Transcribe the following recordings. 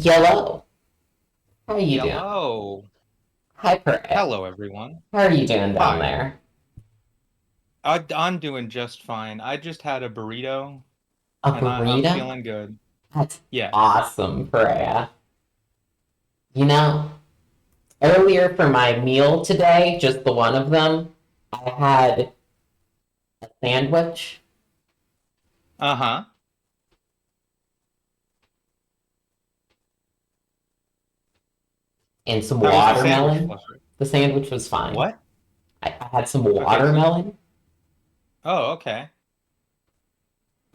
Yellow. How are you doing? Yellow. Hi, Peret. Hello, everyone. How are you doing down Hi. there? I'm doing just fine. I just had a burrito, A and I'm burrito? feeling good. That's Yes. awesome, Peret. You know, earlier for my meal today, just the one of them, I had a sandwich Uh-huh. and some How was the sandwich, watermelon. Fluffer? The sandwich was fine. What? I had some Okay, so watermelon, oh, okay.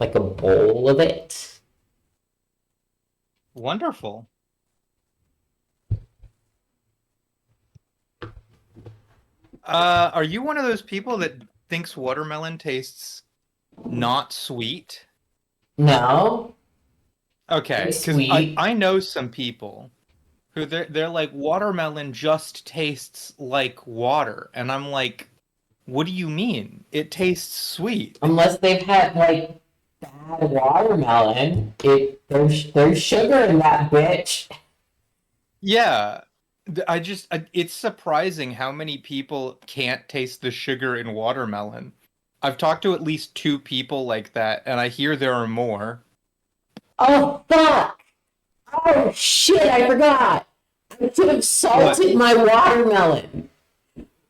like a bowl of it. Wonderful. Are you one of those people that thinks watermelon tastes not sweet? No, Okay, it's because I sweet. I know some people who they're like watermelon just tastes like water, and I'm like, what do you mean? It tastes sweet. Unless they've had like bad watermelon, there's sugar in that bitch. Yeah. It's surprising how many people can't taste the sugar in watermelon. I've talked to at least two people like that, and I hear there are more. Oh fuck! Oh shit! I forgot. I should have What? salted my watermelon.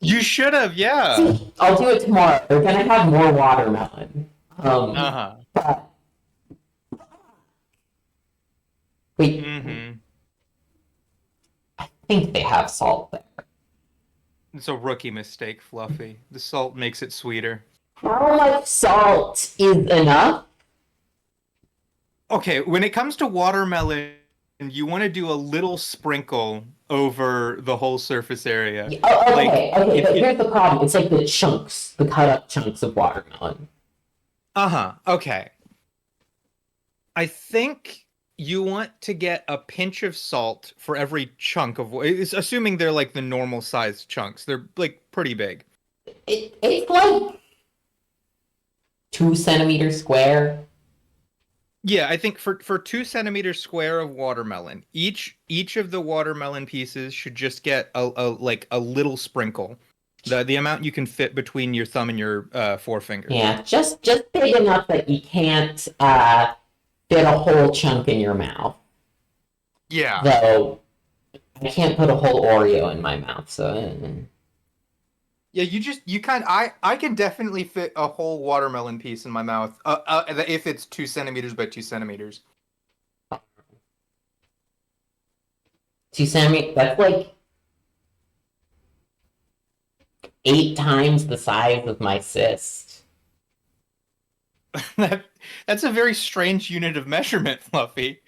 You should have, yeah. See, I'll do it tomorrow. We're gonna have more watermelon. Uh-huh. But wait, Mm-hmm. I think they have salt there. It's a rookie mistake, Fluffy. The salt makes it sweeter. How much salt is enough? Okay, when it comes to watermelon, you want to do a little sprinkle over the whole surface area. Oh, Like, okay, if but it, here's the problem. It's like the chunks, the cut up chunks of watermelon. uh-huh, okay. I think you want to get a pinch of salt for every chunk of, it's assuming they're like the normal sized chunks. They're like pretty big. It's like 2 centimeters square. Yeah, I think for 2 centimeters square of watermelon, each of the watermelon pieces should just get a like a little sprinkle, the amount you can fit between your thumb and your forefinger. Yeah, just big enough that you can't fit a whole chunk in your mouth. Yeah. Though I can't put a whole Oreo in my mouth, so Yeah, you kind I can definitely fit a whole watermelon piece in my mouth, if it's 2 centimeters by 2 centimeters. 2 centimeters. That's like 8 times the size of my cyst. That that's a very strange unit of measurement, Fluffy.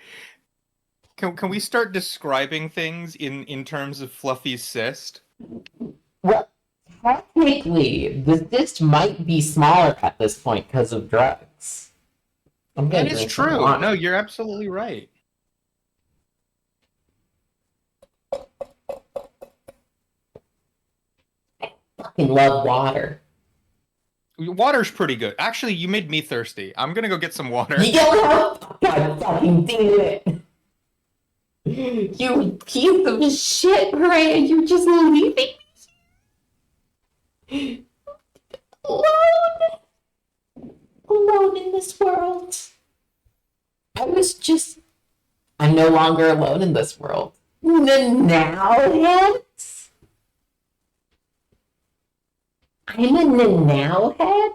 Can we start describing things in terms of Fluffy's cyst? Well, technically, the cyst might be smaller at this point because of drugs. I'm That gonna is drink some true. No, water. you're absolutely right. Fucking love water. Water's pretty good. Actually, you made me thirsty. I'm gonna go get some water. You don't have. God fucking damn it! You piece of shit, Maria! You're just leaving me alone, alone in this world. I was just. I'm no longer alone in this world. Now, heads? I'm a now head?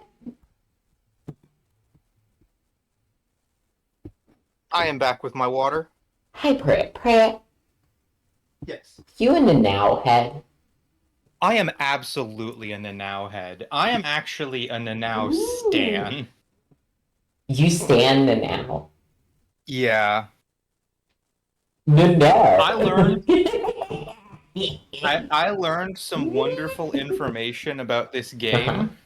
I am back with my water. Hi, Prit. Prit, Yes. you a now head? I am absolutely a Nanau head. I am actually a Nanau Ooh. stan. You stand the now. Yeah. The I learned now. I learned some wonderful information about this Uh-huh. game.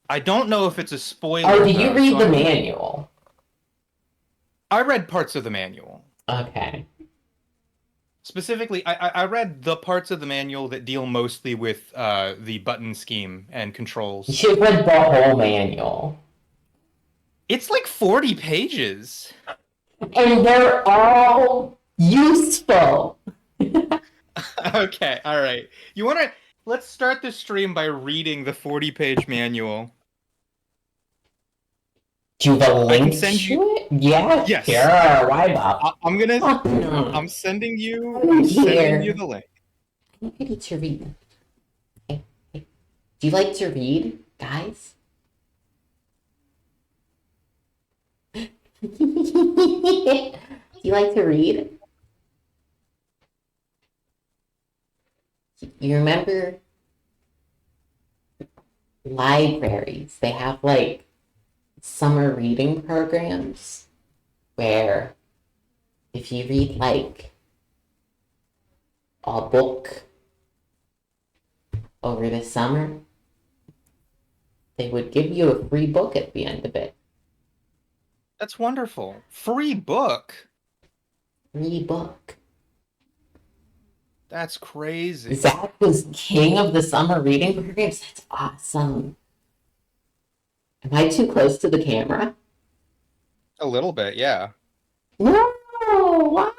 I don't know if it's a Oh, spoiler did you though, so read the I'm manual? I read parts of the manual. Okay. Specifically, I read the parts of the manual that deal mostly with the button scheme and You controls. should have read the whole manual. It's like 40 pages. And they're all Useful. Okay, all right. You want to let's start the stream by reading the 40-page manual. Do you have a I can link send you. to it? Yeah, Yes, sure. Why not? I'm gonna. Oh, I'm sending you. I'm I'm sending you here. the link. I'm ready to read. Hey, hey. Do you like to read, guys? Do you like to read? You remember libraries? They have like summer reading programs where if you read like a book over the summer, they would give you a free book at the end of it. That's wonderful. Free book. Free book. That's crazy. Zach was king of the summer reading programs. That's awesome. Am I too close to the camera? A little bit, yeah. No. What?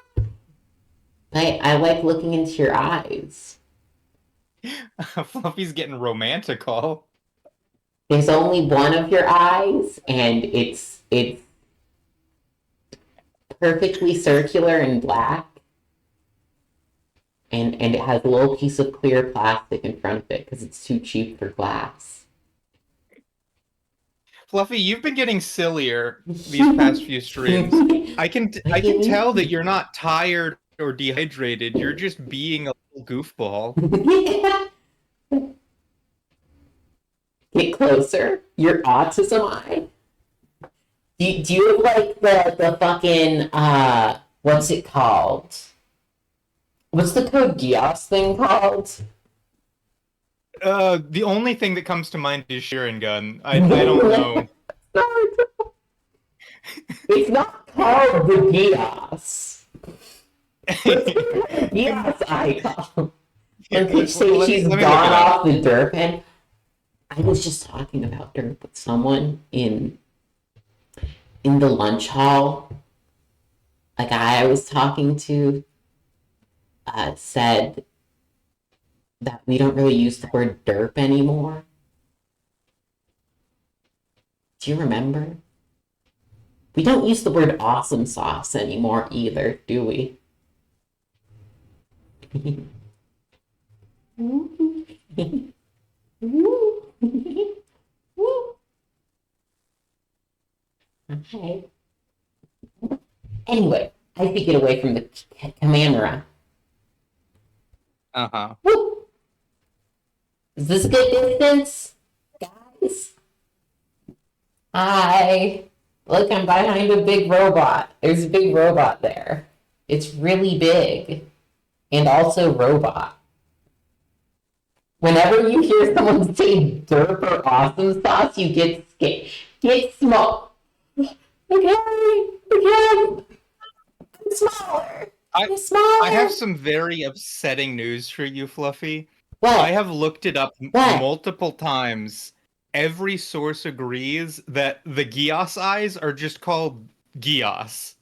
I like looking into your eyes. Fluffy's getting romantical. There's only one of your eyes, and it's perfectly circular and black, and it has a little piece of clear plastic in front of it because it's too cheap for glass. Fluffy, you've been getting sillier these past few streams. I can What I do you can tell that mean? you're not tired or dehydrated. You're just being a little goofball. Get closer. Your autism eye. Do you have like the fucking what's it called? What's the code Geass thing called? The only thing that comes to mind is Sheeran gun. I don't know. It's not called the Geass. Geass icon. Here, When they say she's let me look gone it up. off the derp, and I was just talking about derp with someone in the lunch hall. A guy I was talking to said that we don't really use the word derp anymore. Do you remember? We don't use the word awesome sauce anymore either, do we? Okay. Anyway, I have to get away from the camera. Uh-huh. Woo! Is this a good distance, guys? Hi. Look, I'm behind a big robot. There's a big robot there. It's really big and also robot. Whenever you hear someone say derp or awesome sauce, you get scared. Get small. Okay, again. I'm smaller. I I'm I have smaller. some very upsetting news for you, Fluffy. I What? have looked it up What? multiple times. Every source agrees that the Gios eyes are just called Gios.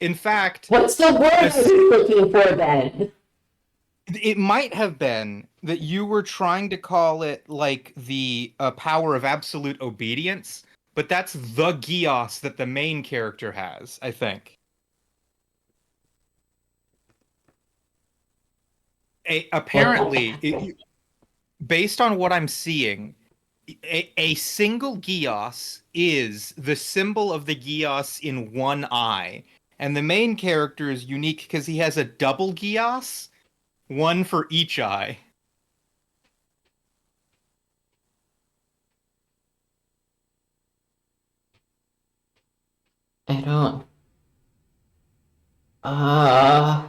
In fact, What's the word a I s- was looking for then? it might have been that you were trying to call it like the power of absolute obedience, but that's the Gios that the main character has, I think. What Apparently, happened? based on what I'm seeing, a single Gios is the symbol of the Gios in one eye. And the main character is unique because he has a double Gios, one for each eye. I don't. Uh,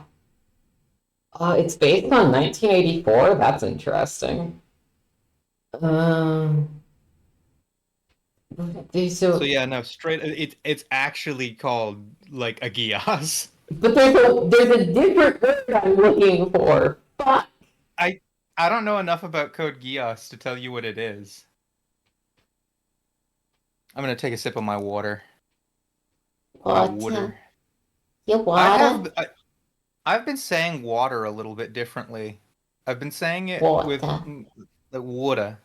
it's based on 1984. That's interesting. Um, So so, yeah, no, straight it's actually called like a Gios. but there's a different word I'm looking for. Fuck. I I don't know enough about Code Geass to tell you what it is. I'm gonna take a sip of my water. My What? water. Your I water? have I've been saying water a little bit differently. I've been saying it with Water. the water.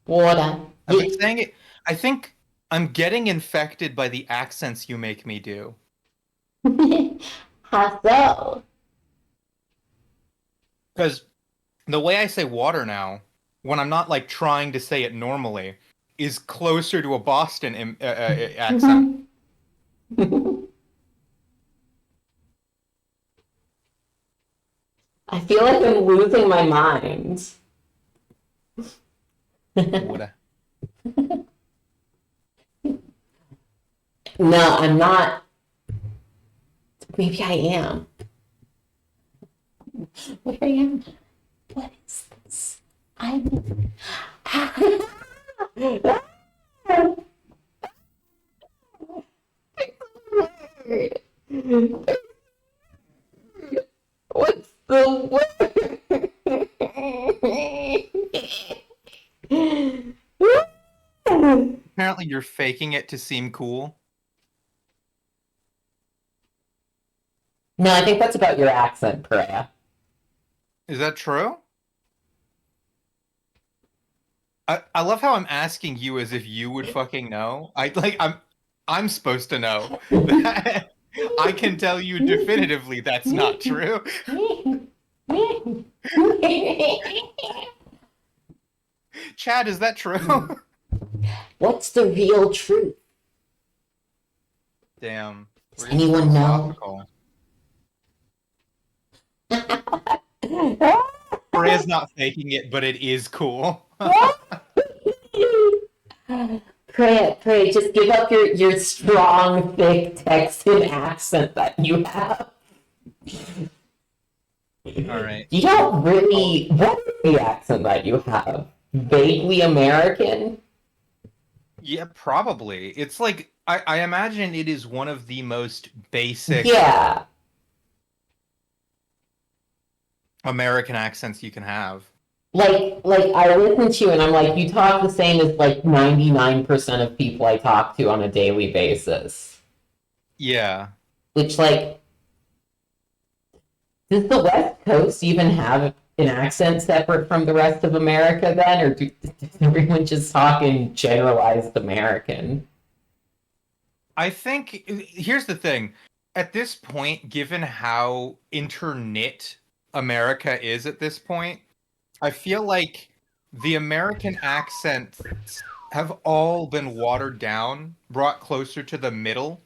Water. I've been saying it. I think I'm getting infected by the accents you make me do. How so? Because the way I say water now, when I'm not like trying to say it normally, is closer to a Boston accent. I feel like I'm losing my mind. Water. No, I'm not. Maybe I am. Where I am? What is this? I'm. What's the word? Apparently, you're faking it to seem cool. No, I think that's about your accent, Perea. Is that true? I love how I'm asking you as if you would fucking know. I'm supposed to know that. I can tell you definitively that's not true. Chad, is that true? What's the real truth? Damn, Does we're getting anyone know? philosophical. Maria's not faking it, but it is cool. Pray, just give up your strong, thick Texan accent that you have. All right. You don't really. What is the accent that you have? Vaguely American? Yeah, probably. It's like I imagine it is one of the most basic Yeah. American accents you can have. Like I listen to you and I'm like, you talk the same as like 99% of people I talk to on a daily basis. Yeah. Which like, does the West Coast even have an accent separate from the rest of America then, or does everyone just talk in generalized American? I think here's the thing. At this point, given how interknit America is at this point, I feel like the American accents have all been watered down, brought closer to the middle.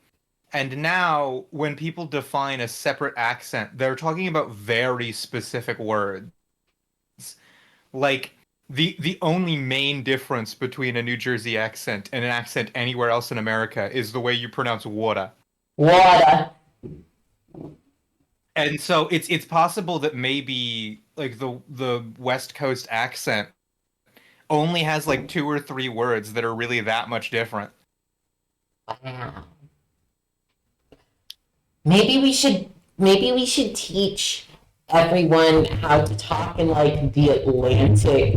And now, when people define a separate accent, they're talking about very specific words. Like the only main difference between a New Jersey accent and an accent anywhere else in America is the way you pronounce water. Water. And so it's possible that maybe like the West Coast accent only has like two or three words that are really that much different. Wow. Maybe we should teach everyone how to talk in like the Atlantic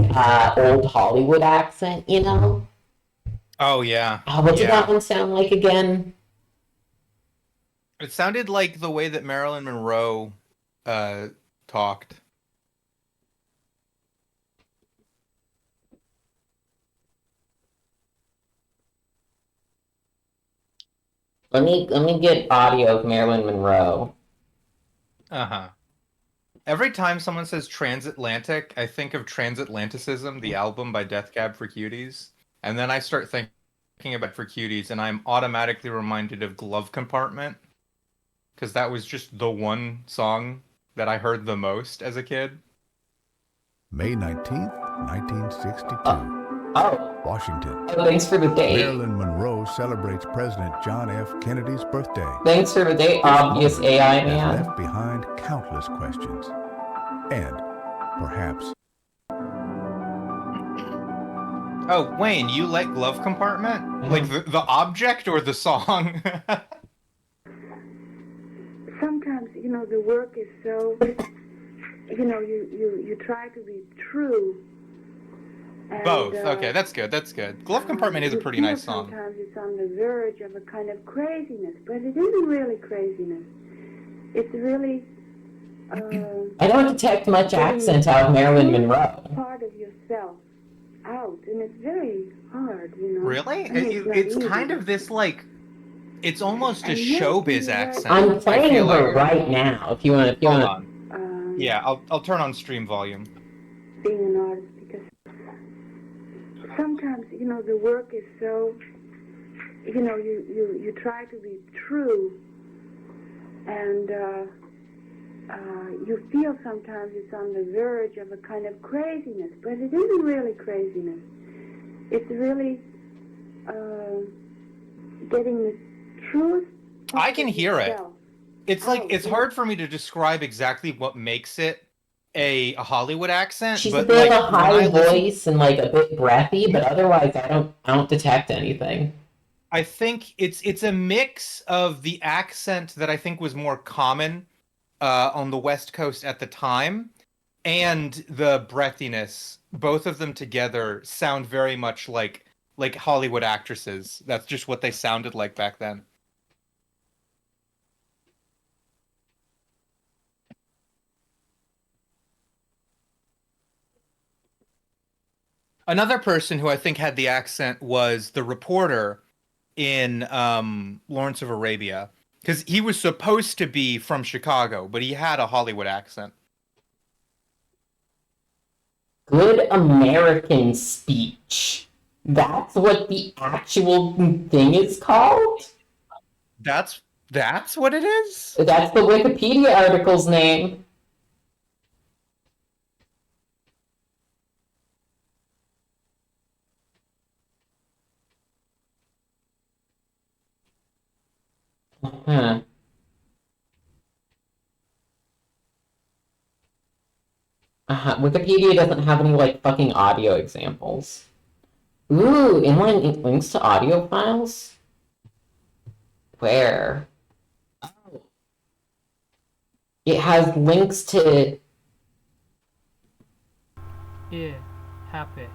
old Hollywood accent, you know? Oh yeah. What did that Yeah. one sound like again? It sounded like the way that Marilyn Monroe uh talked. Let me get audio of Marilyn Monroe. Uh-huh. Every time someone says transatlantic, I think of Transatlanticism, the album by Death Cab for Cuties, and then I start thinking about for Cuties, and I'm automatically reminded of Glove Compartment, because that was just the one song that I heard the most as a kid. May 19th, 1962. Oh, Washington. thanks for the date. Marilyn Monroe celebrates President John F. Kennedy's birthday. Thanks for the date, This obvious moment AI has man. left behind countless questions. And perhaps Oh, Wayne, you like Glove Compartment? Like the object or the song? Sometimes, the work is so, you try to be true. And, Both. Okay, that's good. That's good. Glove Compartment is a pretty nice song. Sometimes it's on the verge of a kind of craziness, but it isn't really craziness. it's really I don't detect much accent out of Marilyn Monroe. part of yourself out, and it's very hard, you know. Really? I mean, It's not kind easy. of this like, it's almost a And yet showbiz you write- accent. I'm I playing feel her like. right now. If you want, Hold on. um, Yeah, I'll turn on stream volume. being an artist, because sometimes, you know, the work is so, you know, you try to be true, and you feel sometimes it's on the verge of a kind of craziness, but it isn't really craziness. It's really getting the truth. I can hear it. It's like, Oh, it's yeah. hard for me to describe exactly what makes it a Hollywood accent, she's a but bit like of a when I high listen, voice and like a bit breathy, but otherwise I don't detect anything. I think it's a mix of the accent that I think was more common on the West Coast at the time, and the breathiness. Both of them together sound very much like Hollywood actresses. That's just what they sounded like back then. Another person who I think had the accent was the reporter in Lawrence of Arabia, because he was supposed to be from Chicago, but he had a Hollywood accent. Good American speech. That's what the actual thing is called? That's what it is? That's the Wikipedia article's name. Huh. Wikipedia doesn't have any, like, fucking audio examples. Ooh, inline links to audio files? Where? Oh. It has links to... Yeah, happy.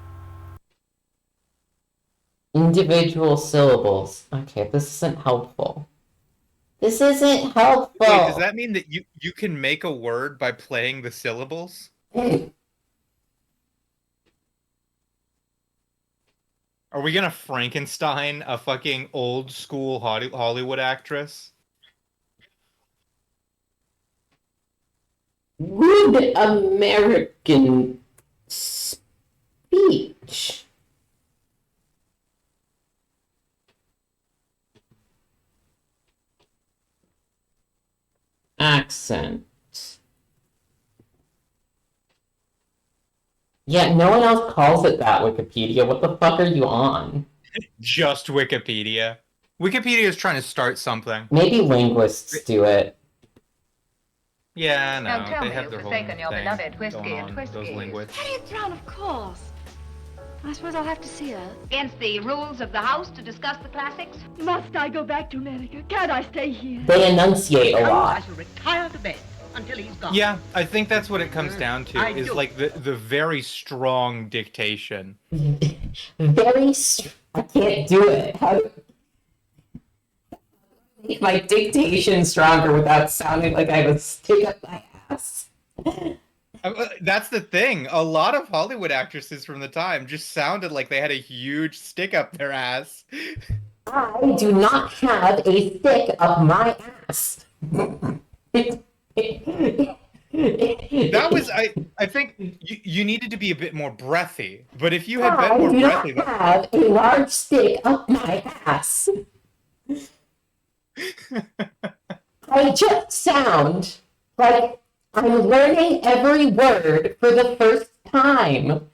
individual syllables. Okay, this isn't helpful. This isn't helpful! Wait, does that mean that you can make a word by playing the syllables? Are we gonna Frankenstein a fucking old school Hollywood actress? Good American speech. Accent. Yeah, no one else calls it that, Wikipedia. What the fuck are you on? Just Wikipedia. Wikipedia is trying to start something. Maybe linguists do it. Yeah, Now no, tell they me have you've their whole forsaken thing your beloved whiskey going and on, those twisties. linguists. Harriet Brown, of course. I suppose I'll have to see her. Against the rules of the house to discuss the classics? Must I go back to America? Can't I stay here? They enunciate a I lot. shall retire to bed until he's gone. Yeah, I think that's what it comes down to, I is do. like the very strong dictation. I can't do it. How do make my dictation stronger without sounding like I have a stick up my ass? That's the thing. A lot of Hollywood actresses from the time just sounded like they had a huge stick up their ass. I do not have a stick up my ass. That was I think you needed to be a bit more breathy. But if you had I been more do breathy, not have a large stick up my ass. I just sound like I'm learning every word for the first time.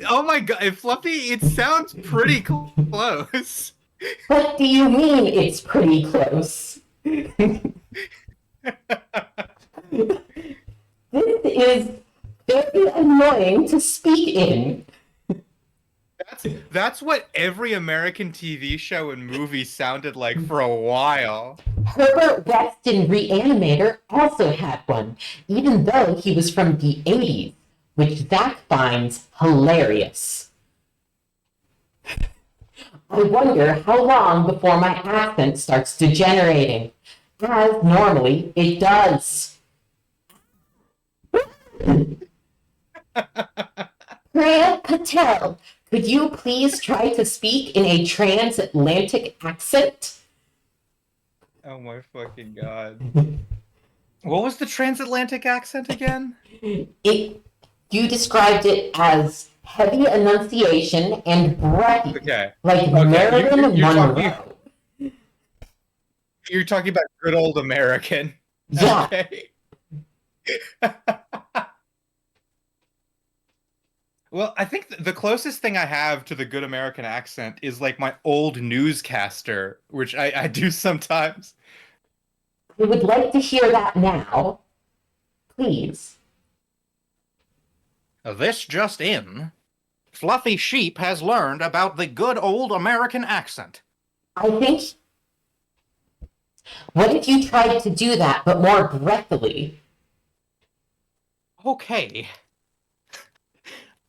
oh my god, Fluffy, it sounds pretty close. What do you mean it's pretty close? This is very annoying to speak in. That's what every American TV show and movie sounded like for a while. Herbert West in Reanimator also had one, even though he was from the 80s, which Zach finds hilarious. I wonder how long before my accent starts degenerating. as normally it does. Priya Patel, could you please try to speak in a transatlantic accent? Oh my fucking god. What was the transatlantic accent again? You described it as heavy enunciation and breathy, Okay. like Okay. Marilyn Monroe. You're talking about good old American. Yeah. Okay. Well, I think the closest thing I have to the good American accent is like my old newscaster, which I do sometimes. I would like to hear that now. Please. This just in. Fluffy Sheep has learned about the good old American accent. I think... What if you tried to do that, but more breathily? Okay.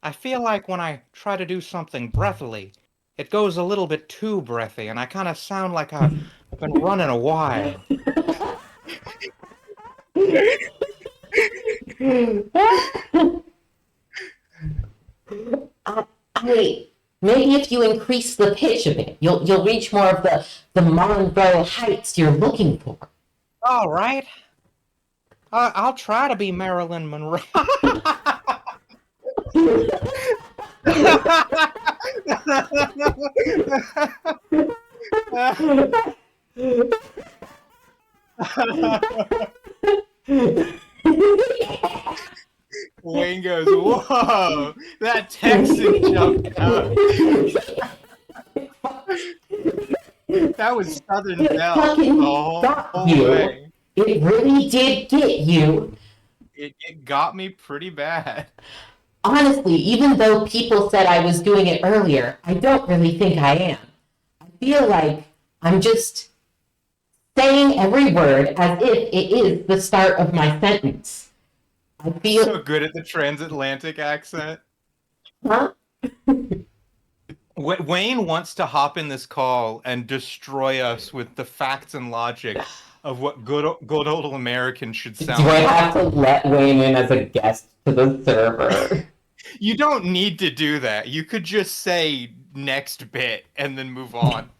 I feel like when I try to do something breathily, it goes a little bit too breathy, and I kind of sound like I've been running a while. Maybe if you increase the pitch a bit, you'll reach more of the Monroe heights you're looking for. All right. I'll try to be Marilyn Monroe. Wayne goes, whoa, that Texan jumped out. That was Southern Belle fucking the whole got you. way. It really did get you. It got me pretty bad. Honestly, even though people said I was doing it earlier, I don't really think I am. I feel like I'm just saying every word as if it is the start of my sentence. I feel... So good at the transatlantic accent. Huh? Wayne wants to hop in this call and destroy us with the facts and logic of what good old American should sound Do I like. have to let Wayne in as a guest to the server? You don't need to do that. You could just say next bit and then move on.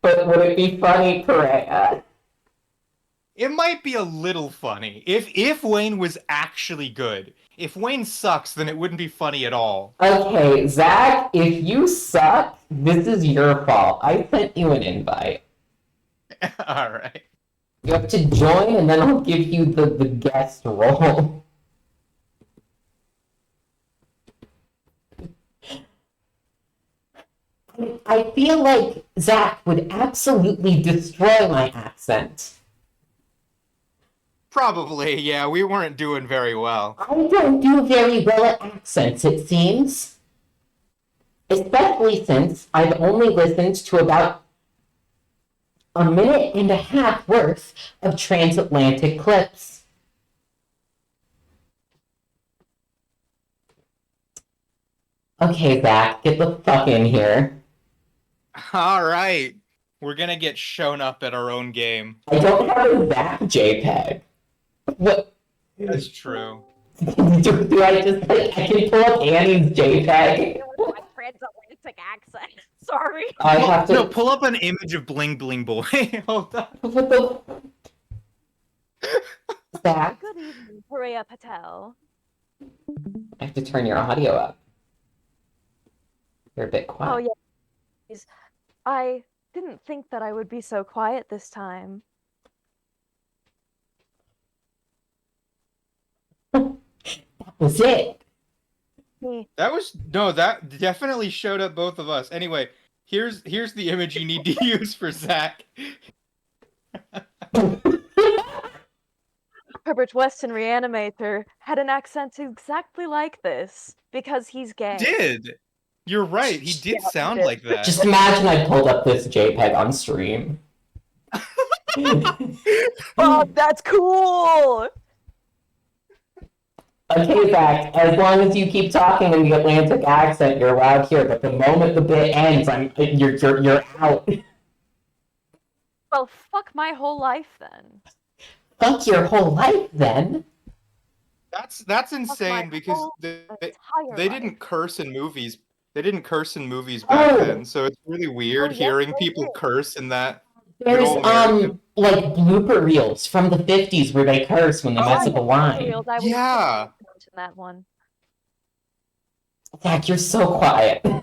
But would it be funny, Perea? It might be a little funny. If Wayne was actually good. If Wayne sucks, then it wouldn't be funny at all. Okay, Zach, if you suck, this is your fault. I sent you an invite. Alright. You have to join, and then I'll give you the guest role. I feel like Zach would absolutely destroy my accent. Probably, yeah, we weren't doing very well. I don't do very well at accents, it seems. Especially since I've only listened to about a minute and a half worth of transatlantic clips. Okay, Zach, get the fuck in here. Alright. We're gonna get shown up at our own game. I don't have a Zach JPEG. What? That's true. do I just, like, I can pull up Annie's JPEG? Transatlantic accent. Sorry. I have to... No, pull up an image of Bling Bling Boy. Hold on. What the... Zach? Good evening, Priya Patel. I have to turn your audio up. You're a bit quiet. Oh, yeah. I didn't think that I would be so quiet this time. That was it. That definitely showed up both of us. Anyway, here's the image you need to use for Zach. Herbert Weston Reanimator had an accent exactly like this because he's gay. Did. You're right. He did sound like that. Just imagine I pulled up this JPEG on stream. Oh, that's cool! Okay, Zach, as long as you keep talking in the Atlantic accent, you're allowed here, but the moment the bit ends, you're out. Well, fuck my whole life then. Fuck your whole life, then. That's insane because whole they entire didn't life. curse in movies. They didn't curse in movies back Oh. then, so it's really weird yes, hearing they people did. curse in that good There's old American. like blooper reels from the 50s where they curse when they Oh, mess up a line. Reels, I was Yeah. just mention that one. Zach, you're so quiet. I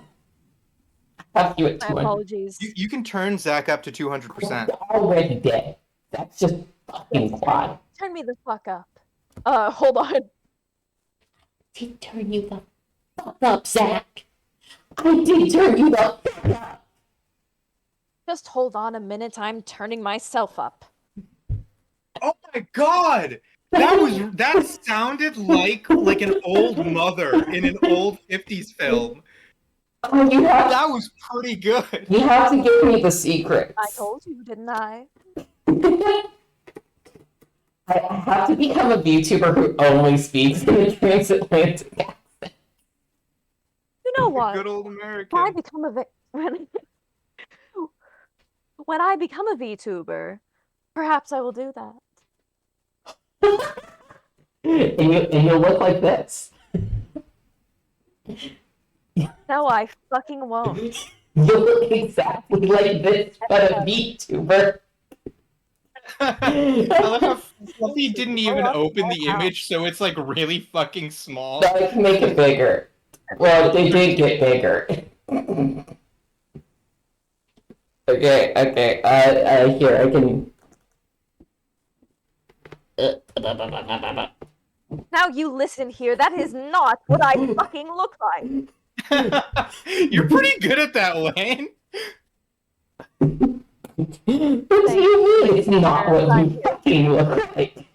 have you at My 200. apologies. You can turn Zach up to 200%. Already dead. That's just fucking quiet. Turn me the fuck up. Hold on. Did turn you the fuck up, Zach. I did turn you the fuck up. Just hold on a minute. I'm turning myself up. Oh my god! That sounded like an old mother in an old 50s film. Oh, That was pretty good. You have to give me the secrets. I told you, didn't I? I have to become a VTuber who only speaks in a transatlantic accent. You know what? Good old When I American. become a when I become a VTuber, perhaps I will do that. And you'll look like this. No, I fucking won't. You'll look exactly like this, but a VTuber. I love how Fluffy didn't even open the image, so it's like really fucking small. So I can make it bigger. Well, they did get bigger. Okay. Here, I can... Now you listen here. That is not what I fucking look like. You're pretty good at that, Wayne. What do you mean it's not what you fucking look like?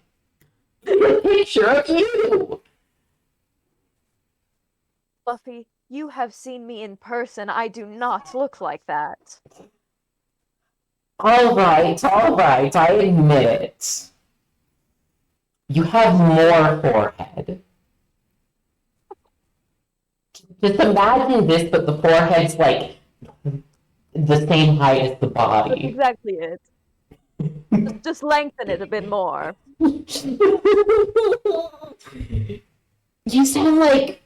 A picture of you! Fluffy, you have seen me in person. I do not look like that. Alright, I admit it. You have more forehead. Just imagine this, but the forehead's like the same height as the That's body. exactly it. Just lengthen it a bit more. You sound like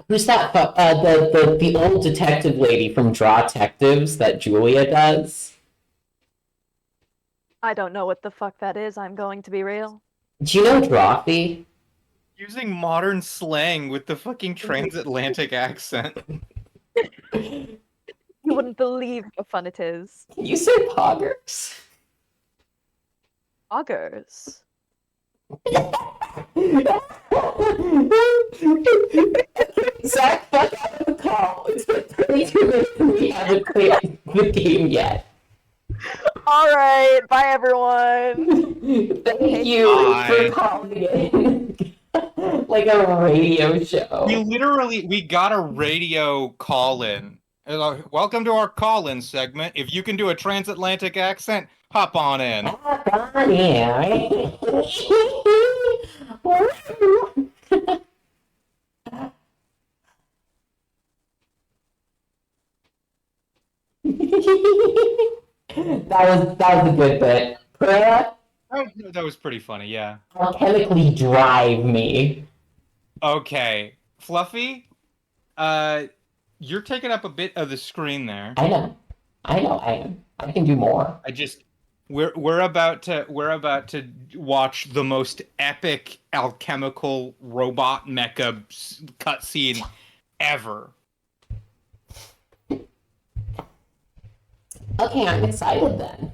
who's that? The old detective lady from Draw Detectives that Julia does. I don't know what the fuck that is. I'm going to be real. Do you know Drawfee? Using modern slang with the fucking transatlantic accent. You wouldn't believe how fun it is. Can you say poggers? Augers. Zach, fuck out of the call. It's been 22 minutes and we haven't played the game yet. Alright, bye everyone. Thank you Bye. for calling in. Like a radio show. We got a radio call-in. Welcome to our call-in segment. If you can do a transatlantic accent, hop on in. Hop on in. that was a good bit. Priya, That was pretty funny, yeah. alchemically drive me. Okay, Fluffy, you're taking up a bit of the screen there. I know I am. I can do more. We're about to watch the most epic alchemical robot mecha cutscene ever. Okay, I'm excited then.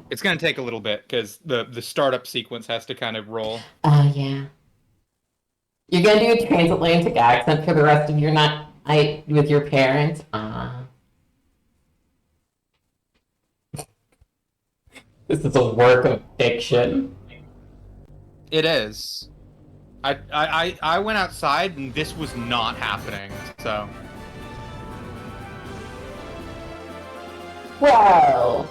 It's gonna take a little bit because the startup sequence has to kind of roll. Yeah. You're gonna do a transatlantic accent for the rest of your night with your parents? This is a work of fiction. It is. I went outside and this was not happening. So. Whoa!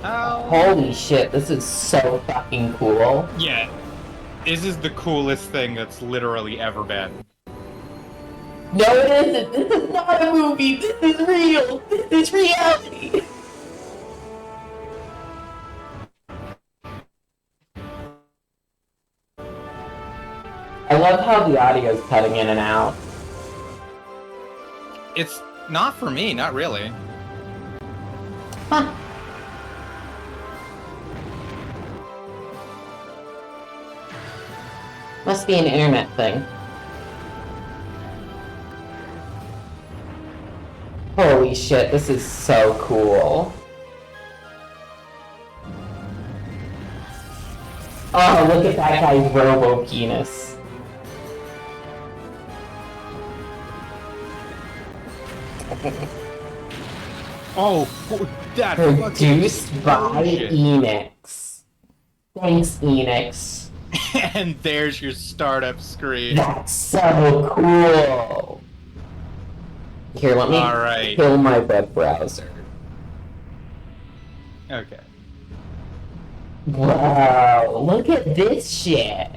Oh. Holy shit, this is so fucking cool. Yeah. This is the coolest thing that's literally ever been. No, it isn't. This is not a movie. This is real. This is reality. I love how the audio's cutting in and out. It's not for me, not really. Huh. Must be an internet thing. Holy shit, this is so cool. Oh, look at that guy's robo-penis. Oh, that Produced by bullshit. Enix. Thanks, Enix. And there's your startup screen. That's so cool. Here, let me Alright. kill my web browser. Okay. Whoa, look at this shit.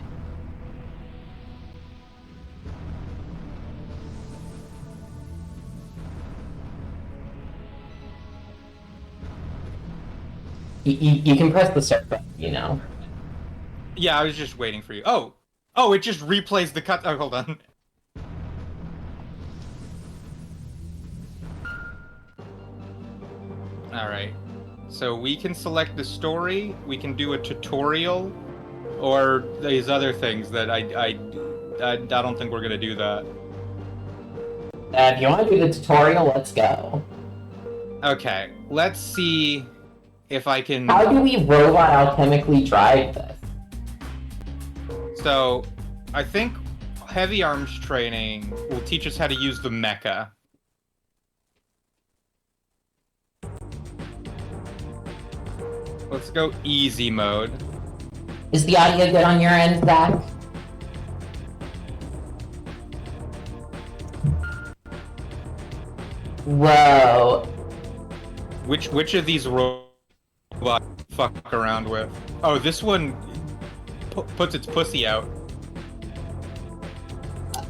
You can press the start button, you know. Yeah, I was just waiting for you. Oh, it just replays the cut. Oh, hold on. All right. So we can select the story. We can do a tutorial, or these other things that I don't think we're gonna do that. If you want to do the tutorial, let's go. Okay. Let's see if I can. How do we robot alchemically drive this? So, I think heavy arms training will teach us how to use the mecha. Let's go easy mode. Is the audio good on your end, Zach? Whoa. Which of these robots fuck around with? Oh, this one puts its pussy out.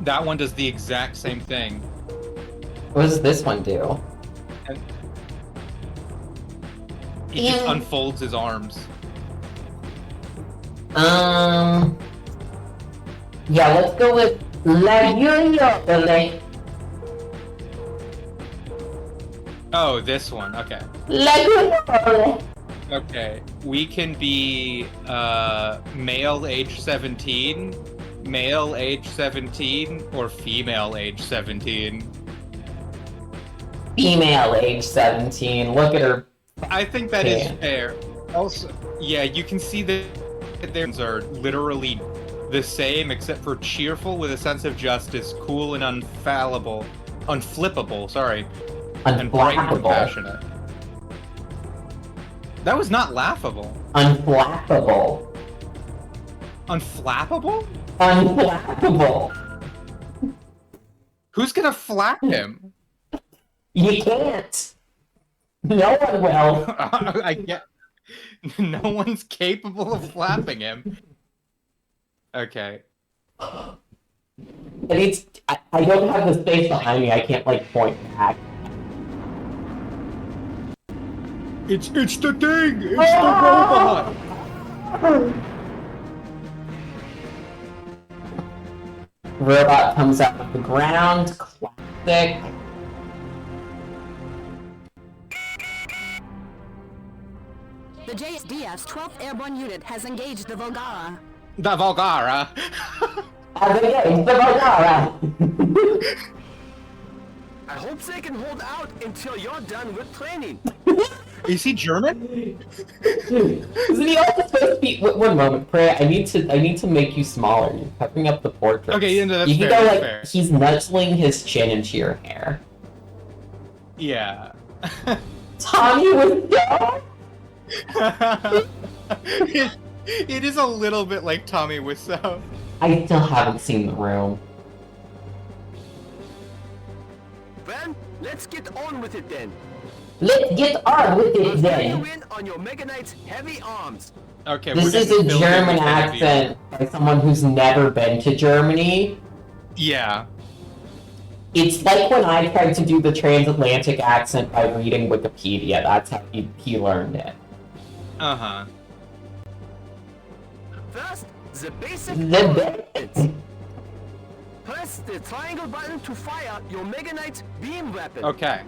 That one does the exact same thing. What does this one do? And he just unfolds his arms. Yeah, let's go with La Yo-Yo. Oh, this one. Okay. La Yo-Yo. Okay. We can be male age 17, male age 17, or female age 17. Female age 17. Look at her. I think that is fair. Also, yeah, you can see that their are literally the same, except for cheerful with a sense of justice, cool and unflippable, sorry, and bright and compassionate. That was not laughable. Unflappable. Unflappable? Unflappable. Who's gonna flap him? You can't. No one will. I get. No one's capable of flapping him. Okay. And it's. I don't have the space behind me. I can't like point back. It's the thing. It's the robot. Robot comes out of the ground. Classic. The JSDF's 12th Airborne Unit has engaged the Volgara. The Volgara. The Volgara. I hope they can hold out until you're done with training. Is he German? Isn't he also supposed to be? One moment, Prey. I need to make you smaller. You're covering up the portrait. Okay, no, that's you can fair, go that's like fair. he's nuzzling his chin into your hair. Yeah. Tommy Wiseau. It is a little bit like Tommy Wiseau. I still haven't seen The Room. Well, let's get on with it then. Let's get on with it I'll then. you in on your Mega Knight's heavy arms. Okay, This we're is getting a filled in German with heavy- accent by someone who's never been to Germany. Yeah. It's like when I tried to do the transatlantic accent by reading Wikipedia. That's how he learned it. Uh-huh. First, the basic The bits. Press the triangle button to fire your Mega Knight beam weapon. Okay.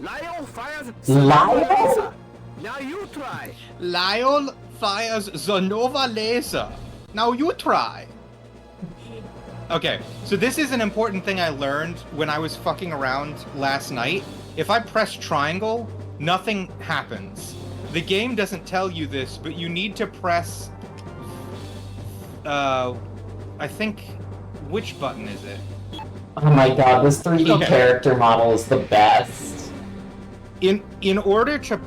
Lyle fires Lyle? laser. Now you try. Lyle fires the Nova laser. Now you try. Okay, so this is an important thing I learned when I was fucking around last night. If I press triangle, nothing happens. The game doesn't tell you this, but you need to press... I think... Which button is it? Oh my god, this 3D character model is the best. In order to...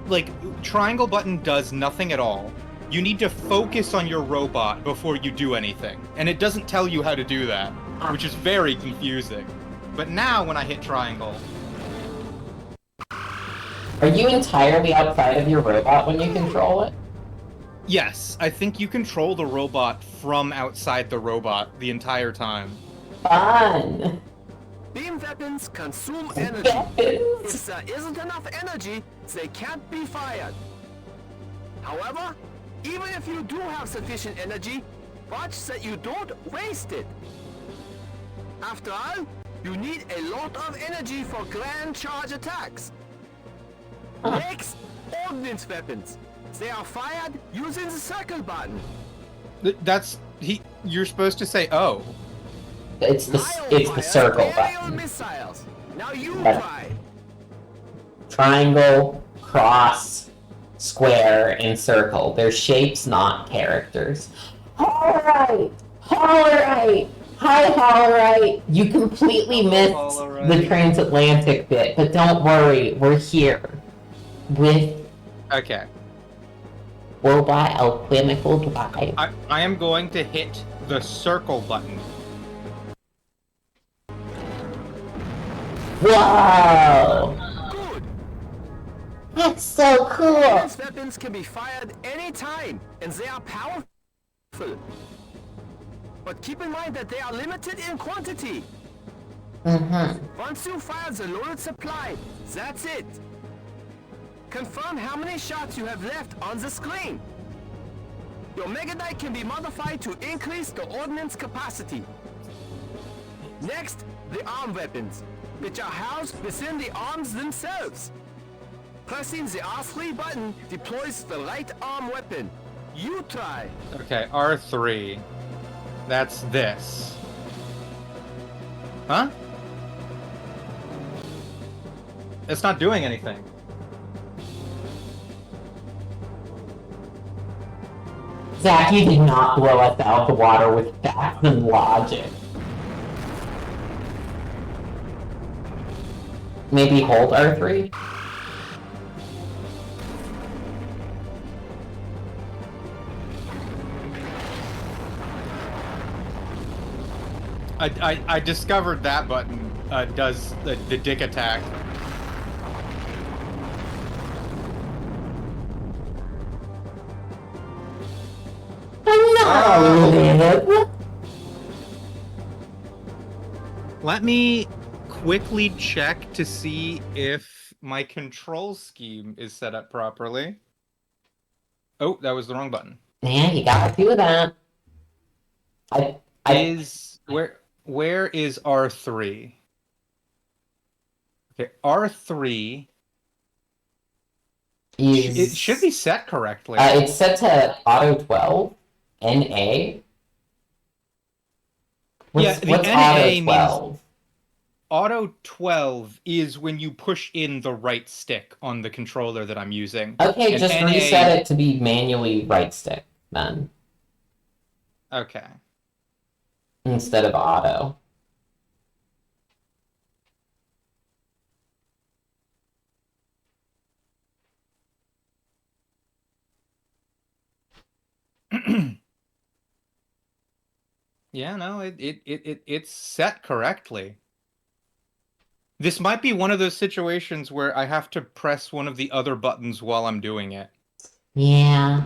Like, triangle button does nothing at all. You need to focus on your robot before you do anything. And it doesn't tell you how to do that, which is very confusing. But now, when I hit triangle... Are you entirely outside of your robot when you control it? Yes, I think you control the robot from outside the robot the entire time. Fun! Beam weapons consume energy. If there isn't enough energy, they can't be fired. However, even if you do have sufficient energy, watch that you don't waste it. After all, you need a lot of energy for grand charge attacks. Next, ordnance weapons. They are fired using the circle button. You're supposed to say, oh. It's the circle button. Missiles. Now you try. Triangle, cross, square, and circle. They're shapes, not characters. Hollerite! Hollerite! Hi, Hollerite! You completely missed the transatlantic bit, but don't worry, we're here. With... Okay. Robot Alchemical Drive. I am going to hit the circle button. Whoa! Good. That's so cool! These weapons can be fired anytime, and they are powerful. But keep in mind that they are limited in quantity. Once you fire the loaded supply, that's it. Confirm how many shots you have left on the screen. Your Mega Knight can be modified to increase the ordnance capacity. Next, the arm weapons, which are housed within the arms themselves. Pressing the R3 button deploys the right arm weapon. You try. Okay, R3. That's this. Huh? It's not doing anything. Zach, you did not blow us out the water with facts and logic. Maybe hold R3? I discovered that button does the dick attack. Let me quickly check to see if my control scheme is set up properly. Oh, that was the wrong button. Yeah, you gotta do that. Where is R3? Okay, R3 it should be set correctly. It's set to auto 12, NA. What's the NA auto 12? means auto 12 is when you push in the right stick on the controller that I'm using. Okay, and just NA... reset it to be manually right stick, then. Okay. Instead of auto. Yeah, no, it's set correctly. This might be one of those situations where I have to press one of the other buttons while I'm doing it. Yeah.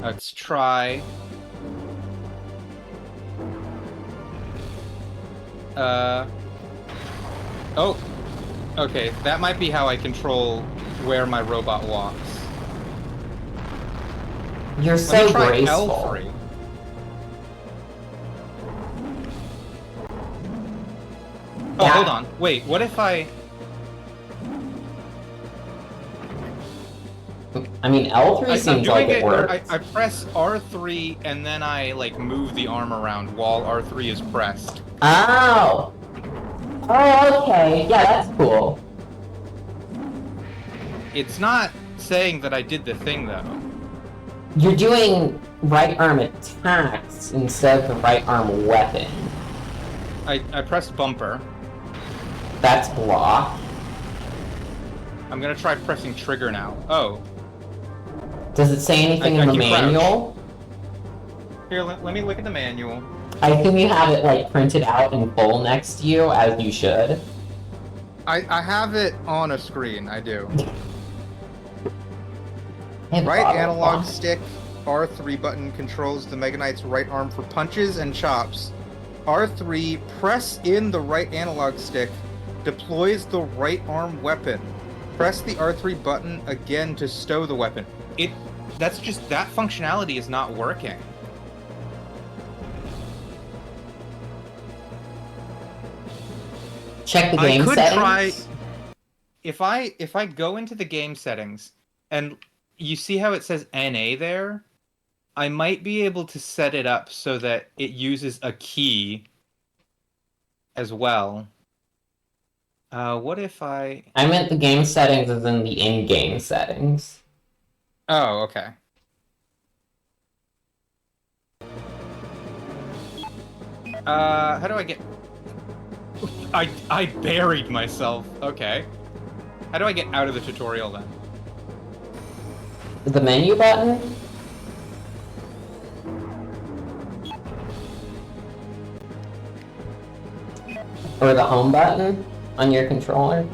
Let's try Oh. Okay, that might be how I control where my robot walks. You're Let me so try graceful. L3. Oh, Yeah. hold on. Wait, what if I... I mean, L3 I'm seems doing like it or works. I press R3 and then I like move the arm around while R3 is pressed. Oh. Oh, okay. Yeah, that's cool. It's not saying that I did the thing though. You're doing right arm attacks instead of the right arm weapon. I pressed bumper. That's block. I'm gonna try pressing trigger now. Oh. Does it say anything in the can crouch. manual? Here, let me look at the manual. I think you have it like printed out in full next to you, as you should. I have it on a screen, I do. And Right bottle analog pump. stick, R3 button controls the Mega Knight's right arm for punches and chops. R3, press in the right analog stick, deploys the right arm weapon. Press the R3 button again to stow the weapon. That's just, that functionality is not working. Check the game settings. If I go into the game settings and you see how it says NA there, I might be able to set it up so that it uses a key as well. What if I meant the game settings as in the in-game settings. Oh, okay. How do I get... I buried myself. Okay. How do I get out of the tutorial then? The menu button? Or the home button on your controller?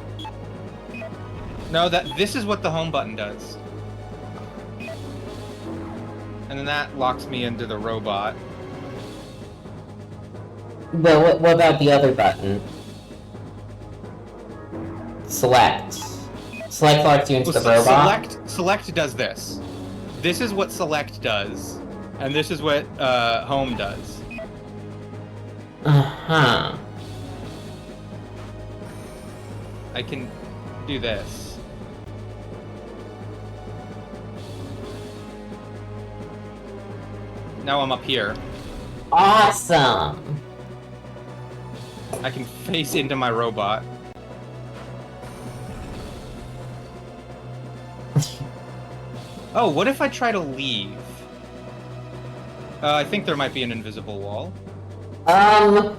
No, this is what the home button does. And then that locks me into the robot. But what about the other button? Select. Select locks you into the robot? Select does this. This is what select does. And this is what home does. Uh-huh. I can do this. Now I'm up here. Awesome! I can face into my robot. Oh, what if I try to leave? I think there might be an invisible wall. Oh,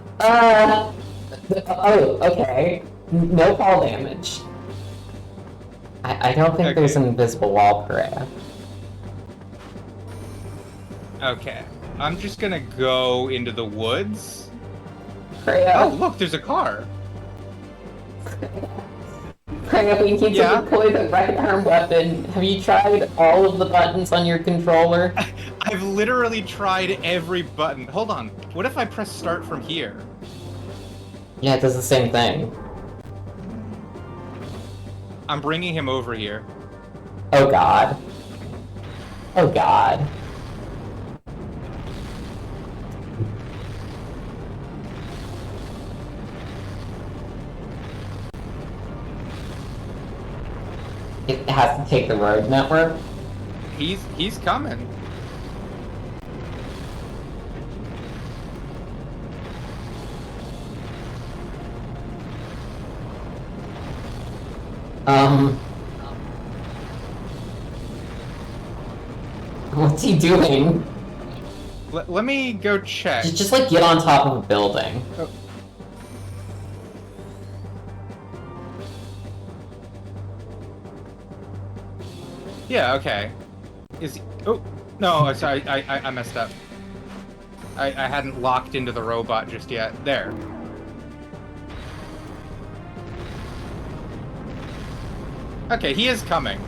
okay. No fall damage. I don't think there's an invisible wall, Perea. Okay. I'm just gonna go into the woods. Perea. Oh, look, there's a car. Perea, we need to deploy the right arm weapon. Have you tried all of the buttons on your controller? I've literally tried every button. Hold on. What if I press start from here? Yeah, it does the same thing. I'm bringing him over here. Oh god. Oh god. It has to take the road network. He's coming. What's he doing? Let me go check. Just like get on top of a building. Oh. Yeah, okay. Is he... Oh, no, sorry, I messed up. I hadn't locked into the robot just yet. There. Okay, he is coming.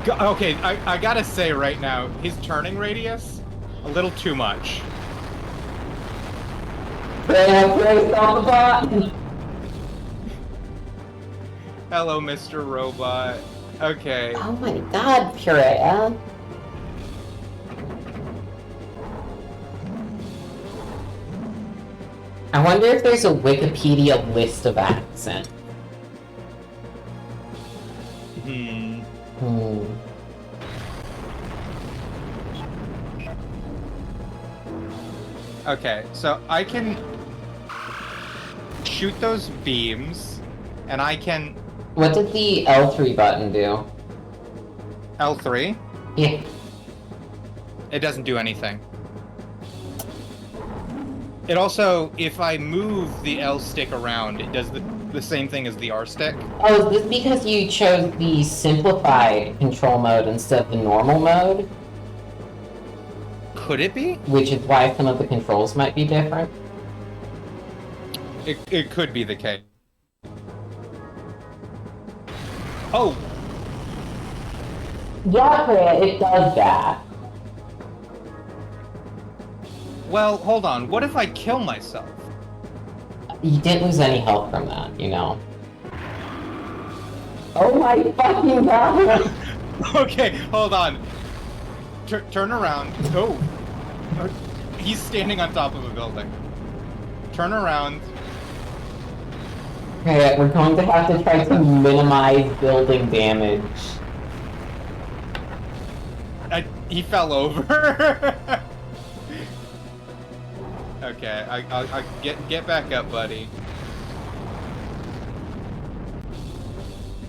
Okay, I gotta say right now, his turning radius, a little too much. Hello, Mr. Robot. Okay. Oh my god, Purea. I wonder if there's a Wikipedia list of accents. Okay, so I can shoot those beams, and I can... What did the L3 button do? L3? Yeah. It doesn't do anything. It also, if I move the L stick around, it does the same thing as the R stick. Oh, is this because you chose the simplified control mode instead of the normal mode? Could it be? Which is why some of the controls might be different? It could be the case. Oh! Yeah, Freya, it does that. Well, hold on. What if I kill myself? You didn't lose any health from that, you know. Oh my fucking god! Okay, hold on. Turn around. Oh. He's standing on top of a building. Turn around. Okay, we're going to have to try to minimize building damage. He fell over. Okay, I get back up, buddy.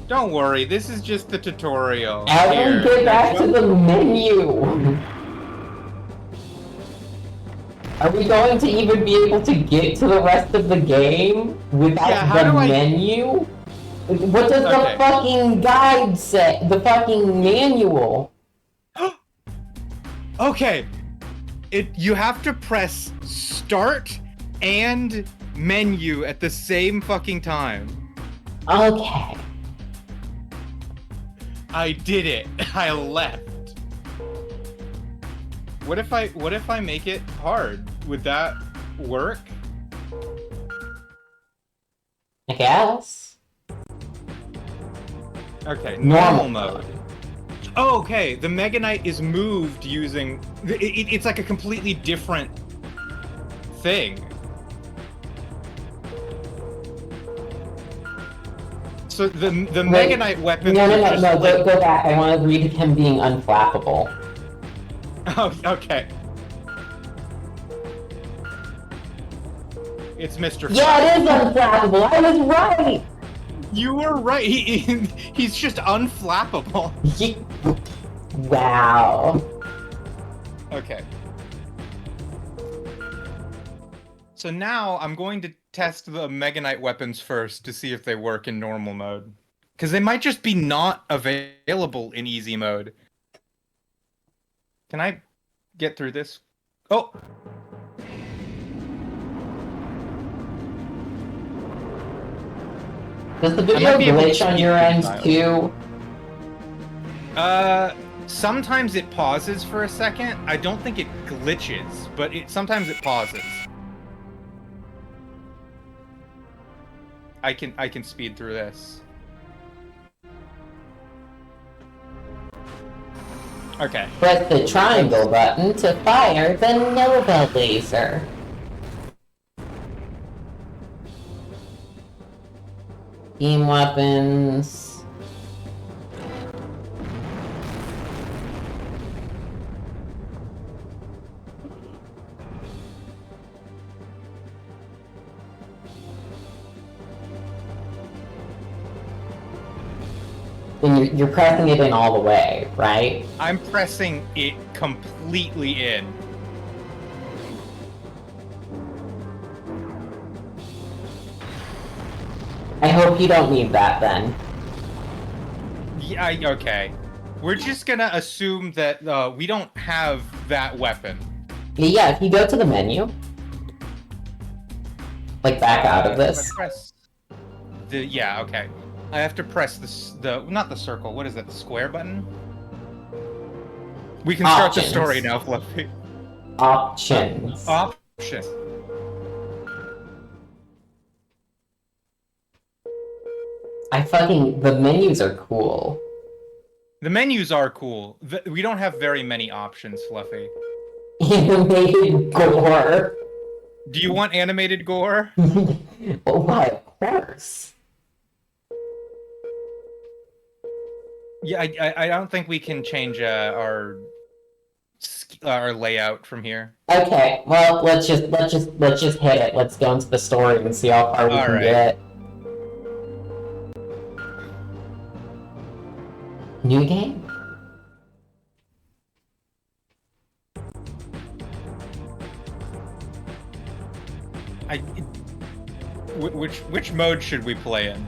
Don't worry, this is just the tutorial. Everyone get back to the menu! Are we going to even be able to get to the rest of the game without the menu? What does the fucking guide say? The fucking manual? Okay. You have to press start and menu at the same fucking time. Okay. I did it. I left. What if I make it hard? Would that work? I guess. Okay, normal mode. Oh, okay. The Mega Knight is moved using... It's like a completely different thing. So the Mega Knight weapon... No, go back. I want to read him being unflappable. Oh, okay. It's Mr. Yeah, it is unflappable. I was right. You were right. He's just unflappable. Wow. Okay. So now I'm going to test the Mega Knight weapons first to see if they work in normal mode. Because they might just be not available in easy mode. Can I get through this? Oh! Does the video glitch on your end too? Sometimes it pauses for a second. I don't think it glitches, but sometimes it pauses. I can speed through this. Okay. Press the triangle button to fire the Nova laser. Beam weapons. And you're pressing it in all the way, right? I'm pressing it completely in. I hope you don't need that then. Yeah, okay. We're just gonna assume that we don't have that weapon. Yeah, if you go to the menu, like back out of this. Press yeah, okay. I have to press not the circle. What is that? The square button? We can start the Options. story now, Fluffy. Options. Option. The menus are cool. The menus are cool. We don't have very many options, Fluffy. Animated gore. Do you want animated gore? Oh, why, of course. Yeah, I don't think we can change our layout from here. Okay, well, let's just hit it. Let's go into the story and see how far we can get. New game? Which mode should we play in?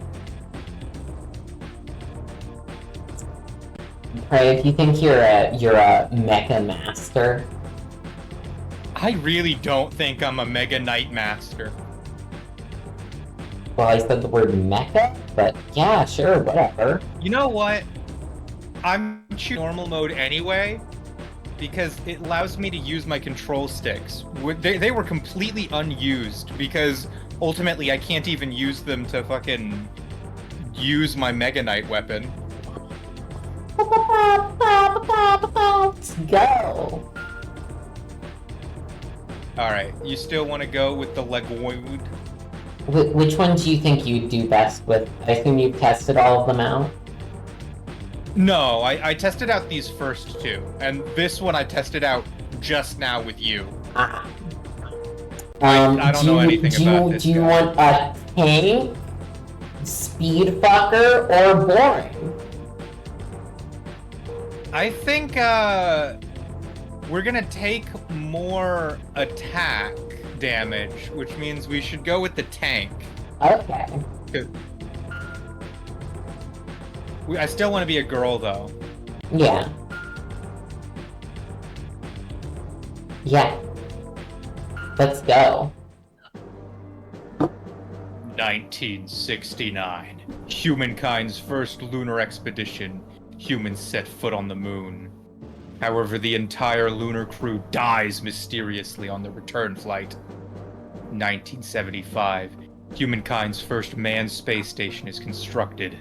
Right, if you think you're a mecha master. I really don't think I'm a Mega Knight Master. Well, I said the word mecha, but yeah, sure, whatever. You know what? I'm choosing normal mode anyway, because it allows me to use my control sticks. They were completely unused, because ultimately I can't even use them to fucking use my Mega Knight weapon. Let's go! Alright, you still want to go with the Legoid? Which one do you think you'd do best with? I assume you've tested all of them out? No, I tested out these first two, and this one I tested out just now with you. I don't know anything about this Do you guy. want a tank, speed fucker, or boring? I think we're gonna take more attack damage, which means we should go with the tank. Okay. I still want to be a girl, though. Yeah. Yeah. Let's go. 1969. Humankind's first lunar expedition. Humans set foot on the moon. However, the entire lunar crew dies mysteriously on the return flight. 1975. Humankind's first manned space station is constructed.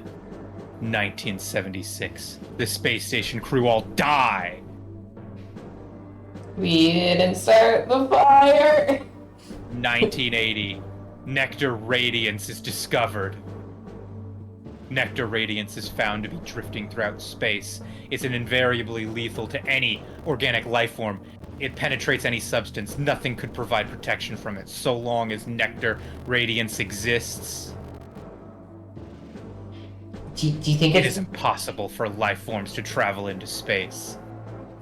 1976. The space station crew all die. We didn't start the fire. 1980. Nectar radiance is discovered. Nectar radiance is found to be drifting throughout space. It's invariably lethal to any organic life form. It penetrates any substance. Nothing could provide protection from it so long as nectar radiance exists. Do you think it is impossible for life forms to travel into space?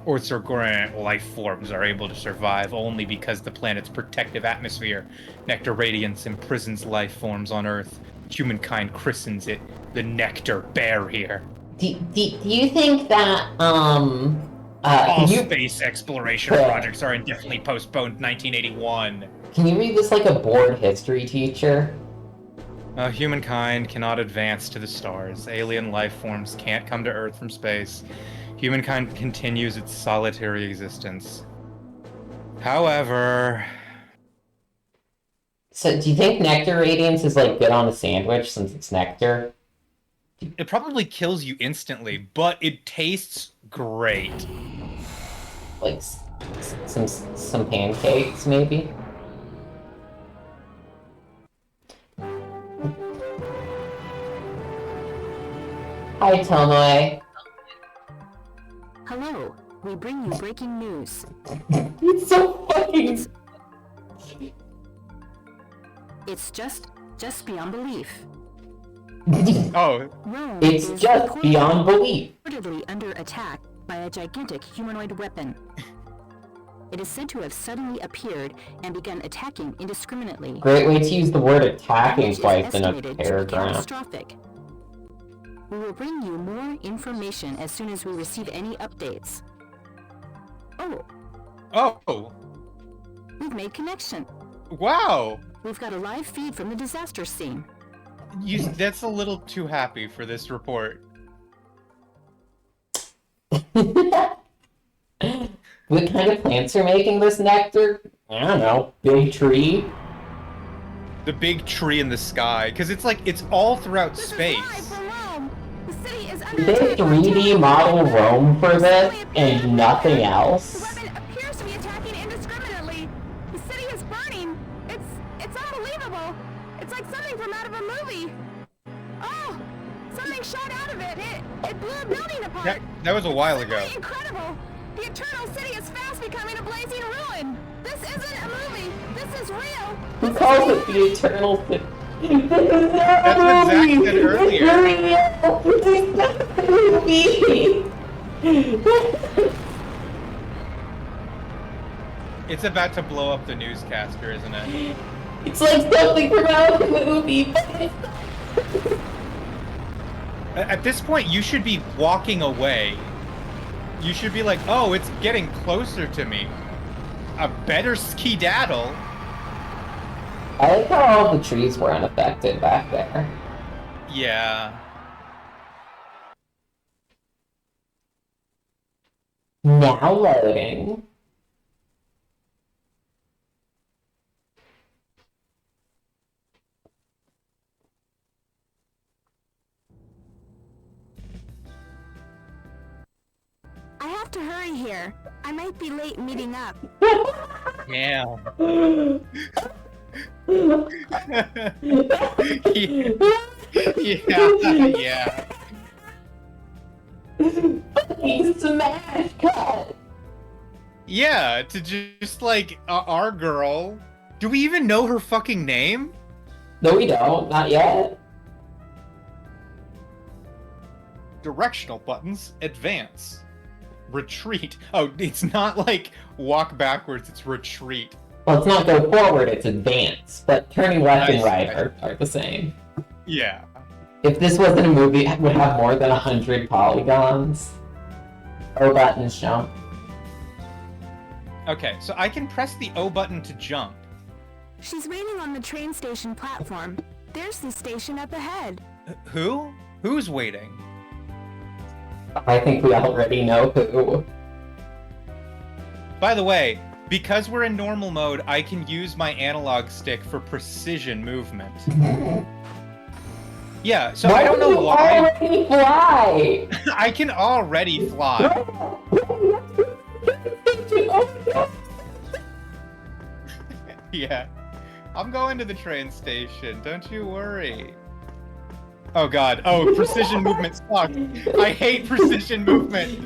Earth's organic life forms are able to survive only because the planet's protective atmosphere. Nectar radiance imprisons life forms on Earth. Humankind christens it the Nectar Barrier. Do you think that all space exploration projects are indefinitely postponed 1981. Can you read this like a bored history teacher? Humankind cannot advance to the stars. Alien life forms can't come to Earth from space. Humankind continues its solitary existence. However... So, do you think nectar radiance is, like, good on a sandwich since it's nectar? It probably kills you instantly, but it tastes great. Like, some pancakes, maybe? Hi, Tomoe. Hello, we bring you breaking news. It's so fucking... It's just beyond belief. Oh. Rome it's is just beyond belief. Reportedly under attack by a gigantic humanoid weapon. It is said to have suddenly appeared and begun attacking indiscriminately. Great way to use the word attacking twice in a estimated to be paragraph. catastrophic. We will bring you more information as soon as we receive any updates. Oh! We've made connection. Wow! We've got a live feed from the disaster scene. That's a little too happy for this report. What kind of plants are making this nectar? I don't know. Big tree? The big tree in the sky, because it's like it's all throughout space. Did they 3D model Rome for this and nothing else? The weapon appears to be attacking indiscriminately. The city is burning. It's unbelievable. It's like something from out of a movie. Oh, something shot out of it. It blew a building apart. That was a while ago. It's incredible. The Eternal City is fast becoming a blazing ruin. This isn't a movie. This is real. Who calls it the Eternal City? That's what Zach said earlier. It's not a movie. It's about to blow up the newscaster, isn't it? It's like something from out of a movie. At this point, you should be walking away. You should be like, oh, it's getting closer to me. A better skedaddle. I like how all the trees were unaffected back there. Yeah. Now loading. I have to hurry here. I might be late meeting up. Damn. Yeah. Fucking smash cut. Yeah, to just like our girl. Do we even know her fucking name? No, we don't. Not yet. Directional buttons, advance. Retreat. Oh, it's not like walk backwards, it's retreat. Well, it's not go forward, it's advance. But turning left and right Nice. are the same. Yeah. If this wasn't a movie, it would have more than 100 polygons. O buttons jump. Okay, so I can press the O button to jump. She's waiting on the train station platform. There's the station up ahead. Who? Who's waiting? I think we already know who. By the way, because we're in normal mode, I can use my analog stick for precision movement. Yeah, so I don't know why. Already fly! I can already fly. Yeah. I'm going to the train station, don't you worry. Oh god. Oh, precision movement sucks. I hate precision movement.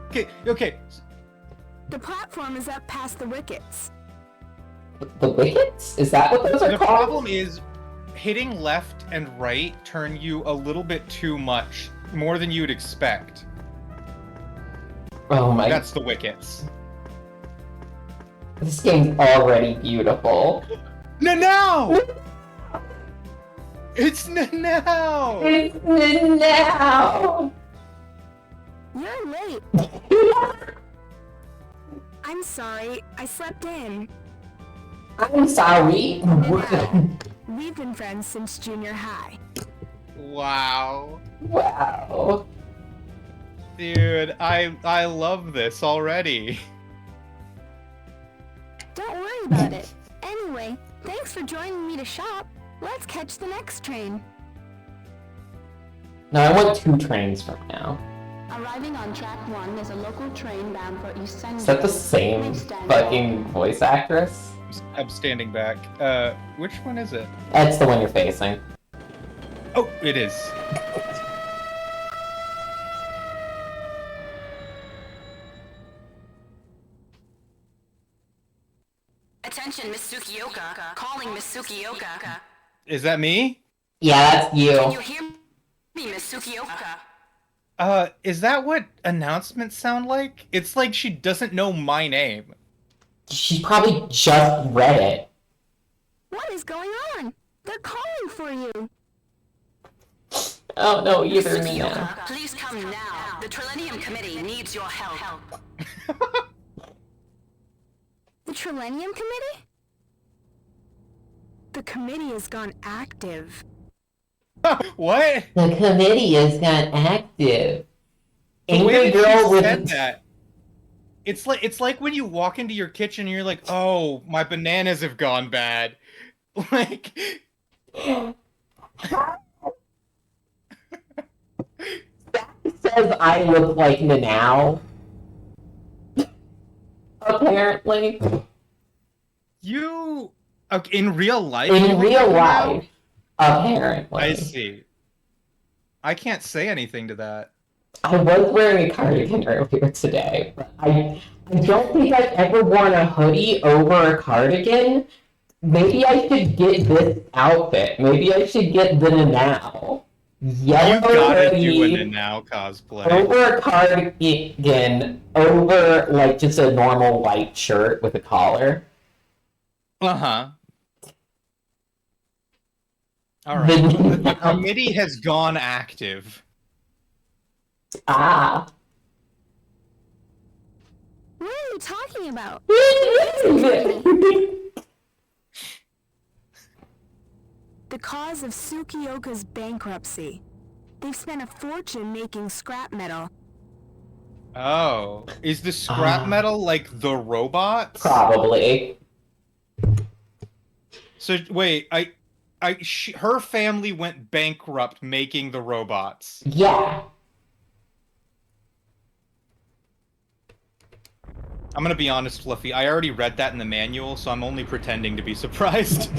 Okay. The platform is up past the wickets. The wickets? Is that what those are The called? problem is hitting left and right turn you a little bit too much, more than you'd expect. Oh my... That's the wickets. This game's already beautiful. No! It's now! It's now! You're late. I'm sorry, I slept in. I'm sorry. We've been friends since junior high. Wow. Wow. Dude, I love this already. Don't worry about it. Anyway, thanks for joining me to shop. Let's catch the next train. No, I want 2 trains from now. Arriving on track 1 is a local train bound for East San Is that the same fucking voice actress? I'm standing back. Which one is it? That's the one you're facing. Oh, it is. Attention, Miss Tsukioka. Calling Miss Tsukioka. Is that me? Yeah, that's you. Can you hear me, Miss Tsukioka? Is that what announcements sound like? It's like she doesn't know my name. She probably just read it. What is going on? They're calling for you. Oh no, Miss either me now. Tsukioka, please come now. The Trilenium Committee needs your help. The Trilenium Committee? The committee has gone active. What? The committee has got active. The way Angry that girl you with said that. It's like when you walk into your kitchen and you're like, oh, my bananas have gone bad. Like says I look like Nanao. Apparently. you okay, in real life. In you real look now? life, apparently. I see. I can't say anything to that. I was wearing a cardigan earlier today, but I don't think I've ever worn a hoodie over a cardigan. Maybe I should get this outfit. Maybe I should get the Nanao. Yellow You gotta hoodie do a Nanao cosplay. over a cardigan, over like just a normal white shirt with a collar. Uh-huh. Alright. The committee has gone active. Ah. What are you talking about? The cause of Tsukioka's bankruptcy. They've spent a fortune making scrap metal. Oh. Is the scrap metal like the robots? Probably. So wait, her family went bankrupt making the robots. Yeah. I'm gonna be honest, Fluffy. I already read that in the manual, so I'm only pretending to be surprised.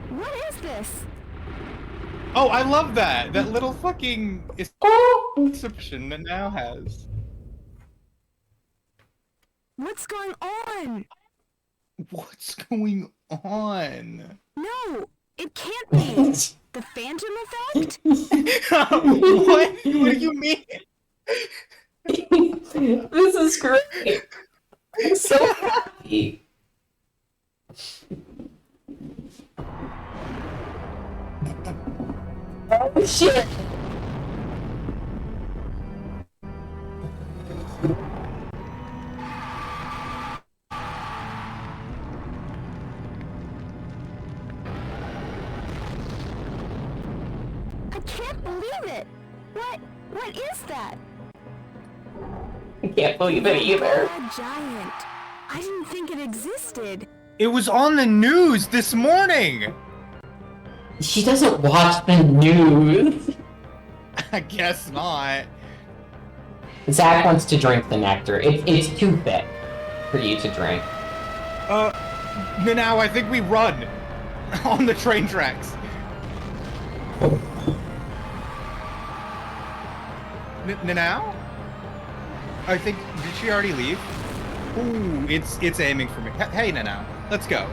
What is this? Oh, I love that! That little fucking exception that now has. What's going on? What's going on? No, it can't be. The phantom effect? What? What do you mean? This is great. I'm so happy. Oh shit. I can't believe it. What is that? I can't believe it either. A giant. I didn't think it existed. It was on the news this morning! She doesn't watch the news. I guess not. Zach wants to drink the nectar. It's too thick for you to drink. Now I think we run on the train tracks. Now? I think, did she already leave? Ooh, it's aiming for me. Hey, Nanao, let's go.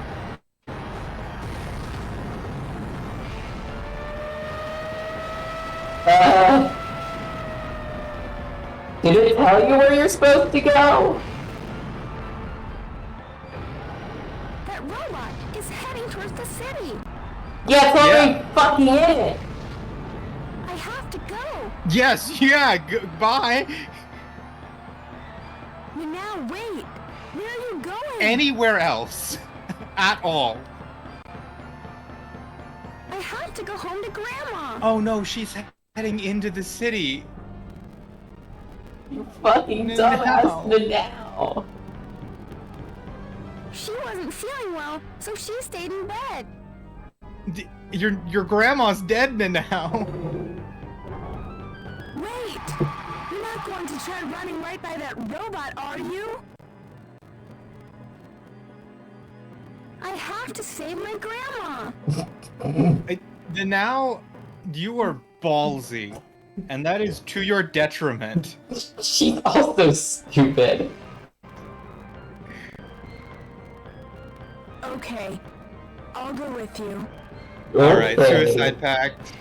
Did it tell you where you're supposed to go? That robot is heading towards the city. Yeah, it's already fucking in it. I have to go. Yes, yeah, bye. Now wait. Where are you going? Anywhere else. At all. I have to go home to Grandma. Oh no, she's heading into the city. You fucking dumbass now. She wasn't feeling well, so she stayed in bed. Your grandma's dead now. Wait! You're not going to try running right by that robot, are you? I have to save my grandma! Now, you are ballsy. And that is to your detriment. She's also stupid. Okay. I'll go with you. Alright, suicide pact.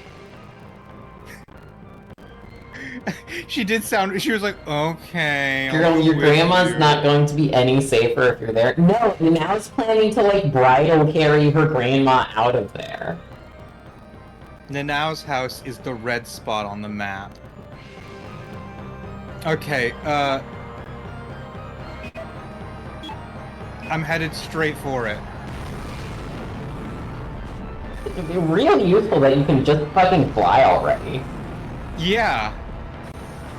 She did sound, she was like, okay. Girl, your grandma's not going to be any safer if you're there. No, Nanao's planning to, like, bridal carry her grandma out of there. Nanao's house is the red spot on the map. Okay, I'm headed straight for it. It'd be really useful that you can just fucking fly already. Yeah.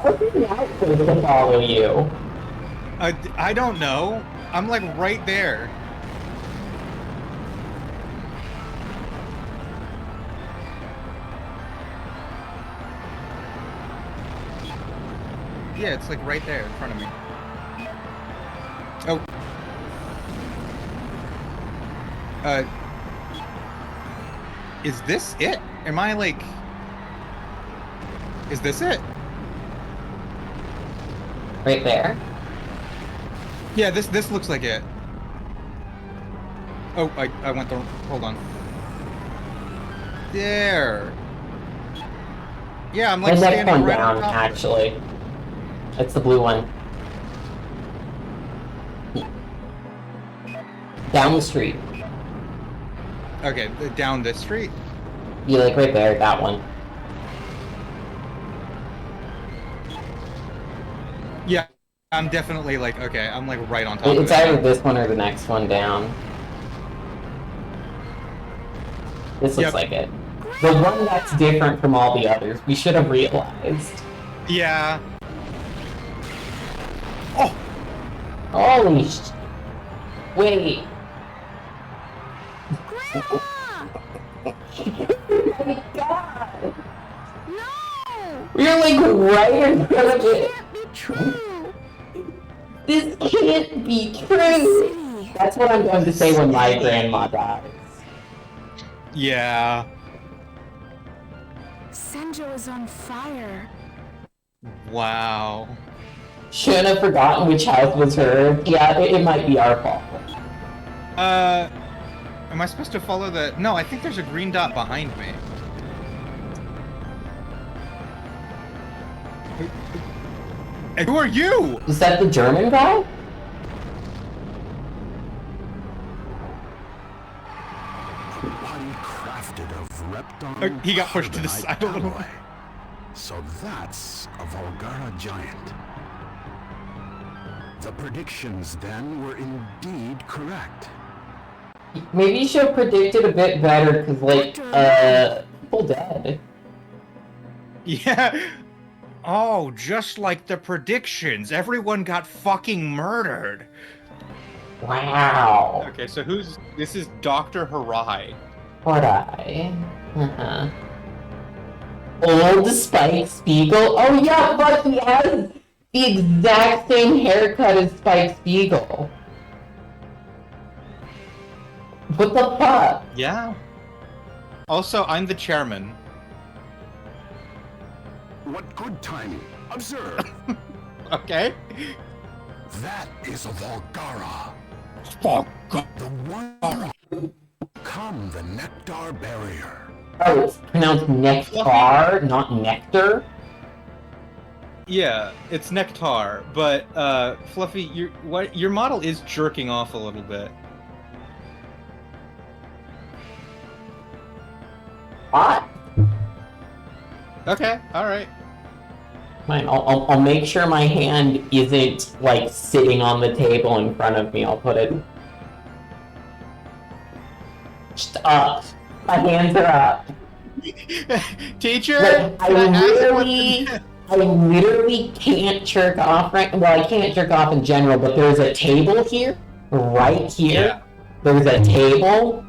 What's the outfit to follow you? I don't know. I'm like right there. Yeah, it's like right there in front of me. Oh. Is this it? Am I like... Is this it? Right there? Yeah, this looks like it. Oh, I went the... Hold on. There. Yeah, I'm like The next standing one right down, on top of it. actually. It's the blue one. Down the street. Okay, down this street? You like right there, that one. Yeah, I'm definitely like, okay, I'm like right on top of it. It's either this one or the next one down. This looks like it. The one that's different from all the others. We should have realized. Yeah. Oh! Holy sh... Wait. Grandma! Oh my god! No! We're like right in front of This it! can't be true! This can't be true! City. That's what I'm going to say when my grandma dies. Yeah. Senjo is on fire. Wow. Shouldn't have forgotten which house was hers. Yeah, it might be our fault. Am I supposed to follow the... No, I think there's a green dot behind me. And who are you? Is that the German guy? Handcrafted of Repton. He got pushed to the side a little bit. So that's a Volgara giant. The predictions then were indeed correct. Maybe you should have predicted a bit better, because, like, people dead. Yeah. Oh, just like the predictions. Everyone got fucking murdered. Wow. Okay, so who's... This is Dr. Harai. What I? Uh-huh. Old Spike Spiegel? Oh yeah, but he has the exact same haircut as Spike Spiegel. What the fuck? Yeah. Also, I'm the chairman. What good timing. Observe. Okay. That is a Volgara. Volgara. The one come the nectar barrier. Oh, it's pronounced nectar, not nectar? Yeah, it's Nectar, but Fluffy, your model is jerking off a little bit. What? Okay, all right. Fine, I'll make sure my hand isn't, like, sitting on the table in front of me. I'll put it... Just up. My hands are up. Teacher, Like, I literally can't jerk off right... Well, I can't jerk off in general, but there's a table here. Right here. Yeah. There's a table.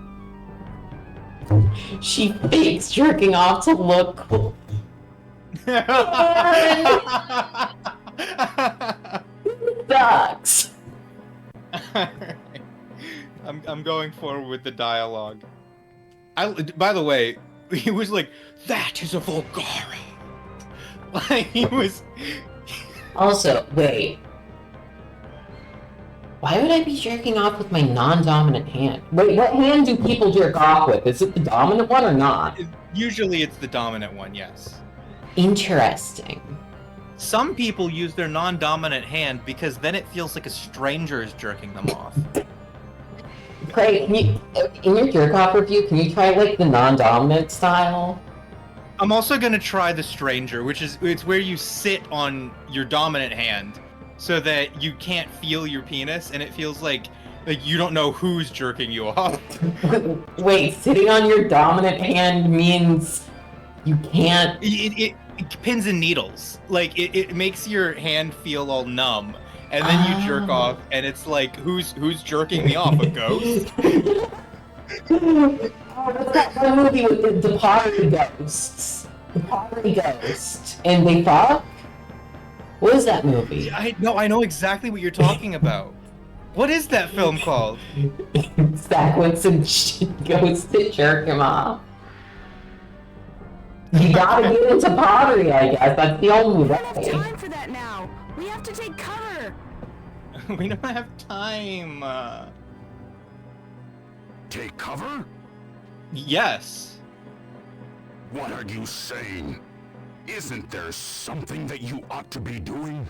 She fakes jerking off to look cool. Sucks. I'm going forward with the dialogue. By the way, he was like, "That is a Volgara." Like he was. Also, wait. Why would I be jerking off with my non-dominant hand? Wait, what hand do people jerk off with? Is it the dominant one or not? Usually, it's the dominant one. Yes. Interesting. Some people use their non-dominant hand because then it feels like a stranger is jerking them off. Craig, can you, in your jerk-off review, can you try, like, the non-dominant style? I'm also gonna try the stranger, which is it's where you sit on your dominant hand so that you can't feel your penis and it feels like you don't know who's jerking you off. Wait, sitting on your dominant hand means you can't... It pins and needles. Like, it makes your hand feel all numb. and then you jerk off, and it's like, who's jerking me off? A ghost? Oh, what's that one movie with the pottery ghosts? The pottery ghost. And they fuck? What is that movie? I know exactly what you're talking about. What is that film called? Zach Winston goes to jerk him off. You gotta get into pottery, I guess. That's the only We don't have way. time for that now. We have to take cover. We don't have time. Take cover? Yes. What are you saying? Isn't there something that you ought to be doing?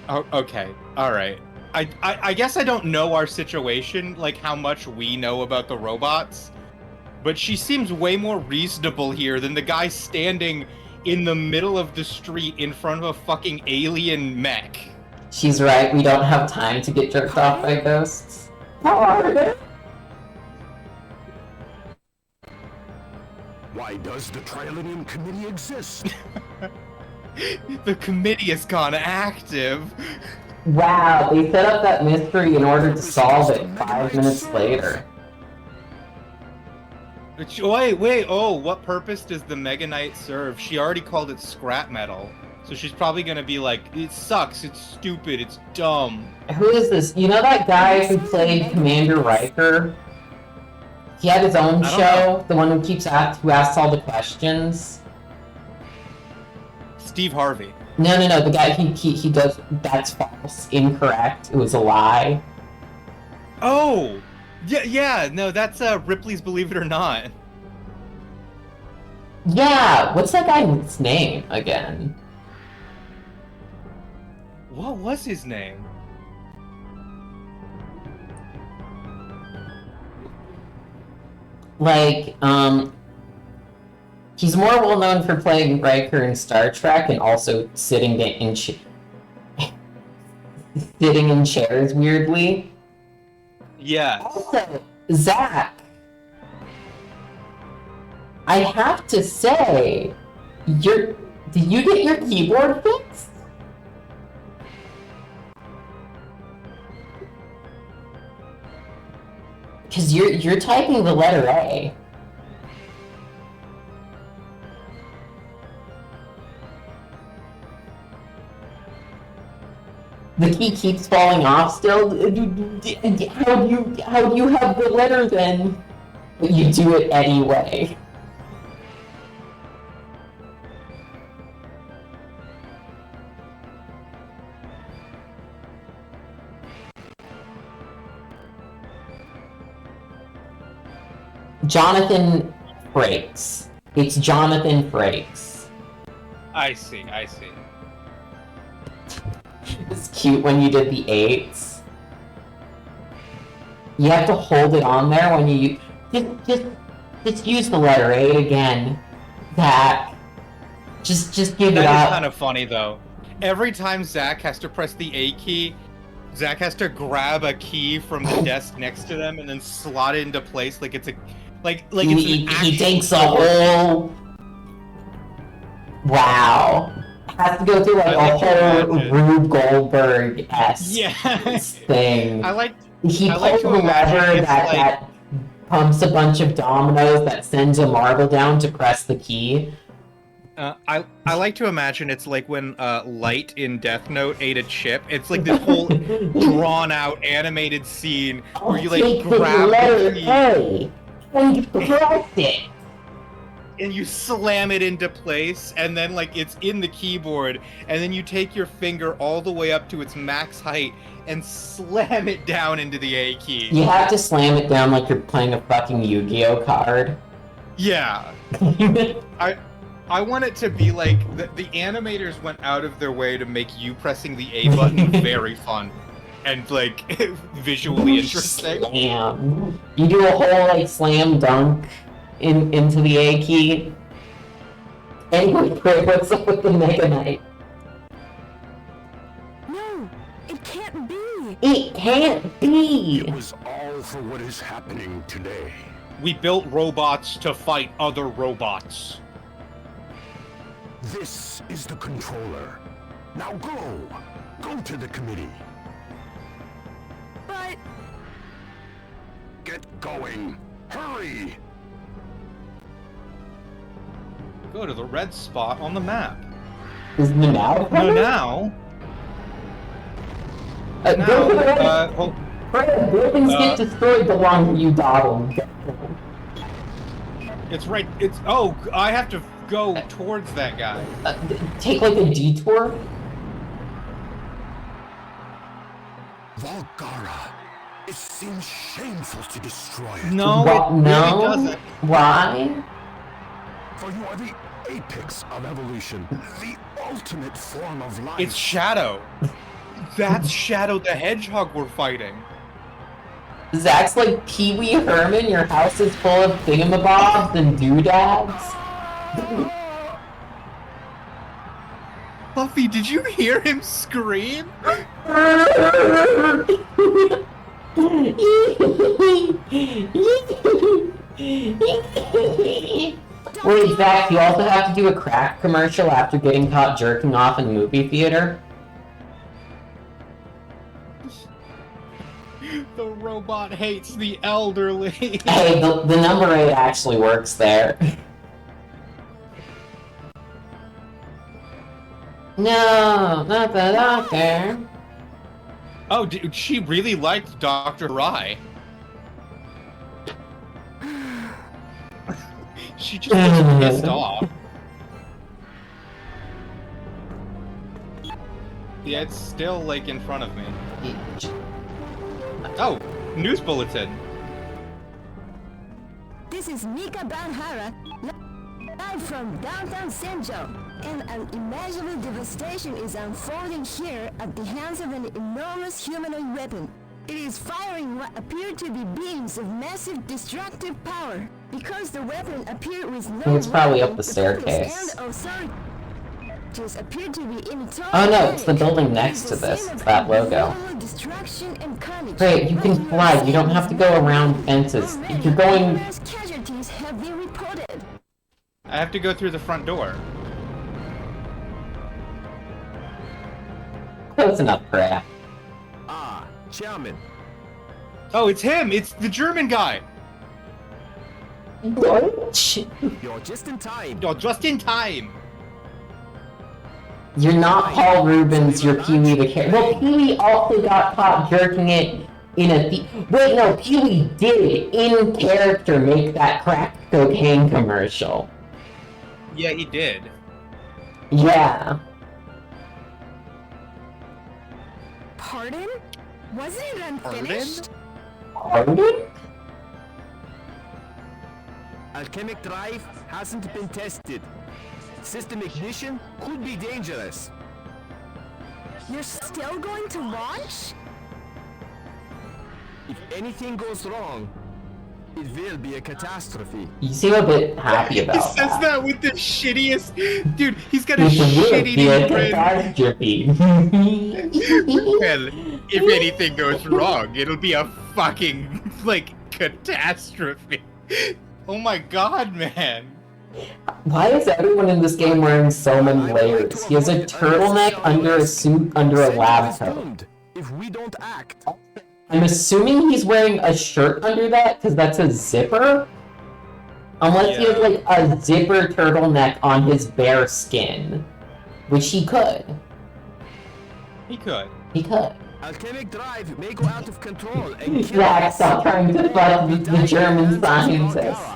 Oh, okay. All right. I guess I don't know our situation, like how much we know about the robots, but she seems way more reasonable here than the guy standing in the middle of the street in front of a fucking alien mech. She's right, we don't have time to get jerked off by ghosts. Hard. Why does the Trilinium Committee exist? The committee has gone active. Wow, they set up that mystery in order to solve it 5 minutes later. Wait, oh, what purpose does the Mega Knight serve? She already called it scrap metal. So she's probably gonna be like, it sucks, it's stupid, it's dumb. Who is this? You know that guy who played Commander Riker? He had his own show, the one who asks all the questions. Steve Harvey. No, the guy he does, that's false, incorrect, it was a lie. Oh! Yeah, no, that's Ripley's Believe It or Not. Yeah, what's that guy's name again? What was his name? Like, he's more well known for playing Riker in Star Trek and also sitting in chairs weirdly. Yeah. Also, Zach, I have to say, did you get your keyboard fixed? Because you're typing the letter A. The key keeps falling off still. How do you have the letter then? But you do it anyway. Jonathan Frakes. It's Jonathan Frakes. I see. It's cute when you did the 8s. You have to hold it on there when you just use the letter 8 again. That just give it up. That is kind of funny though. Every time Zach has to press the A key, Zach has to grab a key from the desk next to them and then slot it into place like it's a he takes a whole. Wow. Has to go through like a whole Rube Goldberg-esque thing. He pulls the lever that pumps a bunch of dominoes that sends a marble down to press the key. I like to imagine it's like when Light in Death Note ate a chip. It's like this whole drawn out animated scene where you like grab the key and press it. And you slam it into place, and then like it's in the keyboard, and then you take your finger all the way up to its max height and slam it down into the A key. You have to slam it down like you're playing a fucking Yu-Gi-Oh card. Yeah. I want it to be like the animators went out of their way to make you pressing the A button very fun and like visually interesting. Slam. You do a whole like slam dunk into the A key. Anyway, Craig, what's up with the Mega Knight? No, it can't be. It can't be. It was all for what is happening today. We built robots to fight other robots. This is the controller. Now go! Go to the committee! But... Get going! Hurry! Go to the red spot on the map. Is Nanao No, coming? now. Go to the red. Hold, Fred, buildings get destroyed the longer you dawdle. it's right. It's I have to go towards that guy. Take like a detour. Volgara! It seems shameful to destroy it. No, What? it No? really doesn't. Why? For you are the apex of evolution, the ultimate form of life. It's Shadow. That's Shadow the Hedgehog we're fighting. Zach's like Pee-wee Herman, your house is full of thingamabobs and doodads. Buffy, did you hear him scream? Wait, Zach, you also have to do a crack commercial after getting caught jerking off in the movie theater? The robot hates the elderly. Hey, the number 8 actually works there. No, not the doctor. Oh, dude, she really liked Dr. Rye. She just was pissed off. Yeah, it's still, like, in front of me. Oh, news bulletin. This is Mika Banhara, live from downtown Senjo, and an imaginable devastation is unfolding here at the hands of an enormous humanoid weapon. It is firing what appear to be beams of massive destructive power. Because the weapon appeared with no It's probably up the police staircase. and authorities appear to be in total Oh no, it's the panic. building It next is to a this. scene It's of that logo. unbelievable destruction and carnage. Great, you can fly. You don't have to go around fences. You're going... Numerous casualties have been reported. I have to go through the front door. Close enough, crap. Ah, Chairman. Oh, it's him! It's the German guy! You're just in time. You're just in time! You're not Paul Rubens, you're Pee-wee the Carrot. Well, Pee-wee also got caught jerking it in a... Wait, no, Pee-wee did, in character, make that crack cocaine commercial. Yeah, he did. Yeah. Pardon? Wasn't it unfinished? Pardon? Alchemic drive hasn't been tested. System ignition could be dangerous. You're still going to launch? If anything goes wrong, it will be a catastrophe. You seem a bit happy about He says that with the shittiest... Dude, he's got a It will shitty be a grin. catastrophe. Well, if anything goes wrong, it'll be a fucking, like, catastrophe. Oh my god, man. Why is everyone in this game wearing so many layers? He has a turtleneck under a suit under a lab coat. If we don't act. I'm assuming he's wearing a shirt under that, because that's a zipper? Unless he has, like, a zipper turtleneck on his bare skin. Which he could. He could. He could. Alchemic drive may go out of control and kill Zach, us. stop trying to fuck with the German scientists.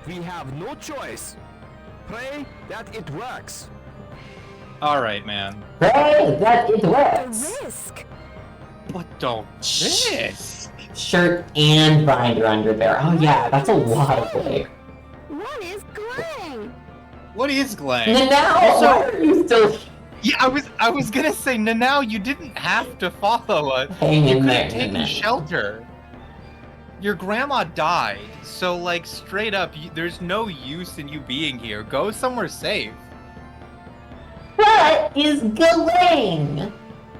We have no choice. Pray that it works. Alright, man. Hey, that it The works! risk. What the risk? Shirt and binder under there. Oh yeah, that's a lot of weight. What is Glang? What is Glang? And now, Also- why are you still Yeah, I was gonna say, Nanao, you didn't have to follow us. hang You in could there? have taken Nanao? shelter. Your grandma died, so like straight up, there's no use in you being here. Go somewhere safe. What is Galang?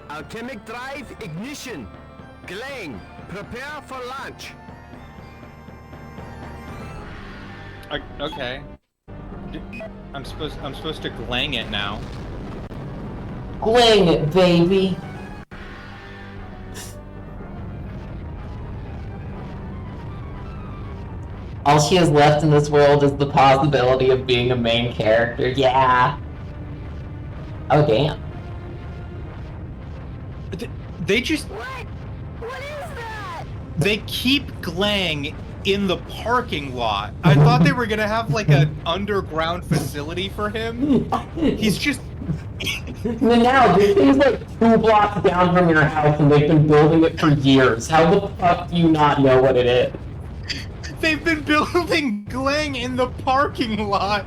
Alchemic drive ignition. Glang, prepare for launch. Okay. I'm supposed to glang it now. Glang it, baby. All she has left in this world is the possibility of being a main character. Yeah. Oh, damn. They just... What? What is that? They keep Glang in the parking lot. I thought they were gonna have like an underground facility for him. He's just... Now, this thing's like 2 blocks down from your house and they've been building it for years. How the fuck do you not know what it is? They've been building Glang in the parking lot.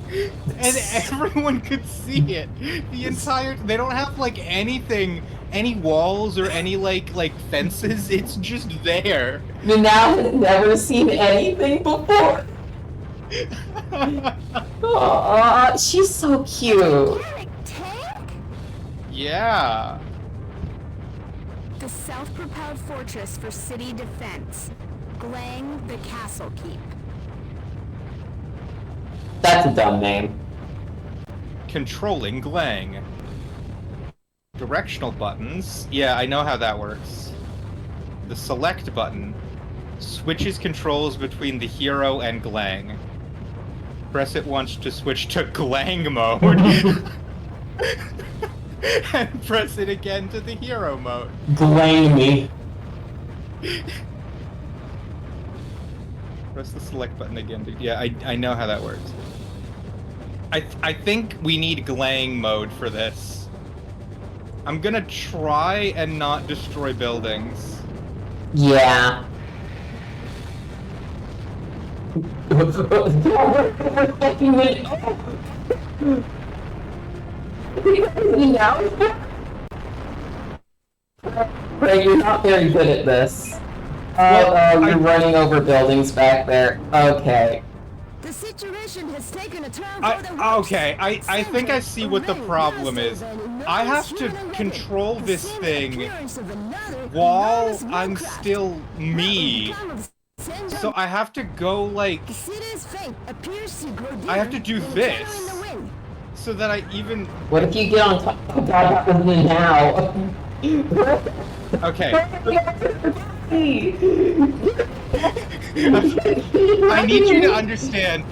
And everyone could see it. The entire... They don't have like anything, any walls or any like fences. It's just there. Now has never seen anything before. Aw, she's so cute. Yeah. The self-propelled fortress for city defense. Glang the Castle Keep. That's a dumb name. Controlling Glang. Directional buttons. Yeah, I know how that works. The select button switches controls between the hero and Glang. Press it once to switch to Glang mode. And press it again to the hero mode. Glang me. Press the select button again. Yeah, I know how that works. I think we need Glang mode for this. I'm gonna try and not destroy buildings. Yeah. Craig, you're not very good at this. Oh, you're running over buildings back there. Okay. The situation has taken a turn for the worse. Okay, I think I see what the problem is. I have to control this thing while I'm still me. So I have to go like... I have to do this. So that I even... What if you get on top? Oh god, that was now. Okay. I need you to understand.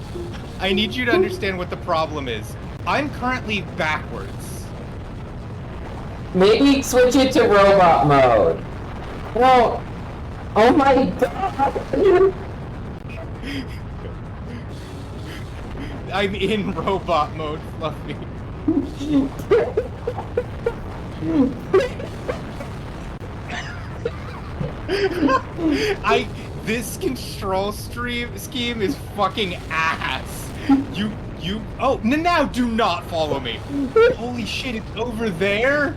I need you to understand what the problem is. I'm currently backwards. Maybe switch it to robot mode. Well, oh my god. I'm in robot mode, Fluffy. This control scheme is fucking ass. Oh, now do not follow me. Holy shit, it's over there?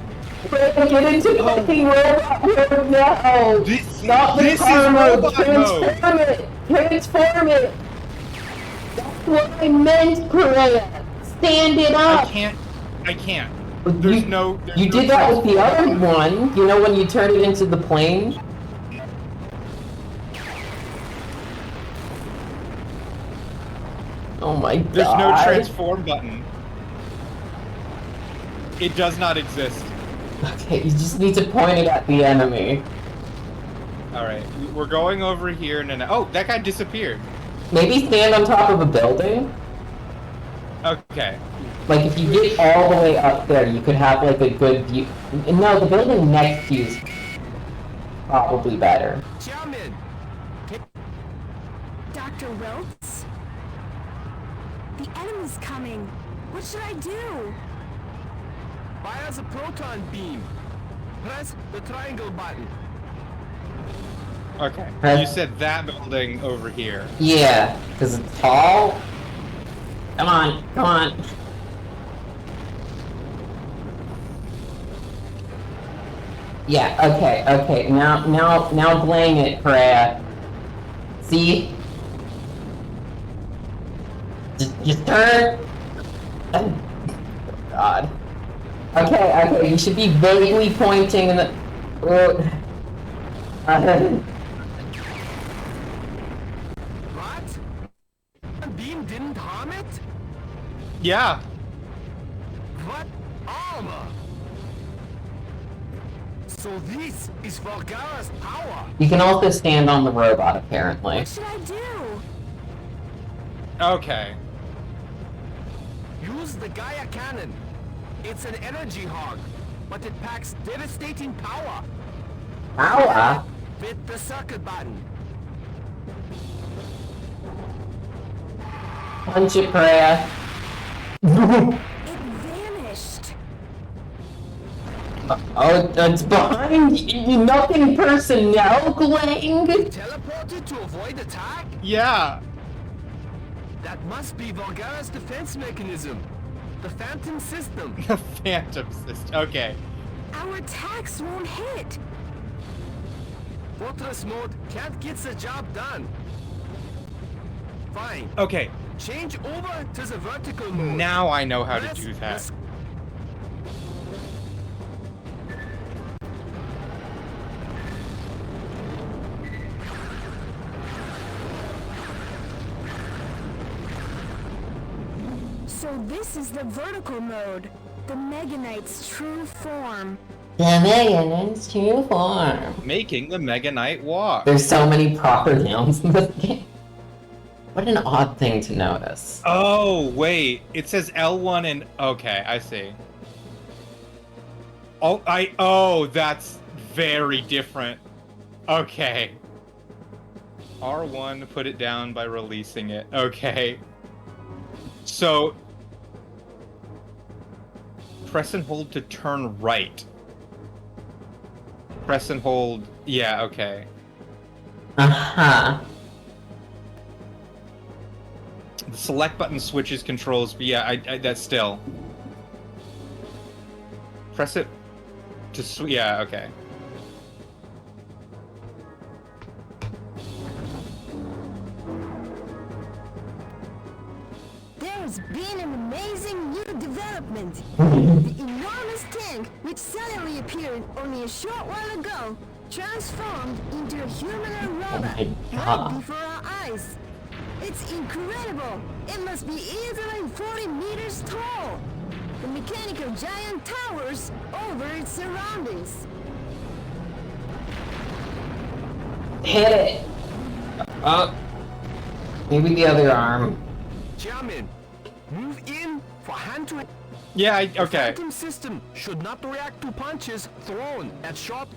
Get into fucking robot mode now. Not the car mode. Transform it. Transform it. That's what I meant, Korea. Stand it up. I can't. There's no you did that with the other one. You know when you turn it into the plane? Oh my god. There's no transform button. It does not exist. Okay, you just need to point it at the enemy. Alright, we're going over here and then... Oh, that guy disappeared. Maybe stand on top of a building? Okay. Like, if you get all the way up there, you could have, like, a good view. No, the building next to you is probably better. Dr. Wiltz? The enemy's coming. What should I do? Fire the proton beam. Press the triangle button. Okay. You said that building over here. Yeah, because it's tall. Come on, come on. Yeah, okay. Now Glang it, Freya. See? Just turn. Oh, God. Okay, you should be vaguely pointing in the... What? The beam didn't harm it? Yeah. What armor? So this is Volgara's power. You can also stand on the robot, apparently. What should I do? Okay. Use the Gaia cannon. It's an energy hog, but it packs devastating power. Power? With the circuit button. Punch it, Freya. It vanished. Oh, it's behind you. Nothing personnel, Glang. Teleported to avoid attack? Yeah. That must be Volgara's defense mechanism. The Phantom system. The Phantom system. Okay. Our attacks won't hit. Fortress mode can't get the job done. Fine. Okay. Change over to the vertical mode. Now I know how to Press do that. the So this is the vertical mode. The Mega Knight's true form. The Mega Knight's true form. Making the Mega Knight walk. There's so many proper nouns in this game. What an odd thing to notice. Oh, wait. It says L1 and... Okay, I see. Oh, that's very different. Okay. R1, put it down by releasing it. Okay. So... Press and hold to turn right. Press and hold... Yeah, okay. Uh-huh. The select button switches controls, but yeah, I that's still. Press it to yeah, okay. There's been an amazing new development. The enormous tank, which suddenly appeared only a short while ago, transformed into a humanoid robot right before our eyes. It's incredible! It must be easily 40 meters tall! The mechanical giant towers over its surroundings. Hit it! Maybe the other arm. Chairman, move in for hand to... Yeah, The okay. Phantom system should not react to punches thrown at short...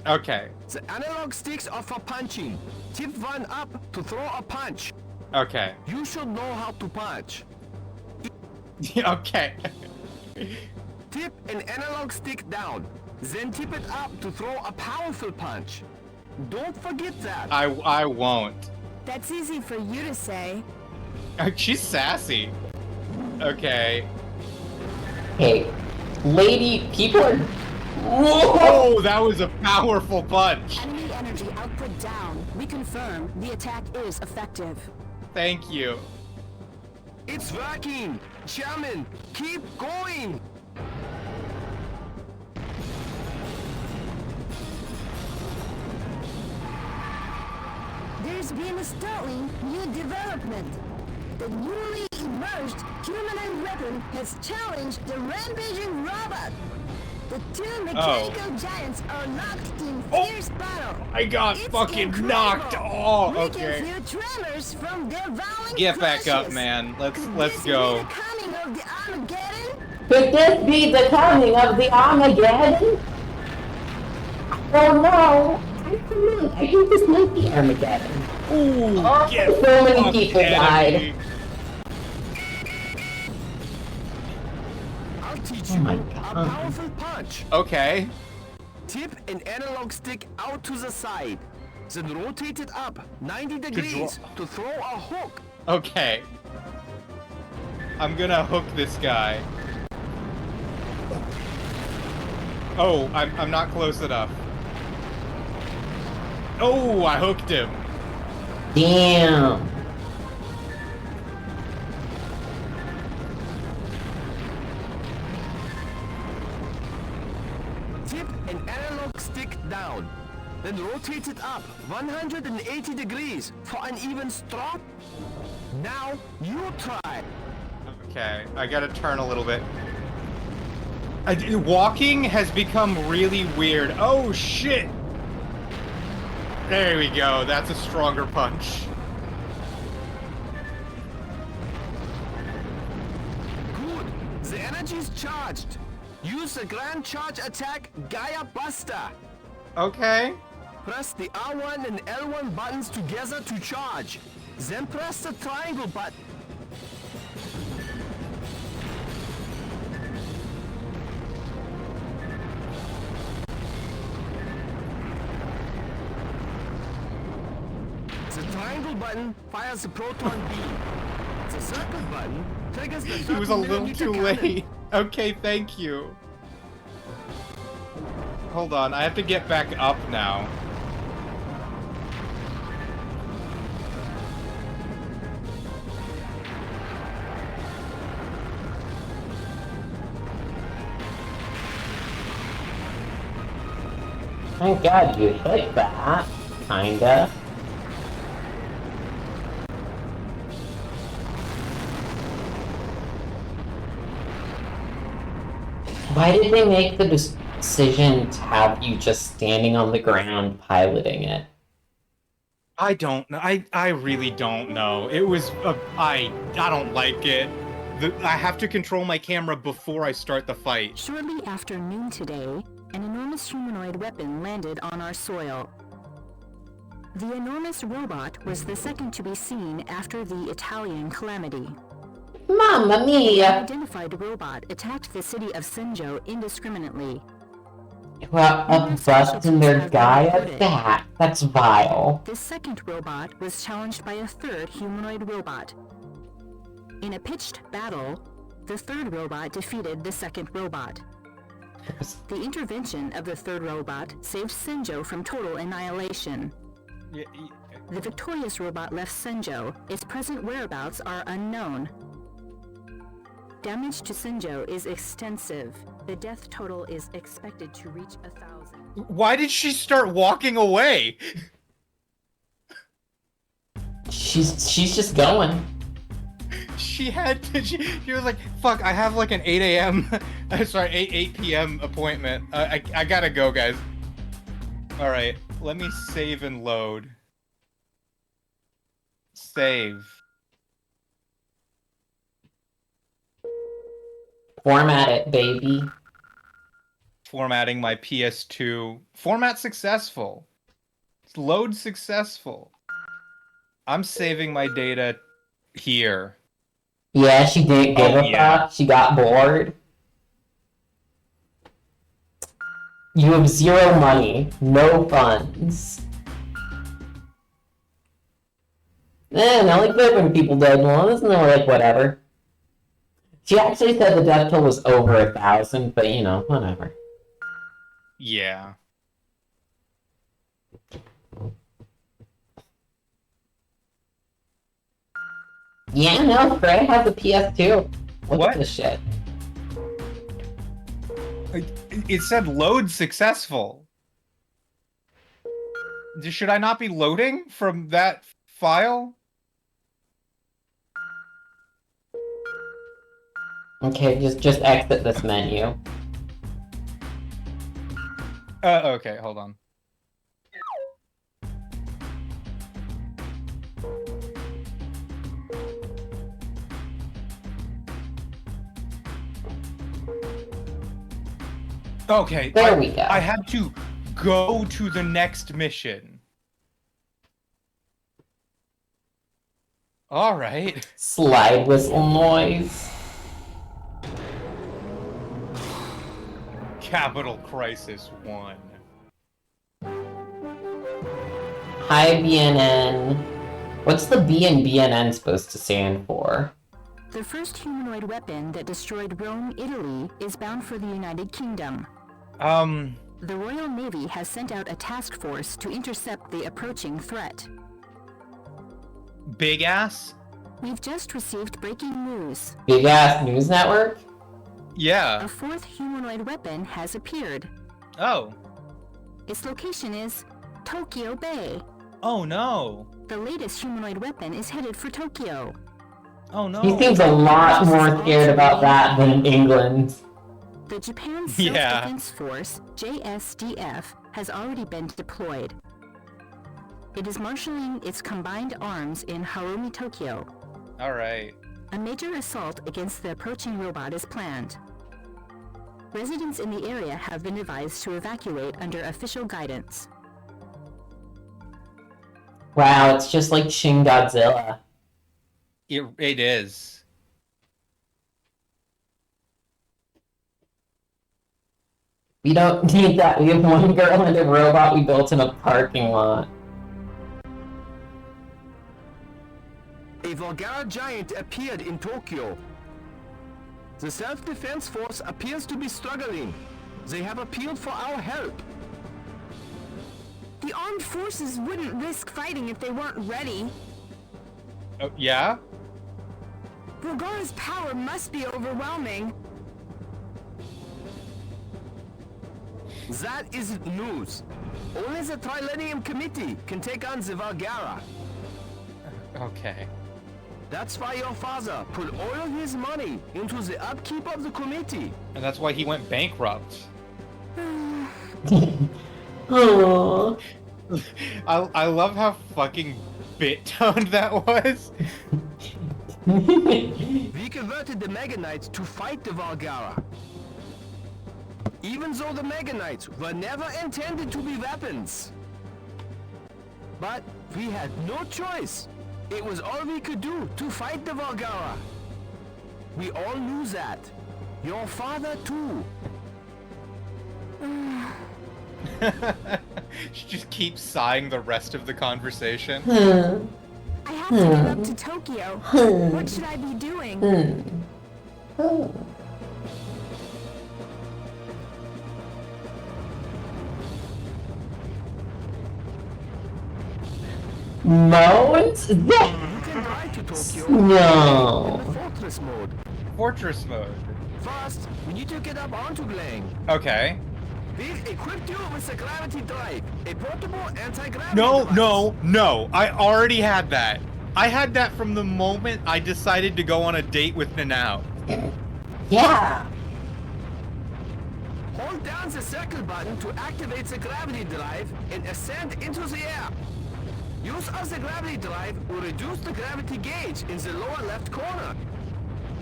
Okay. The analog sticks are for punching. Tip one up to throw a punch. Okay. You should know how to punch. Okay. Tip an analog stick down, then tip it up to throw a powerful punch. Don't forget that. I won't. That's easy for you to say. She's sassy. Okay. Hey, lady, people are... Whoa, that was a powerful punch. Enemy energy output down. We confirm the attack is effective. Thank you. It's working! Chairman, keep going! There's been a startling new development. The newly emerged humanoid weapon has challenged the rampaging robot. The two mechanical giants are locked in fierce battle. I got It's fucking incredible. knocked. Oh, We okay. can feel tremors from their violent Get back up, crashes. man. Let's Could this be go. the coming of the Armageddon? Could this be the coming of the Armageddon? Oh no! I don't know. I think this might be Armageddon. Ooh, Oh, get so many fucked, people enemy. died. I'll teach Oh you my a God. powerful punch. Okay. Tip an analog stick out to the side, then rotate it up 90 degrees to throw a hook. Okay. I'm gonna hook this guy. Oh, I'm not close enough. Oh, I hooked him. Damn. Tip an analog stick down, then rotate it up 180 degrees for an even stroke. Now you try. Okay, I gotta turn a little bit. Walking has become really weird. Oh shit! There we go. That's a stronger punch. Good. The energy is charged. Use the Grand Charge Attack Gaia Buster. Okay. Press the R1 and L1 buttons together to charge. Then press the triangle button. The triangle button fires the proton beam. The circle button triggers the He was a little 30mm too cannon. late. Okay, thank you. Hold on, I have to get back up now. Thank God you hit that. Kinda. Why did they make the decision to have you just standing on the ground piloting it? I don't know. I really don't know. It was I don't like it. I have to control my camera before I start the fight. Shortly after noon today, an enormous humanoid weapon landed on our soil. The enormous robot was the second to be seen after the Italian calamity. Mamma mia! An unidentified robot attacked the city of Senjo indiscriminately. Well, a bust in their guy at that. That's vile. This second robot was challenged by a third humanoid robot. In a pitched battle, the third robot defeated the second robot. The intervention of the third robot saved Senjo from total annihilation. The victorious robot left Senjo. Its present whereabouts are unknown. Damage to Senjo is extensive. The death total is expected to reach 1,000. Why did she start walking away? She's just going. She had to, she was like, fuck, I have like an 8 a.m. sorry, 8 p.m. appointment. I gotta go, guys. Alright, let me save and load. Save. Format it, baby. Formatting my PS2. Format successful. Load successful. I'm saving my data here. Yeah, she didn't give a fuck. She got bored. You have zero money. No funds. Not like that when people died. Well, it's not like whatever. She actually said the death toll was over 1,000, but you know, whatever. Yeah. Yeah, no, Frey has a PS2. Look What? at this shit. It said load successful. Should I not be loading from that file? Okay, just exit this menu. Okay, hold on. Okay, There we go. I had to go to the next mission. All right. Slide whistle noise. Capital Crisis 1. Hi, BNN. What's the B in BNN supposed to stand for? The first humanoid weapon that destroyed Rome, Italy, is bound for the United Kingdom. The Royal Navy has sent out a task force to intercept the approaching threat. Big ass? We've just received breaking news. Big ass news network? Yeah. A fourth humanoid weapon has appeared. Oh. Its location is Tokyo Bay. Oh no. The latest humanoid weapon is headed for Tokyo. Oh no. He seems a lot more scared about that than England. The Japan Yeah. Self-Defense Force, JSDF, has already been deployed. It is marshaling its combined arms in Harumi, Tokyo. Alright. A major assault against the approaching robot is planned. Residents in the area have been advised to evacuate under official guidance. Wow, it's just like Shin Godzilla. It is. We don't need that. We have one girl and a robot we built in a parking lot. A Volgara giant appeared in Tokyo. The Self-Defense Force appears to be struggling. They have appealed for our help. The armed forces wouldn't risk fighting if they weren't ready. Oh, yeah? Volgara's power must be overwhelming. That isn't news. Only the Trilenium Committee can take on the Volgara. Okay. That's why your father put all his money into the upkeep of the committee. And that's why he went bankrupt. Aww. I love how fucking bit-toned that was. We converted the Mega Knights to fight the Volgara. Even though the Mega Knights were never intended to be weapons. But we had no choice. It was all we could do to fight the Volgara. We all knew that. Your father too. She just keeps sighing the rest of the conversation. I have to get up to Tokyo. What should I be doing? Modes? You can ride to Tokyo No. in the fortress mode. Fortress mode. First, we need to get up onto Glang. Okay. We've equipped you with a gravity drive, a portable anti-gravity No, device. no. I already had that. I had that from the moment I decided to go on a date with Nanao. Yeah. Hold down the circle button to activate the gravity drive and ascend into the air. Use of the gravity drive will reduce the gravity gauge in the lower left corner.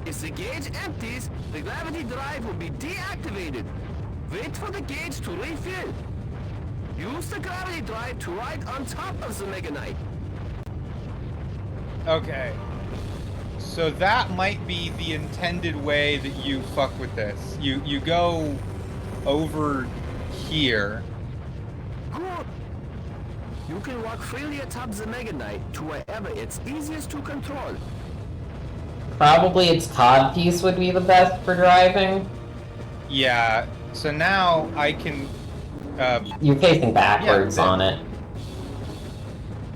If the gauge empties, the gravity drive will be deactivated. Wait for the gauge to refill. Use the gravity drive to ride on top of the Mega Knight. Okay. So that might be the intended way that you fuck with this. You go over here. Good. You can walk freely atop the Mega Knight to wherever it's easiest to control. Probably its codpiece would be the best for driving. Yeah. So now I can. You're facing backwards yeah, on it.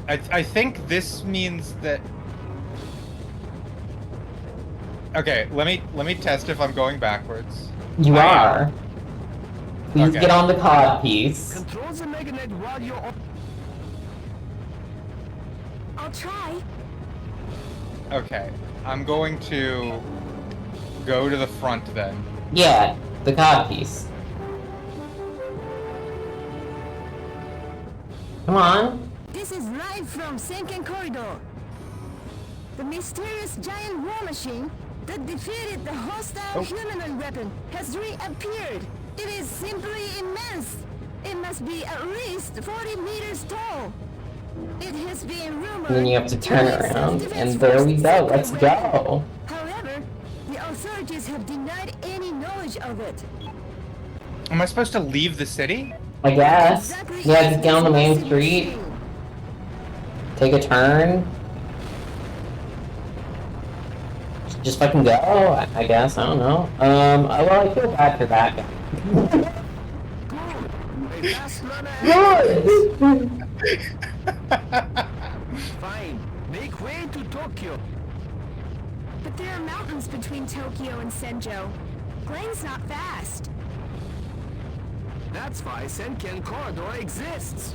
I think this means that. Okay, let me test if I'm going backwards. You I are. am. Please Okay. get on the codpiece. Control the Mega Knight while you're on. I'll try. Okay, I'm going to go to the front then. Yeah, the codpiece. Come on. This is live from Senken Corridor. The mysterious giant war machine that defeated the hostile humanoid weapon has reappeared. It is simply immense. It must be at least 40 meters tall. It has been rumored. And then you have to turn that around, self-defense and there we forces go. Let's separate go. However, the authorities have denied any knowledge of it. Am I supposed to leave the city? I guess. Yeah, just get on the main street. Take a turn. Just fucking go, I guess. I don't know. Well, I feel bad for that guy. A fast runner. Good! Fine. Make way to Tokyo. But there are mountains between Tokyo and Senjo. Glang's not fast. That's why Senken Corridor exists.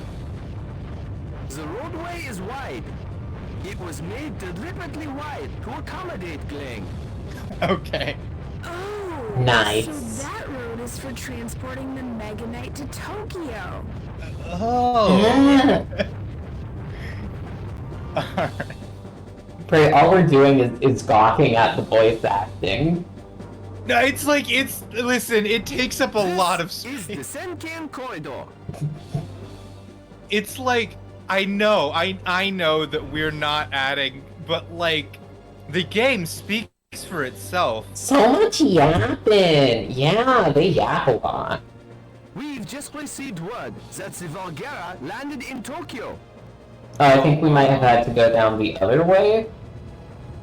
The roadway is wide. It was made deliberately wide to accommodate Glang. Okay. Oh, Nice. So that road is for transporting the Mega Knight to Tokyo. Oh. Yeah. Alright. Pray, all we're doing is gawking at the voice acting. No, it's like, listen, it takes up a lot of This is space. the Senkan Corridor. It's like, I know that we're not adding, but like, the game speaks for itself. So much yapping. Yeah, they yap a lot. We've just received word that the Valguera landed in Tokyo. Oh, I think we might have had to go down the other way.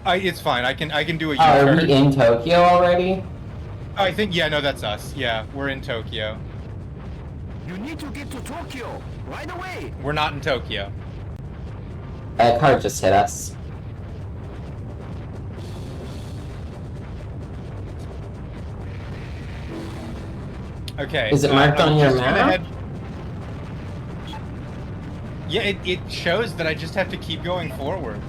It's fine. I can do a Oh, are U-turn. we in Tokyo already? I think, yeah, no, that's us. Yeah, we're in Tokyo. You need to get to Tokyo right away. We're not in Tokyo. A car just hit us. Okay. Is it marked on your just gonna map? Yeah, it shows that I just have to keep going forward.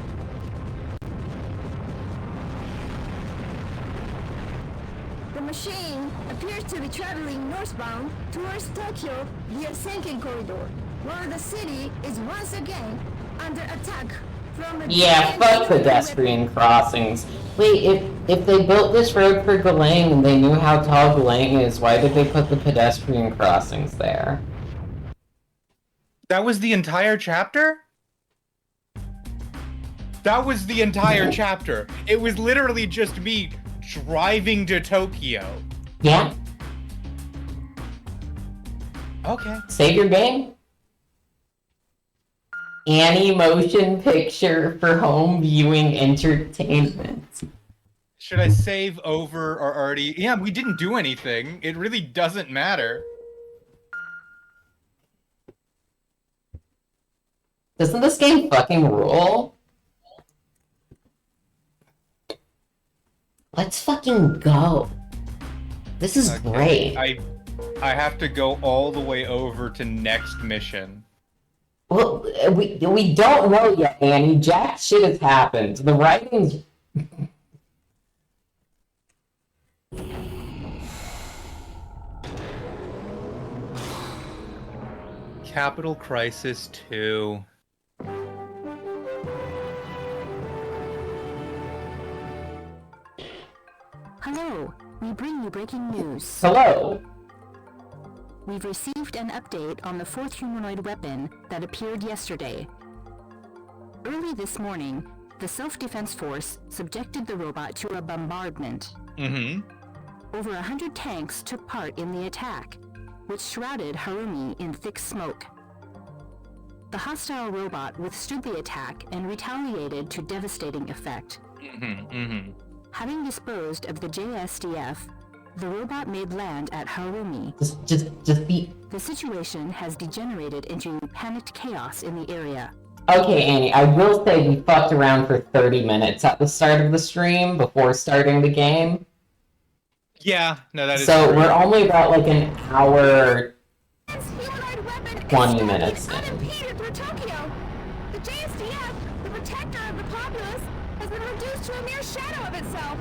The machine appears to be traveling northbound towards Tokyo via Senkan Corridor, while the city is once again under attack from a Yeah, giant fuck human pedestrian crossings. Wait, if they built this road for Galang and they knew how tall Galang is, why did they put the pedestrian crossings there? That was the entire chapter? That was the entire chapter. It was literally just me driving to Tokyo. Yeah. Okay. Save your game. Annie motion picture for home viewing entertainment. Should I save over or already? Yeah, we didn't do anything. It really doesn't matter. Doesn't this game fucking rule? Let's fucking go. This is great. I have to go all the way over to next mission. Well, we don't know yet, Annie. Jack shit has happened. The writing's... Capital Crisis 2. Hello, we bring you breaking news. Hello. We've received an update on the fourth humanoid weapon that appeared yesterday. Early this morning, the Self-Defense Force subjected the robot to a bombardment. Mm-hmm. Over 100 tanks took part in the attack, which shrouded Harumi in thick smoke. The hostile robot withstood the attack and retaliated to devastating effect. Mm-hmm. Mm-hmm. Having disposed of the JSDF, the robot made land at Harumi. Just be... The situation has degenerated into panicked chaos in the area. Okay, Annie, I will say we fucked around for 30 minutes at the start of the stream before starting the game. Yeah, no, that is So true. we're only about like an hour, 20 minutes in. unimpeded through Tokyo. The JSDF, the protector of the populace, has been reduced to a mere shadow of itself.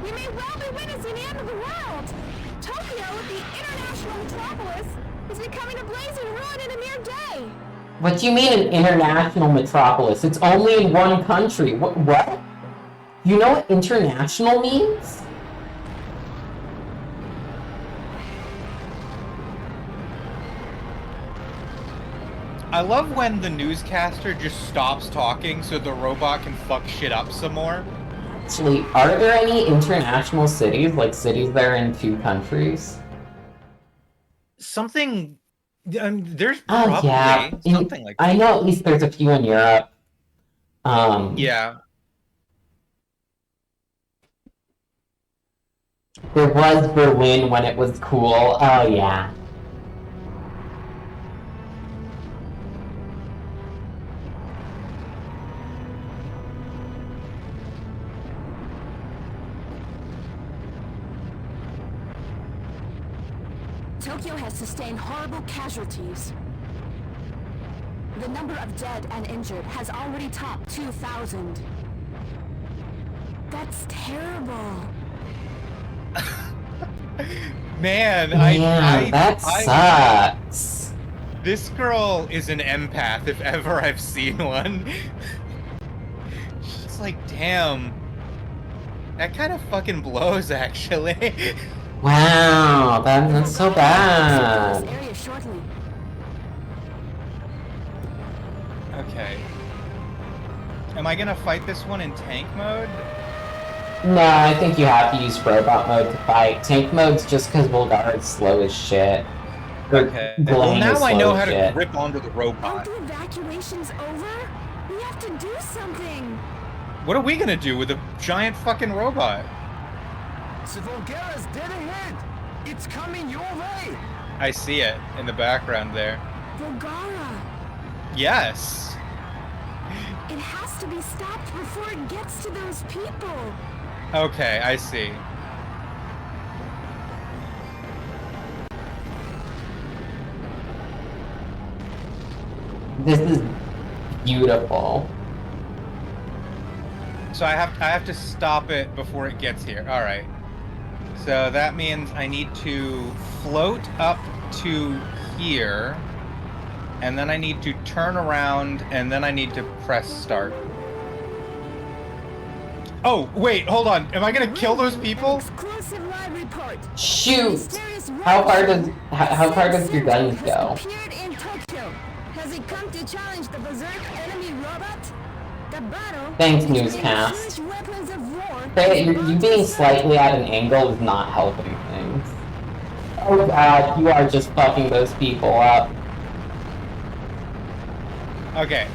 We may well be witnessing the end of the world. Tokyo, the international metropolis, is becoming a blazing ruin in a mere day. What do you mean an international metropolis? It's only in one country. What? You know what international means? I love when the newscaster just stops talking so the robot can fuck shit up some more. Actually, are there any international cities, like cities that are in two countries? Something... there's Oh, probably yeah. something like that. I know at least there's a few in Europe. Yeah. There was Berlin when it was cool. Oh, yeah. Tokyo has sustained horrible casualties. The number of dead and injured has already topped 2,000. That's terrible. Man, that sucks. This girl is an empath if ever I've seen one. She's like, damn. That kind of fucking blows, actually. Wow, that's so bad. Okay. Am I gonna fight this one in tank mode? No, I think you have to use robot mode to fight. Tank mode's just because Volgara's slow as shit. Okay. Well, now I know how to grip onto the robot. The evacuation's over? We have to do something. What are we gonna do with a giant fucking robot? The Volgara's dead ahead. It's coming your way. I see it in the background there. Volgara. Yes. It has to be stopped before it gets to those people. Okay, I see. This is beautiful. So I have to stop it before it gets here. All right. So that means I need to float up to here, and then I need to turn around, and then I need to press start. Oh, wait, hold on. Am I gonna kill those people? Shoot! How far does your guns go? Has it come to challenge the berserk enemy robot? The battle. Thanks, newscast. Hey, you being slightly at an angle is not helping things. Oh god, you are just fucking those people up. Okay.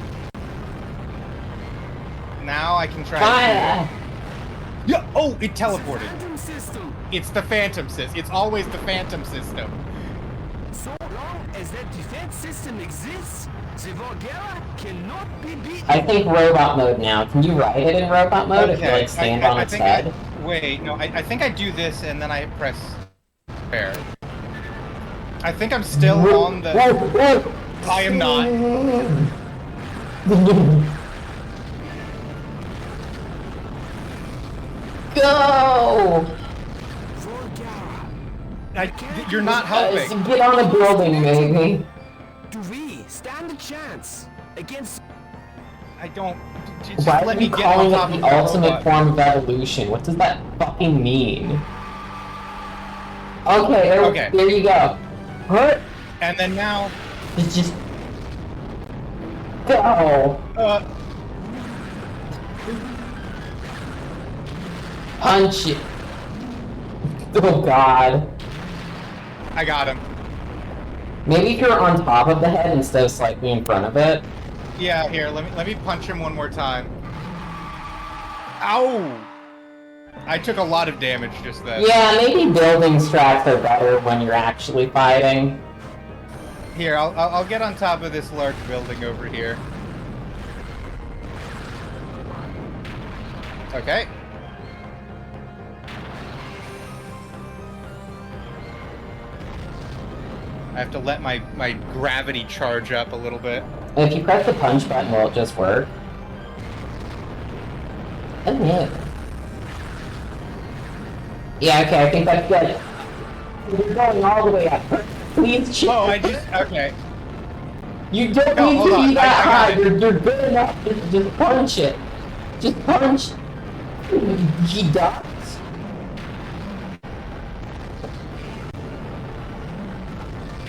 Now I can try. Fire! Yeah. Oh, it teleported. It's the Phantom system. It's always the Phantom system. So long as that defense system exists, the Volgara cannot be beaten. I think robot mode now. Can you ride it in robot mode if you like stand on its head? Wait, no, I think I do this and then I press fair. I think I'm still on the... I am not. Go! You're not helping. Get on a building, maybe. Do we stand a chance against... I don't... Why are you calling it the ultimate form of evolution? What does that fucking mean? Okay, there you go. What? And then now... It's just... Go! Punch it! Oh god. I got him. Maybe if you're on top of the head instead of slightly in front of it. Yeah, here, let me punch him one more time. Ow! I took a lot of damage just then. Yeah, maybe building strats are better when you're actually fighting. Here, I'll get on top of this large building over here. Okay. I have to let my gravity charge up a little bit. If you press the punch button, will it just work? Oh, yeah. Yeah, okay, I think that's good. You're going all the way up. Please check. Oh, okay. You don't need to be that high. You're good enough. Just punch it. Just punch. He does.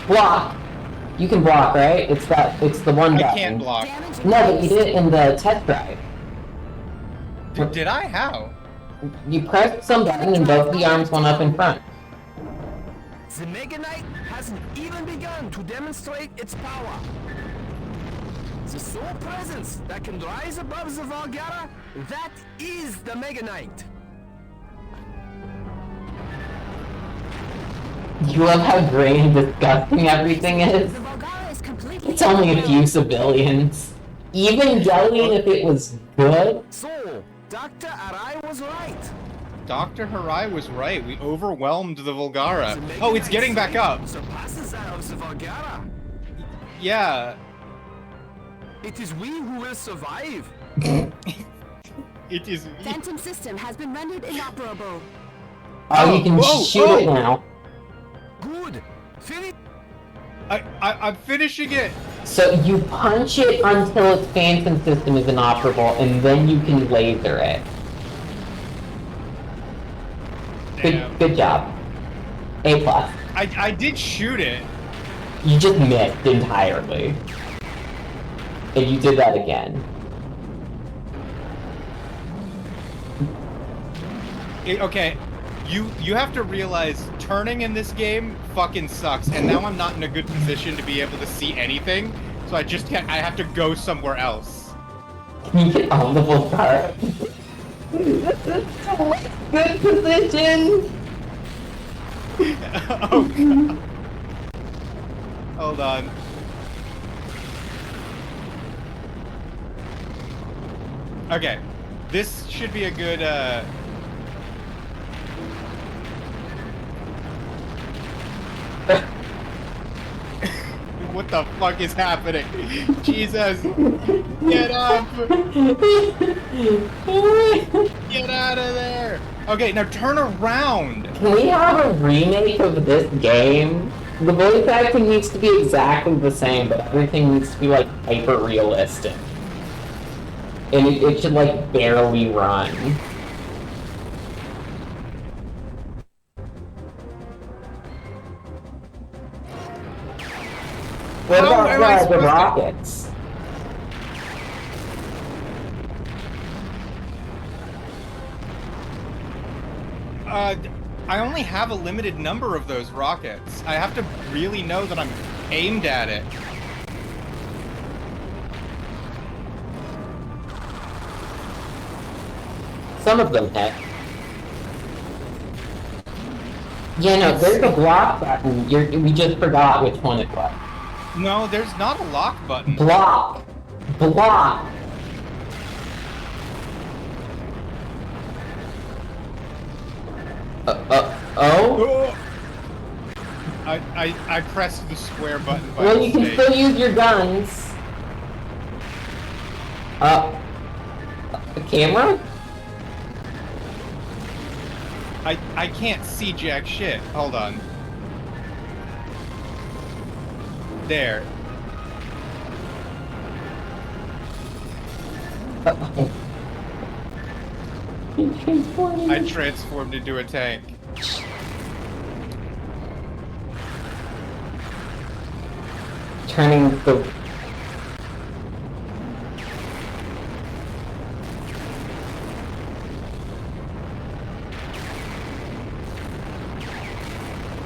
Block. You can block, right? It's the one button. I can't block. No, but you did it in the test drive. Did I? How? You pressed some button and both the arms went up in front. The Mega Knight hasn't even begun to demonstrate its power. The sole presence that can rise above the Volgara, that is the Mega Knight. You love how gray and disgusting everything is? It's only a few civilians. Even Jellian, if it was good? So, Dr. Arai was right. Dr. Harai was right. We overwhelmed the Volgara. Oh, it's getting back up. Surpasses that of the Volgara. Yeah. It is we who will survive. It is. Phantom system has been rendered inoperable. Oh, you can shoot it now. Good. Finish. I'm finishing it. So you punch it until its phantom system is inoperable, and then you can laser it. Good job. A+. I did shoot it. You just missed entirely. And you did that again. Okay, you have to realize turning in this game fucking sucks, and now I'm not in a good position to be able to see anything, so I just can't. I have to go somewhere else. Can you get on the full car? Good position. Oh god. Hold on. Okay, this should be a good. What the fuck is happening? Jesus! Get up! Get out of there! Okay, now turn around! Can we have a remake of this game? The voice acting needs to be exactly the same, but everything needs to be like hyper realistic. And it should like barely run. What about the rockets? I only have a limited number of those rockets. I have to really know that I'm aimed at it. Some of them hit. Yeah, no, there's a block button. We just forgot which one it was. No, there's not a lock button. Block! Block! Oh? I pressed the square button by Well, you can mistake. still use your guns. The camera? I can't see jack shit. Hold on. There. I transformed into a tank. Turning the...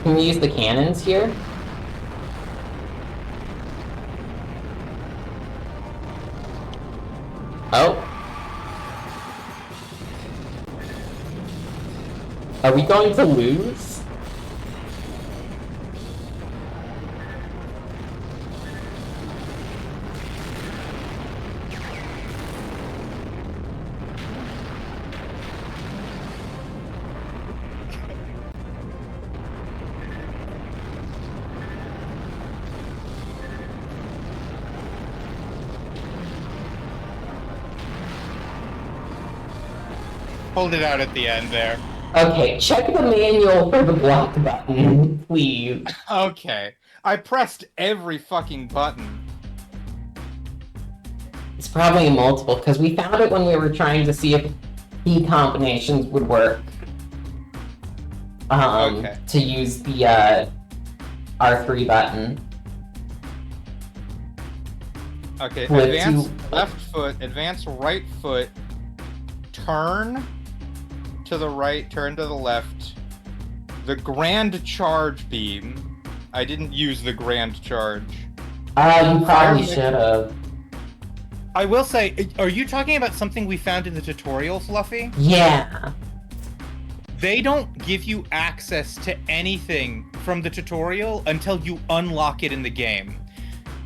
Can we use the cannons here? Oh. Are we going to lose? Hold it out at the end there. Okay, check the manual for the block button, please. Okay. I pressed every fucking button. It's probably multiple, because we found it when we were trying to see if key combinations would work. Okay. To use the R3 button. Okay, Flip advance to- left foot, advance right foot, turn to the right, turn to the left. The grand charge beam. I didn't use the grand charge. You probably should have. I will say, are you talking about something we found in the tutorial, Fluffy? Yeah. They don't give you access to anything from the tutorial until you unlock it in the game.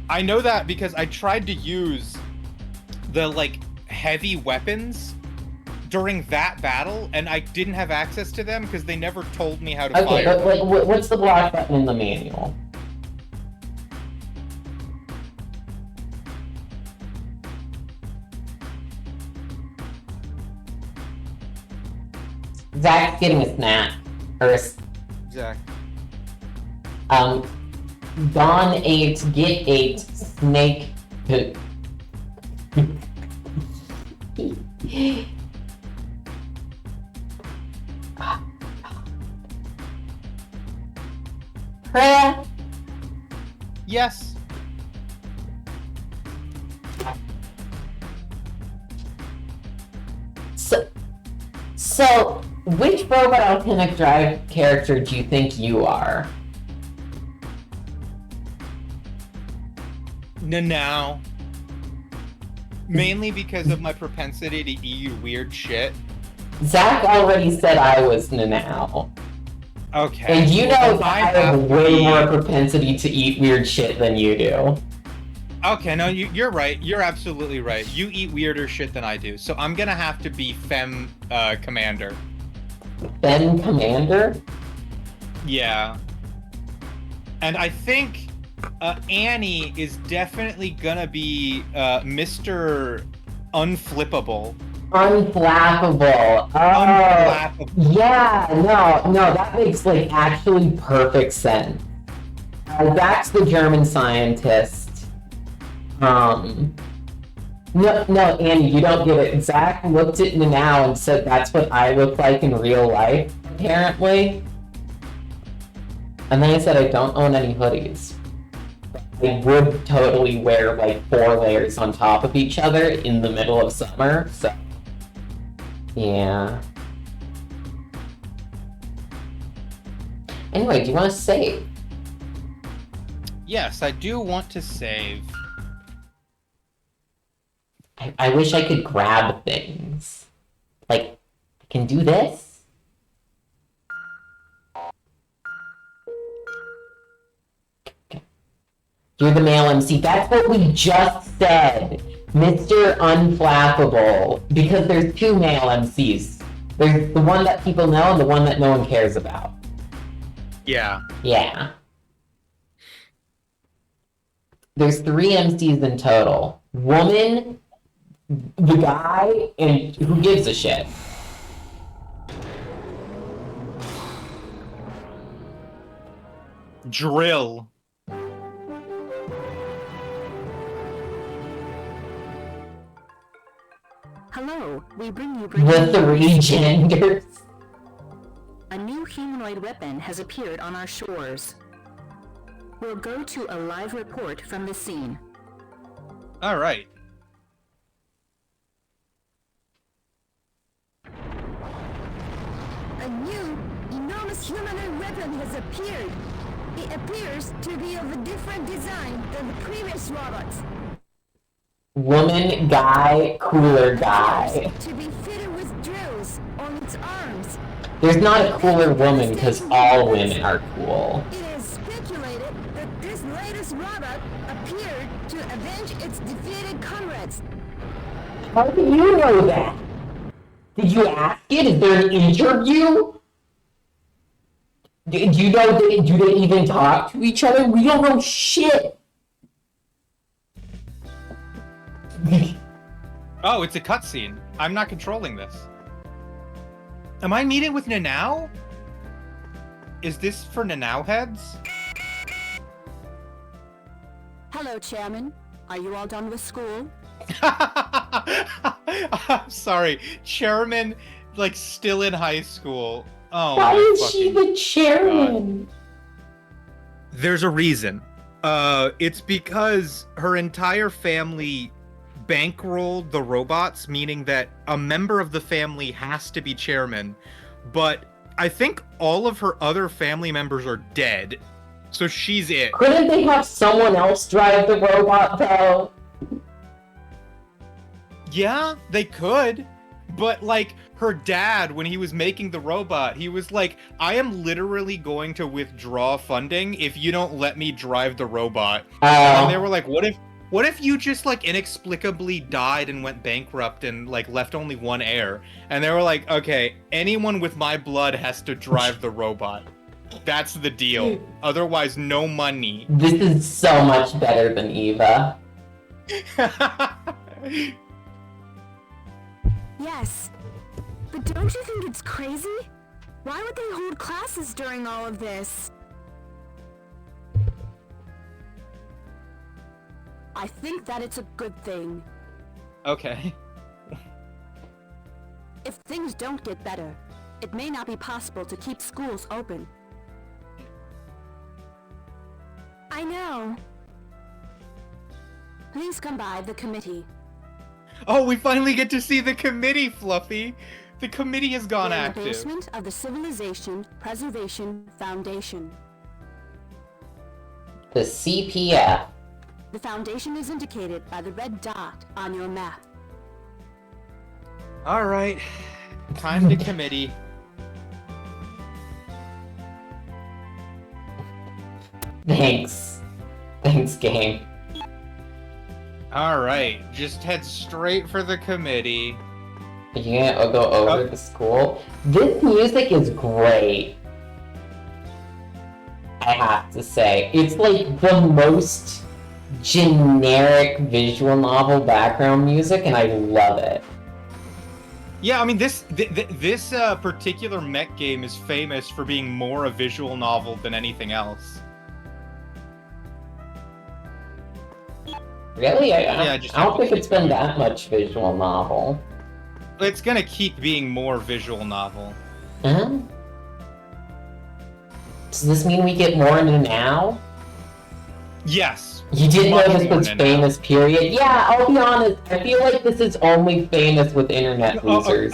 I know that because I tried to use the, like, heavy weapons during that battle, and I didn't have access to them because they never told me how to Okay, fire. but like, what's the block button in the manual? Zach's getting a snack. Or Zach. Don ate, get ate, snake poop. Prayer. Yes. So, which Robot Alpinic Drive character do you think you are? Now. Mainly because of my propensity to eat weird shit. Zach already said I was Nanao. Okay. And you know that I have way be... more propensity to eat weird shit than you do. Okay, no, you're right. You're absolutely right. You eat weirder shit than I do. So I'm gonna have to be Fem Commander. Fem Commander? Yeah. And I think Annie is definitely gonna be Mr. Unflippable. Unflappable. Unflappable. Yeah, no, that makes like actually perfect sense. That's the German scientist. No, Annie, you don't get it. Zach looked at me now and said that's what I look like in real life, apparently. And then I said I don't own any hoodies. I would totally wear like 4 layers on top of each other in the middle of summer, so yeah. Anyway, do you want to save? Yes, I do want to save. I wish I could grab things. Like, I can do this? Okay. You're the male MC. That's what we just said. Mr. Unflappable. Because there's 2 male MCs. There's the one that people know and the one that no one cares about. Yeah. Yeah. There's 3 MCs in total. Woman, the guy, and who gives a shit? Drill. Hello, we bring you The 3 genders. A new humanoid weapon has appeared on our shores. We'll go to a live report from the scene. All right. A new, enormous humanoid weapon has appeared. It appears to be of a different design than the previous robots. Woman, guy, cooler guy. To be fitted with drills on its arms. There's not a cooler woman because all women are cool. It is speculated that this latest robot appeared to avenge its defeated comrades. How do you know that? Did you ask it? Is there an interview? Do you know, do they even talk to each other? We don't know shit. Oh, it's a cutscene. I'm not controlling this. Am I meeting with Nanao? Is this for Nanao heads? Hello, Chairman. Are you all done with school? I'm sorry. Chairman, like, still in high school. Oh, why my is she the chairman? God. There's a reason. It's because her entire family bankrolled the robots, meaning that a member of the family has to be chairman, but I think all of her other family members are dead, so she's it. Couldn't they have someone else drive the robot, though? Yeah, they could, but, like, her dad, when he was making the robot, he was like, I am literally going to withdraw funding if you don't let me drive the robot. And they were like, what if you just, like, inexplicably died and went bankrupt and, like, left only one heir? And they were like, okay, anyone with my blood has to drive the robot. That's the deal. Otherwise, no money. This is so much better than Eva. Yes. But don't you think it's crazy? Why would they hold classes during all of this? I think that it's a good thing. Okay. If things don't get better, it may not be possible to keep schools open. I know. Please come by the committee. Oh, we finally get to see the committee, Fluffy. The committee has gone We're in active. the basement of the Civilization Preservation Foundation. The CPF. The foundation is indicated by the red dot on your map. All right. Time to committee. Thanks. Thanks, game. All right. Just head straight for the committee. You can't go over to the school. This music is great. I have to say. It's like the most generic visual novel background music, and I love it. Yeah, I mean, this particular mech game is famous for being more a visual novel than anything else. Really? I just don't think it's been that much visual novel. It's gonna keep being more visual novel. Huh? Does this mean we get more into now? Yes. You didn't know Much this more was into famous, period? Yeah, I'll be honest. I feel like this is only famous with internet users.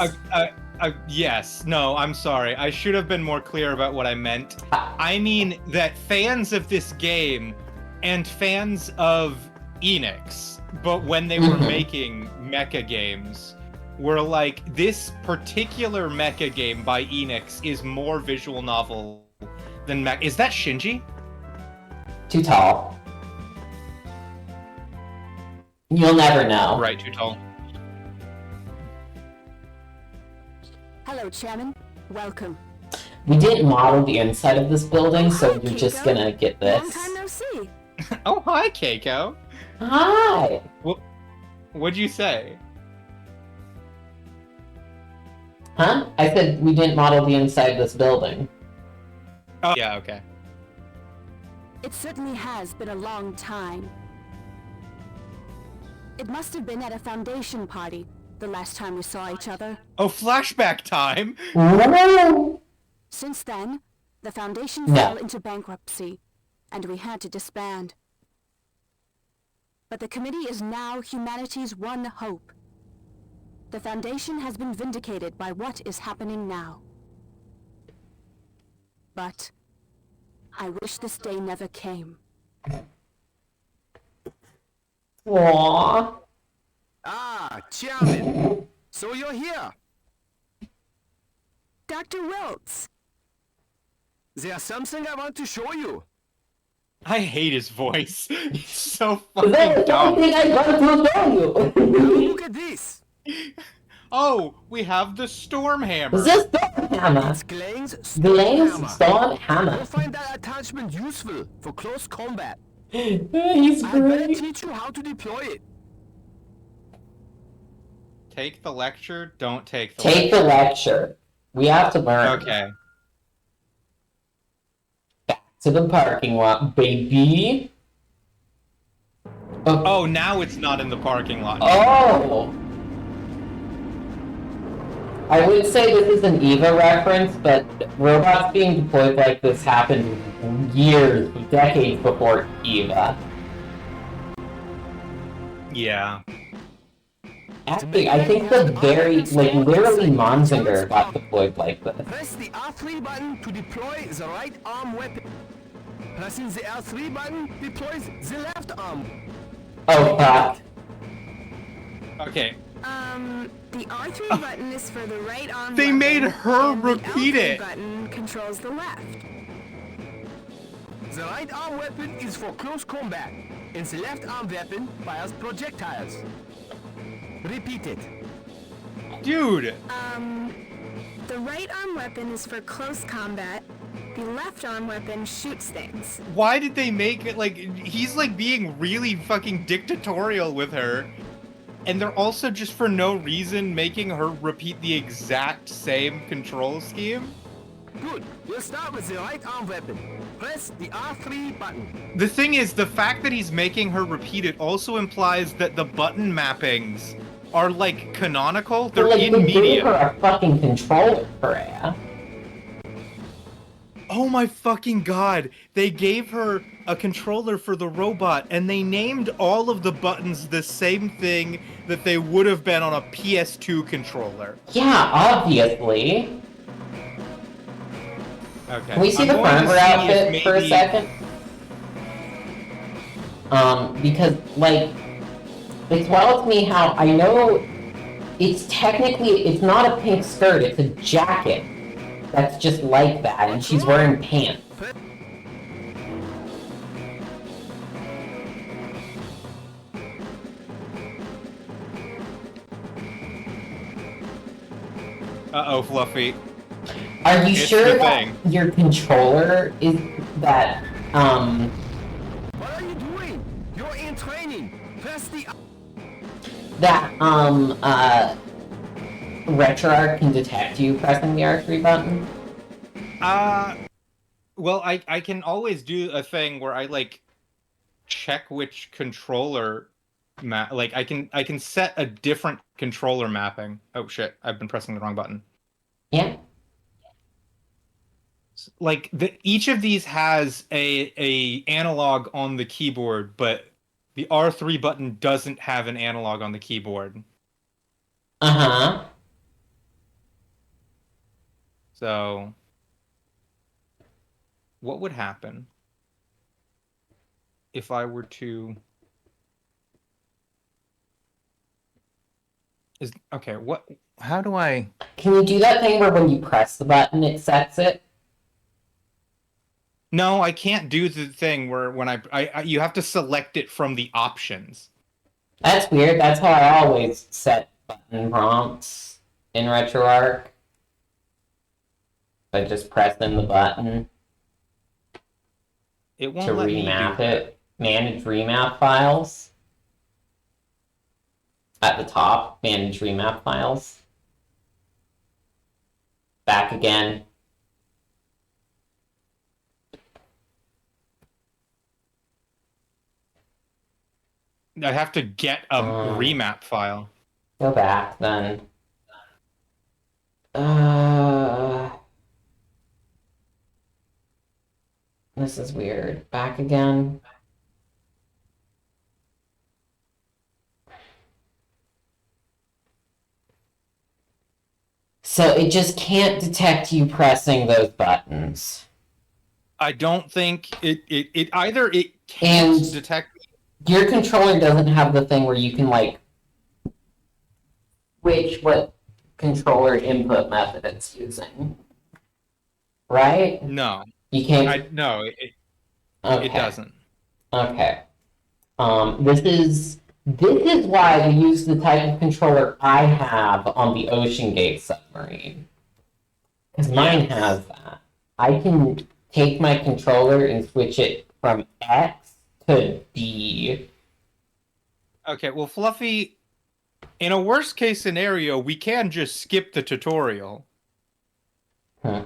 Yes. No, I'm sorry. I should have been more clear about what I meant. I mean that fans of this game and fans of Enix, but when they were making mecha games, were like, this particular mecha game by Enix is more visual novel than mech. Is that Shinji? Too tall. You'll never know. Right, too tall. Hello, Chairman. Welcome. We didn't model the inside of this building, so Hi, you're just Keiko. gonna get Long this. time no see. Oh, hi, Keiko. Hi! What'd you say? Huh? I said we didn't model the inside of this building. Oh, yeah, okay. It certainly has been a long time. It must have been at a foundation party the last time we saw each other. Oh, flashback time! Ooh. Since then, the foundation No. fell into bankruptcy, and we had to disband. But the committee is now humanity's one hope. The foundation has been vindicated by what is happening now. But I wish this day never came. Aww. Ah, Chairman. So you're here. Dr. Wiltz. There's something I want to show you. I hate his voice. He's so Is that fucking the only dumb. thing I want to show you? Now look at this. Oh, we have the storm hammer. Is this Storm Hammer? It's Glenn's Storm Glenn's Hammer. Storm Hammer. You'll find that attachment useful for close combat. He's I better great. teach you how to deploy it. Take the lecture, don't take the Take the lecture. We have to learn. Okay. Back to the parking lot, baby. Oh, now it's not in the parking lot. Oh! I would say this is an EVA reference, but robots being deployed like this happened years, decades before EVA. Yeah. Actually, I think the literally Monzinger got deployed like this. Press the R3 button to deploy the right arm weapon. Pressing the R3 button deploys the left arm. Oh, fuck. Okay. The R3 button is for the right arm. They weapon, made her and repeat the L3 it. button controls the left. The right arm weapon is for close combat, and the left arm weapon fires projectiles. Repeat it. Dude. The right arm weapon is for close combat. The left arm weapon shoots things. Why did they make it like he's like being really fucking dictatorial with her? And they're also just for no reason making her repeat the exact same control scheme. Good. We'll start with the right arm weapon. Press the R3 button. The thing is, the fact that he's making her repeat it also implies that the button mappings are like canonical. They're like, in they media. gave her a fucking controller, Freya. Oh my fucking god! They gave her a controller for the robot, and they named all of the buttons the same thing that they would have been on a PS2 controller. Yeah, obviously. Okay. Can we see the firmware outfit for a second? Because, like, it's wild to me how I know it's technically, it's not a pink skirt, it's a jacket that's just like that, and she's wearing pants. Uh-oh, Fluffy. Are you It's sure the that thing. your controller is that, What are you doing? You're in training. Press the... that, RetroArch can detect you pressing the R3 button? Well, I can always do a thing where I, like, check which controller like, I can set a different controller mapping. Oh shit, I've been pressing the wrong button. Yeah. Like, each of these has a analog on the keyboard, but the R3 button doesn't have an analog on the keyboard. Uh-huh. So, what would happen if I were to... Okay, how do I... Can you do that thing where when you press the button, it sets it? No, I can't do the thing where when I you have to select it from the options. That's weird. That's how I always set button prompts in RetroArch. I just press in the button It won't to let me remap do it. Manage remap files. At the top, manage remap files. Back again. I have to get a remap file. Go back then. This is weird. Back again. So it just can't detect you pressing those buttons. I don't think it either it can't And detect. Your controller doesn't have the thing where you can, like, switch what controller input method it's using. Right? No. You can't. No, Okay. it doesn't. Okay. This is why they use the type of controller I have on the Ocean Gate submarine. Because mine has that. I can take my controller and switch it from X to D. Okay, well, Fluffy, in a worst case scenario, we can just skip the tutorial. Huh.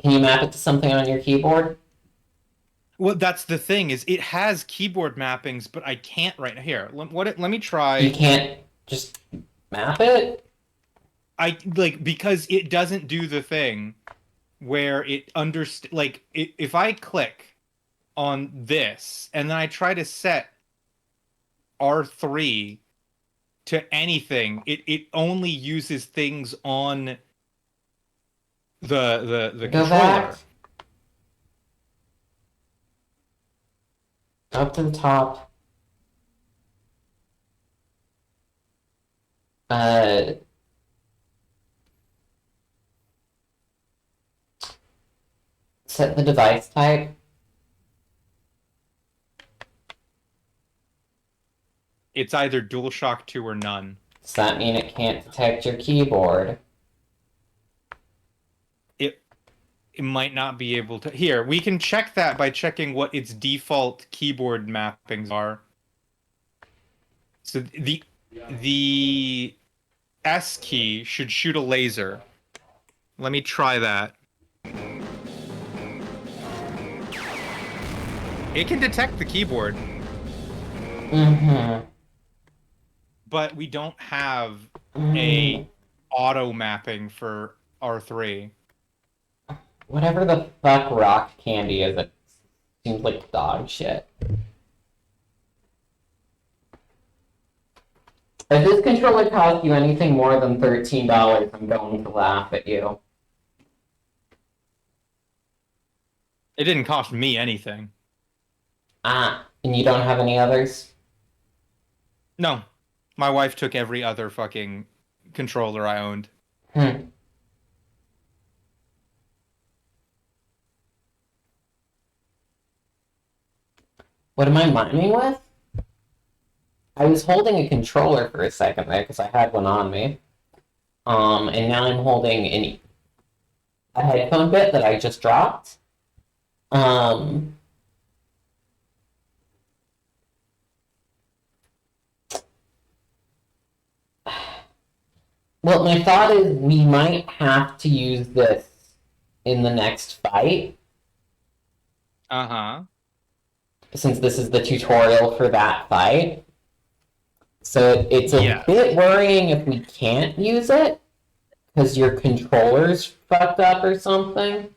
Can you map it to something on your keyboard? Well, that's the thing, is it has keyboard mappings, but I can't right now. Here, let me try. You can't just map it? Because it doesn't do the thing where it if I click on this, and then I try to set R3 to anything, it only uses things on the Go controller. back. Up to the top. Set the device type. It's either DualShock 2 or none. Does that mean it can't detect your keyboard? It might not be able to. Here, we can check that by checking what its default keyboard mappings are. So the S key should shoot a laser. Let me try that. It can detect the keyboard. Mm-hmm. But we don't have a auto mapping for R3. Whatever the fuck rock candy is, it seems like dog shit. If this controller costs you anything more than $13, I'm going to laugh at you. It didn't cost me anything. Ah, and you don't have any others? No. My wife took every other fucking controller I owned. What am I miming with? I was holding a controller for a second there because I had one on me. And now I'm holding a headphone bit that I just dropped. Well, my thought is we might have to use this in the next fight. Uh-huh. Since this is the tutorial for that fight. So it's a bit worrying if we can't use it, because your controller's fucked up or something.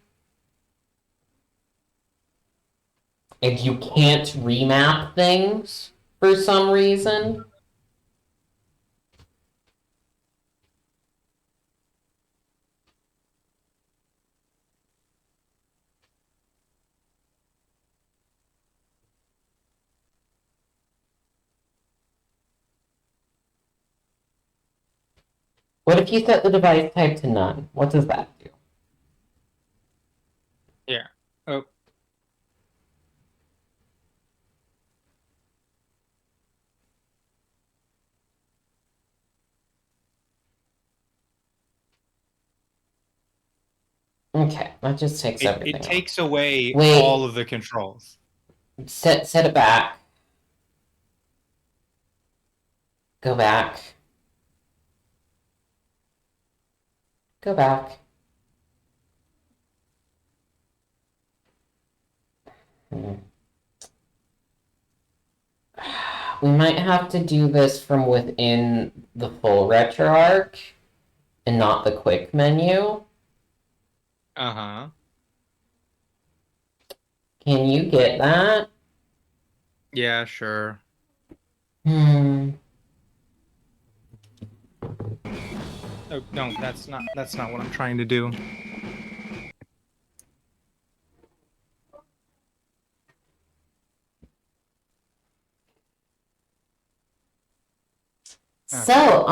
And you can't remap things for some reason. What if you set the device type to none? What does that do? Yeah. Oh. Okay, that just takes everything. It takes away Wait. all of the controls. Set it back. Go back. Go back. We might have to do this from within the full RetroArch and not the quick menu. Uh-huh. Can you get that? Yeah, sure. Oh, no, that's not what I'm trying to do. So,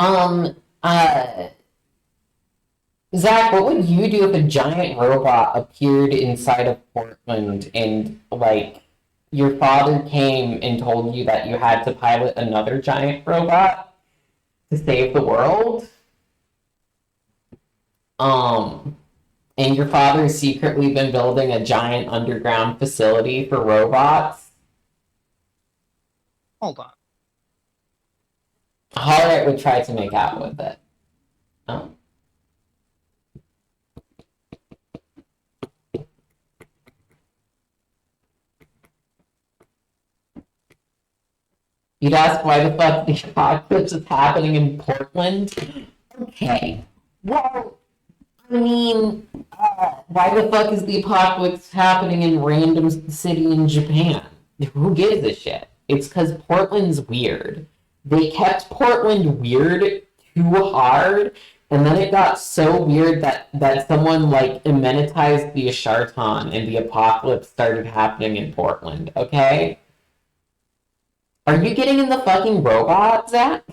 Zach, what would you do if a giant robot appeared inside of Portland and, like, your father came and told you that you had to pilot another giant robot to save the world? And your father's secretly been building a giant underground facility for robots? Hold on. Hollerite would try to make out with it. You'd ask why the fuck the apocalypse is happening in Portland? Okay. Well, I mean, why the fuck is the apocalypse happening in random city in Japan? Who gives a shit? It's because Portland's weird. They kept Portland weird too hard, and then it got so weird that someone, like, immanentized the Asharton, and the apocalypse started happening in Portland, okay? Are you getting in the fucking robot, Zach?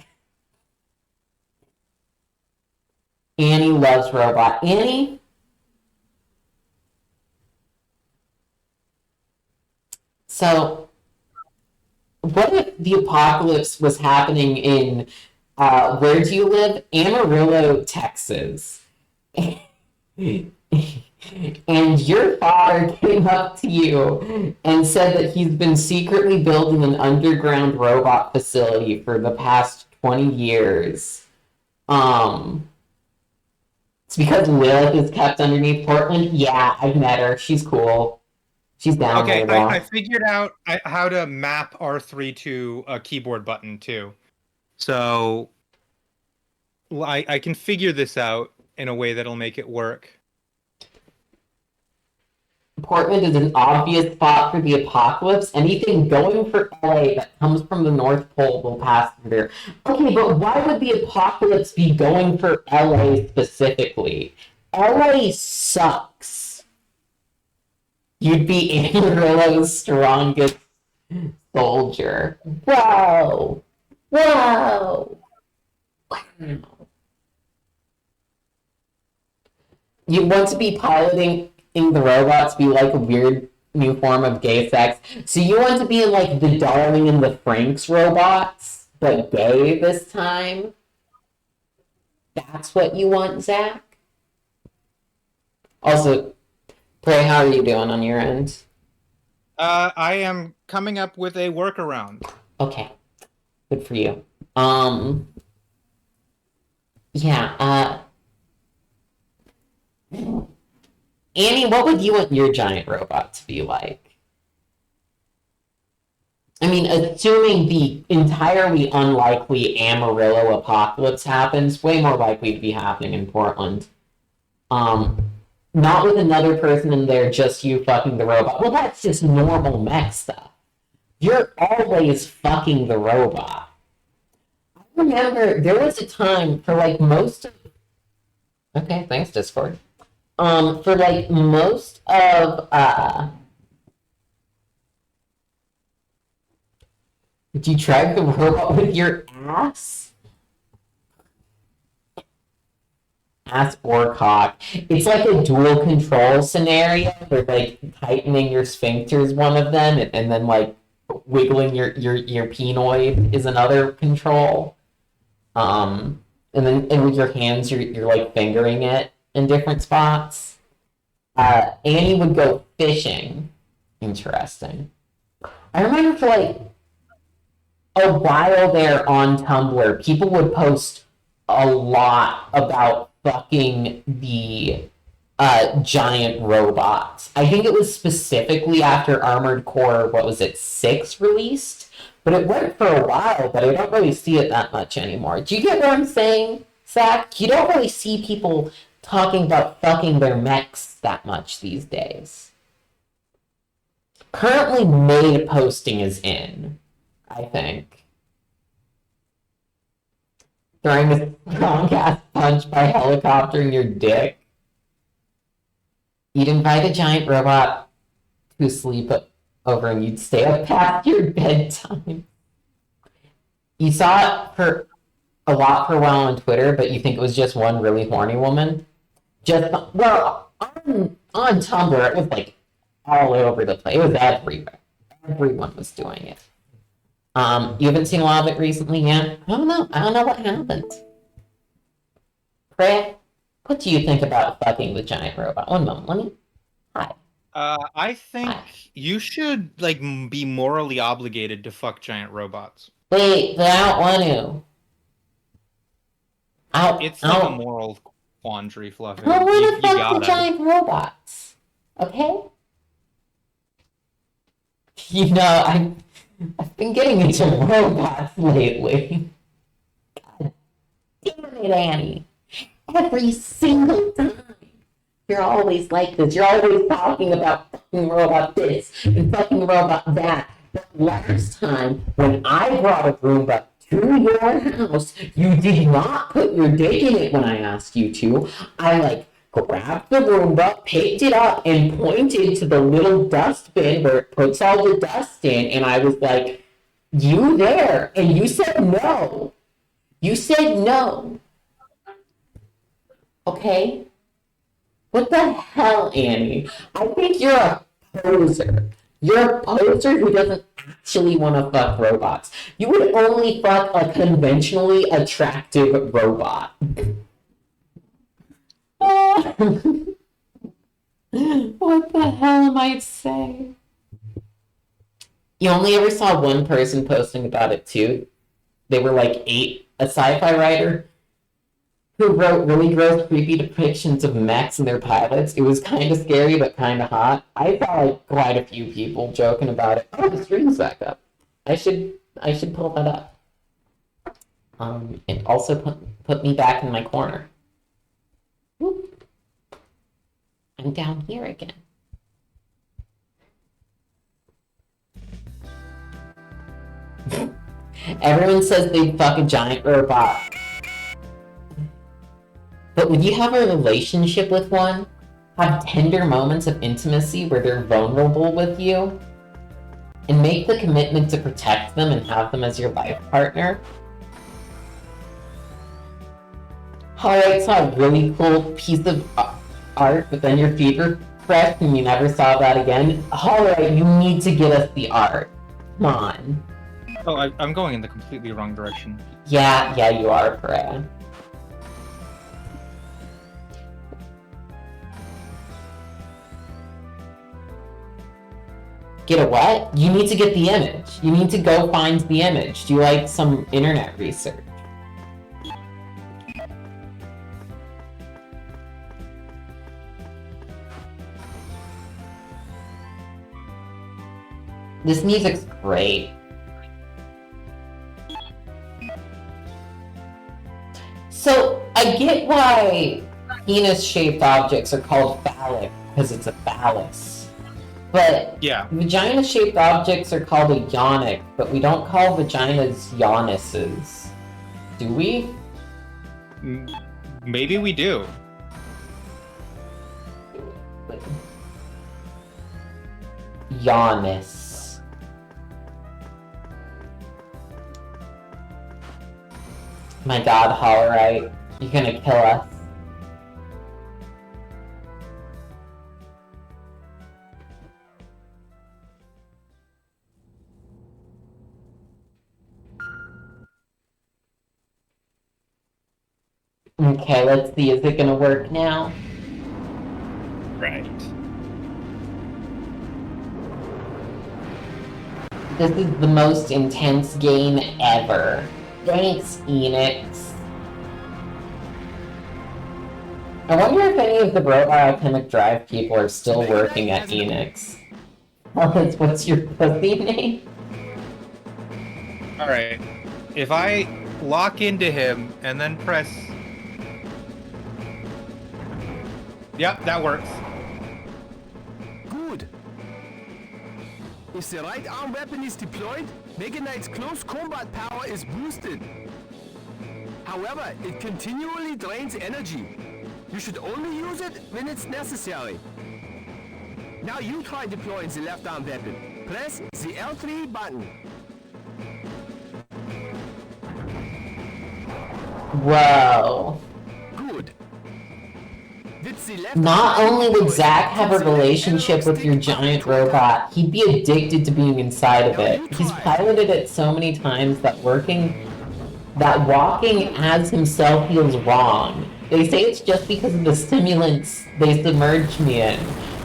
Annie loves robot. Annie? So, what if the apocalypse was happening in, where do you live? Amarillo, Texas. And your father came up to you and said that he's been secretly building an underground robot facility for the past 20 years. It's because Lilith is kept underneath Portland. Yeah, I've met her. She's cool. She's down Okay, there. I figured out how to map R3 to a keyboard button too. So I can figure this out in a way that'll make it work. Portland is an obvious spot for the apocalypse. Anything going for LA that comes from the North Pole will pass through there. Okay, but why would the apocalypse be going for LA specifically? LA sucks. You'd be Amarillo's strongest soldier. Whoa! Whoa! You want to be piloting the robots be like a weird new form of gay sex. So you want to be like the Darling and the Franks robots, but gay this time? That's what you want, Zach? Also, Prey, how are you doing on your end? I am coming up with a workaround. Okay. Good for you. Yeah, Annie, what would you want your giant robot to be like? I mean, assuming the entirely unlikely Amarillo apocalypse happens, way more likely to be happening in Portland. Not with another person in there, just you fucking the robot. Well, that's just normal mech stuff. You're always fucking the robot. I remember there was a time for like most of... Okay, thanks, Discord. For like most of, did you drive the robot with your ass? Ass or cock. It's like a dual control scenario where like tightening your sphincter is one of them, and then like wiggling your penoid is another control. And with your hands you're like fingering it in different spots. Annie would go fishing. Interesting. I remember for like a while there on Tumblr, people would post a lot about fucking the giant robots. I think it was specifically after Armored Core, 6 released? But it went for a while, but I don't really see it that much anymore. Do you get what I'm saying, Zach? You don't really see people talking about fucking their mechs that much these days. Currently, maid posting is in, I think. Throwing a strong-ass punch by helicoptering your dick. You'd invite a giant robot to sleep over and you'd stay up past your bedtime. You saw it for a lot for a while on Twitter, but you think it was just one really horny woman? Well, on Tumblr, it was like all over the place. It was everywhere. Everyone was doing it. You haven't seen a lot of it recently yet? I don't know what happened. Fred, what do you think about fucking the giant robot? One moment, let me... Hi. I think you should like be morally obligated to fuck giant robots. Wait, but I don't want to. It's not a moral quandary, Fluffy. I want to fuck gotta. the giant robots. Okay? You know, I've been getting into robots lately. God damn it, Annie. Every single time. You're always like this. You're always talking about fucking robot this and fucking robot that. But last time, when I brought a Roomba to your house, you did not put your dick in it when I asked you to. I, grabbed the Roomba, picked it up, and pointed to the little dustbin where it puts all the dust in, and I was like, you there? And you said no. You said no. Okay? What the hell, Annie? I think you're a poser. You're a poser who doesn't actually want to fuck robots. You would only fuck a conventionally attractive robot. What the hell am I saying? You only ever saw one person posting about it too. They were like 8 a sci-fi writer who wrote really gross, creepy depictions of mechs and their pilots. It was kind of scary, but kind of hot. I saw like quite a few people joking about it. Oh, the stream's back up. I should pull that up. And also put me back in my corner. Whoop. I'm down here again. Everyone says they fuck a giant robot. But would you have a relationship with one? Have tender moments of intimacy where they're vulnerable with you? And make the commitment to protect them and have them as your life partner? Alright, saw a really cool piece of art, but then your feet were fresh and you never saw that again. Alright, you need to get us the art. Come on. Oh, I'm going in the completely wrong direction. Yeah, you are, Brad. Get a what? You need to get the image. You need to go find the image. Do you like some internet research? This music's great. So, I get why penis-shaped objects are called phallic, because it's a phallus. But yeah, vagina-shaped objects are called a yonic, but we don't call vaginas yonuses. Do we? Maybe we do. Yanus. My god, Hollerite, you're gonna kill us. Okay, let's see, is it gonna work now? Right. This is the most intense game ever. Thanks, Enix. I wonder if any of the Robot Drive people are still working at Enix. Alice, what's your pussy name? Alright. If I lock into him and then press... Yep, that works. Good. If the right arm weapon is deployed, Mega Knight's close combat power is boosted. However, it continually drains energy. You should only use it when it's necessary. Now you try deploying the left arm weapon. Press the L3 button. Whoa. Good. Not only would Zach have a relationship with your giant robot, he'd be addicted to being inside of it. He's piloted it so many times that walking as himself feels wrong. They say it's just because of the stimulants they submerged me in.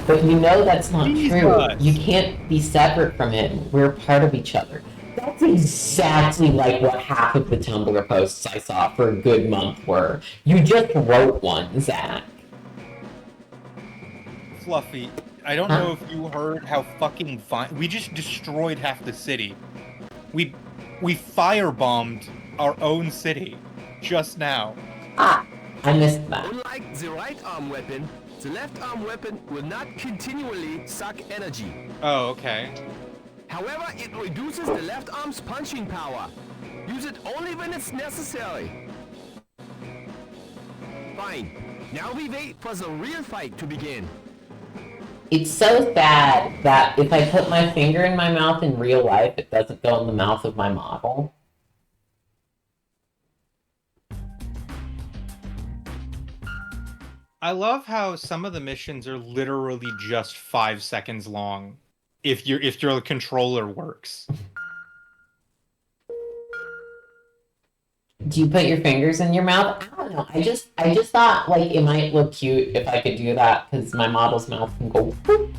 But you know that's not true. You can't be separate from him. We're part of each other. That's exactly like what half of the Tumblr posts I saw for a good month were. You just wrote one, Zach. Fluffy, I don't know if you heard how fucking we just destroyed half the city. We firebombed our own city just now. Ah, I missed that. Unlike the right arm weapon, the left arm weapon will not continually suck energy. Oh, okay. However, it reduces the left arm's punching power. Use it only when it's necessary. Fine. Now we wait for the real fight to begin. It's so sad that if I put my finger in my mouth in real life, it doesn't go in the mouth of my model. I love how some of the missions are literally just 5 seconds long. If your controller works. Do you put your fingers in your mouth? I don't know. I just thought like it might look cute if I could do that because my model's mouth can go whoop.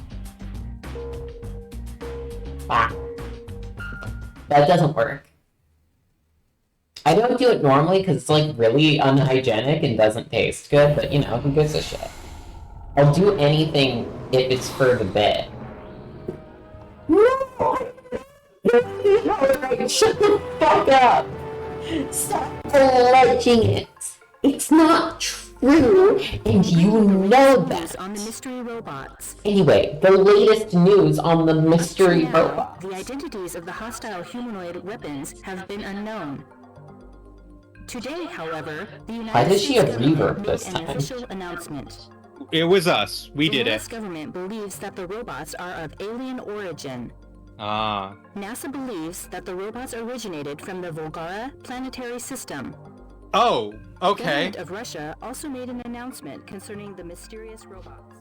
Ah. That doesn't work. I don't do it normally because it's like really unhygienic and doesn't taste good, but you know, who gives a shit? I'll do anything if it's for the bit. No! Alright, shut the fuck up! Stop alleging it! It's not true, and you know that. On the mystery robots. Anyway, the latest news on the mystery Now, robots. the identities of the hostile humanoid weapons have been unknown. Today, however, the Why United does she have States government reverb this made an time? official announcement. It was us. We did The it. US government believes that the robots are of alien origin. Ah. NASA believes that the robots originated from the Volgara planetary system. Oh, The okay. government of Russia also made an announcement concerning the mysterious robots.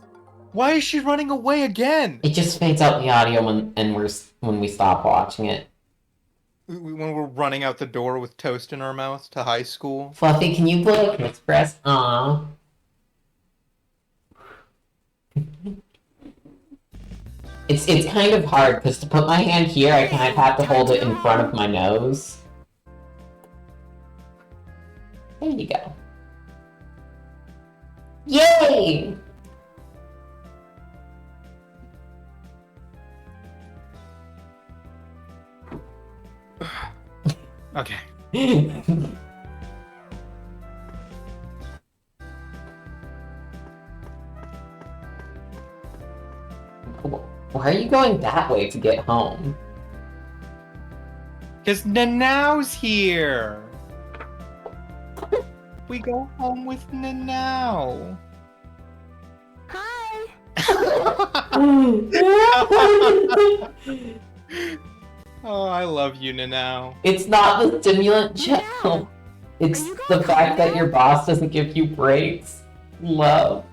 Why is she running away again? It just fades out the audio when we stop watching it. When we're running out the door with toast in our mouth to high school. Fluffy, can you blow Kiss Press? Aww. It's kind of hard, because to put my hand here, I kind of have to hold it in front of my nose. There you go. Yay! Okay. Why are you going that way to get home? Because Nanau's here. We go home with Nanau. Hi. Oh, I love you, Nanau. It's not the stimulant gel. It's the fact that your boss doesn't give you breaks. Love.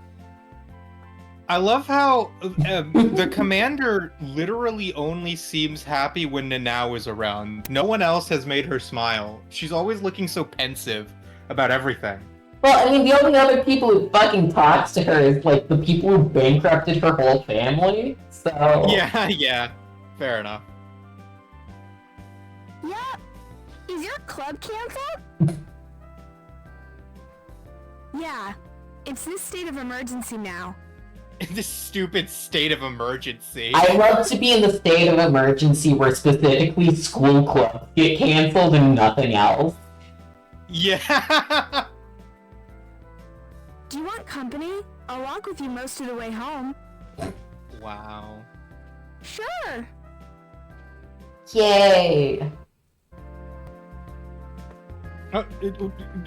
I love how the commander literally only seems happy when Nanau is around. No one else has made her smile. She's always looking so pensive about everything. Well, I mean, the only other people who fucking talks to her is, like, the people who bankrupted her whole family, so... Yeah, fair enough. Yeah. Is your club canceled? Yeah. It's this state of emergency now. This stupid state of emergency. I love to be in the state of emergency where specifically school clubs get canceled and nothing else. Yeah. Do you want company? I'll walk with you most of the way home. Wow. Sure. Yay.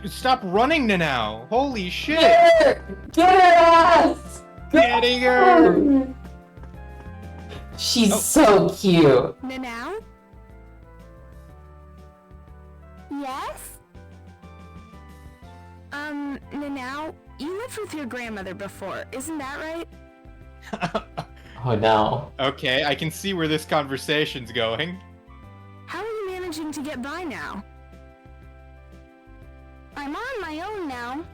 Stop running, Nanau. Holy shit. Get her ass! Getting her. She's so cute. Nanau? Yes? Nanau, you lived with your grandmother before, isn't that right? Oh no. Okay, I can see where this conversation's going. How are you managing to get by now? I'm on my own now.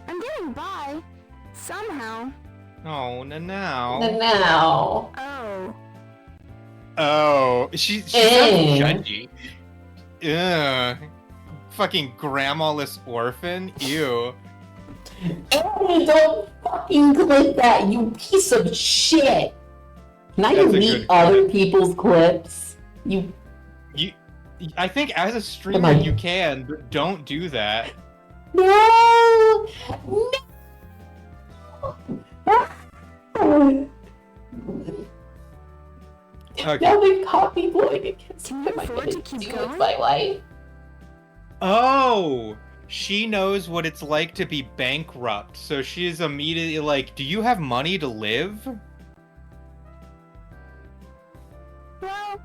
I'm getting by. Somehow. Oh, Nanau. Now. Oh. Oh, she's so judgy. Ugh. Fucking grandma-less orphan? Ew. Annie, don't fucking clip that, you piece of shit! Can I That's a delete good other clip. people's clips? You... I think as a streamer you can, but don't do that. No! No! Okay. Now they've caught me blowing a kiss. Can you What am I afford gonna to keep do going? with my life? Oh! She knows what it's like to be bankrupt, so she's immediately like, do you have money to live? Well,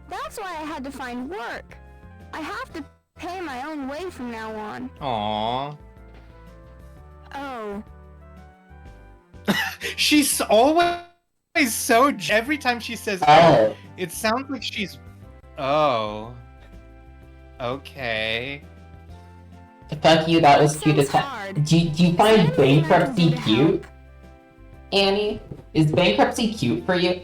that's why I had to find work. I have to pay my own way from now on. Aww. Oh. She's always so... Every time she says Oh. it sounds like she's... Oh. Okay. Fuck you, that was cute as sounds hell. hard. Do you find bankruptcy cute? Annie? Is bankruptcy cute for you?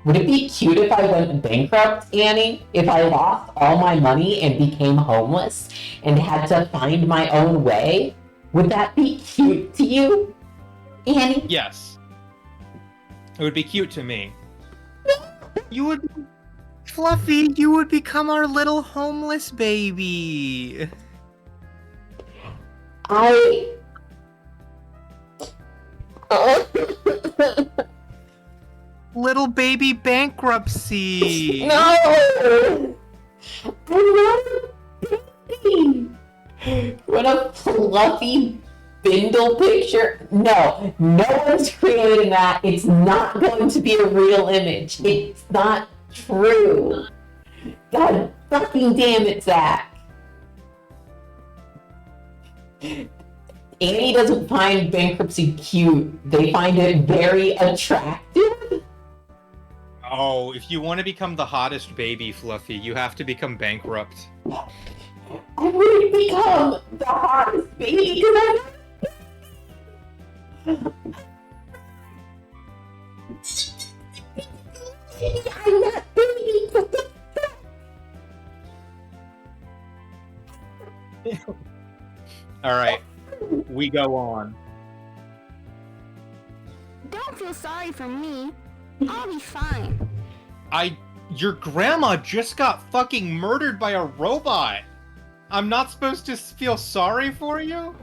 Would it be cute if I went bankrupt, Annie? If I lost all my money and became homeless and had to find my own way? Would that be cute to you, Annie? Yes. It would be cute to me. You would... Fluffy, you would become our little homeless baby. Little baby bankruptcy. No! I'm not a baby! What a fluffy bindle picture. No one's creating that. It's not going to be a real image. It's not true. God fucking damn it, Zach. Annie doesn't find bankruptcy cute. They find it very attractive. Oh, if you want to become the hottest baby, Fluffy, you have to become bankrupt. I wouldn't become the hottest baby because I'm not baby. All right, we go on. Don't feel sorry for me. I'll be fine. Your grandma just got fucking murdered by a robot. I'm not supposed to feel sorry for you?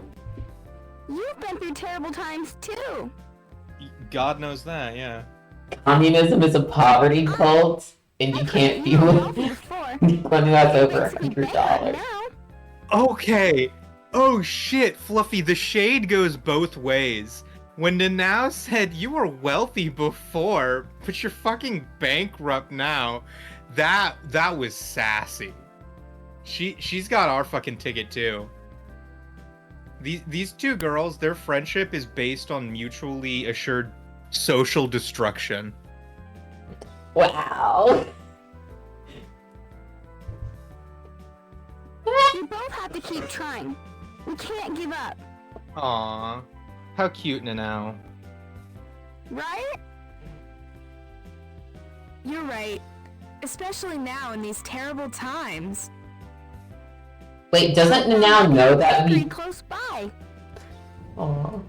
You've been through terrible times too. God knows that, yeah. Communism is a poverty cult, and you can't feel it when that's over $100. Okay. Oh shit, Fluffy, the shade goes both ways. When Nanao said you were wealthy before, but you're fucking bankrupt now, that was sassy. She's got our fucking ticket too. These two girls, their friendship is based on mutually assured social destruction. Wow. We both have to keep trying. We can't give up. Aww. How cute, Nanao. Right? You're right. Especially now in these terrible times. Wait, doesn't Nanao know that we... Pretty close by. Aww.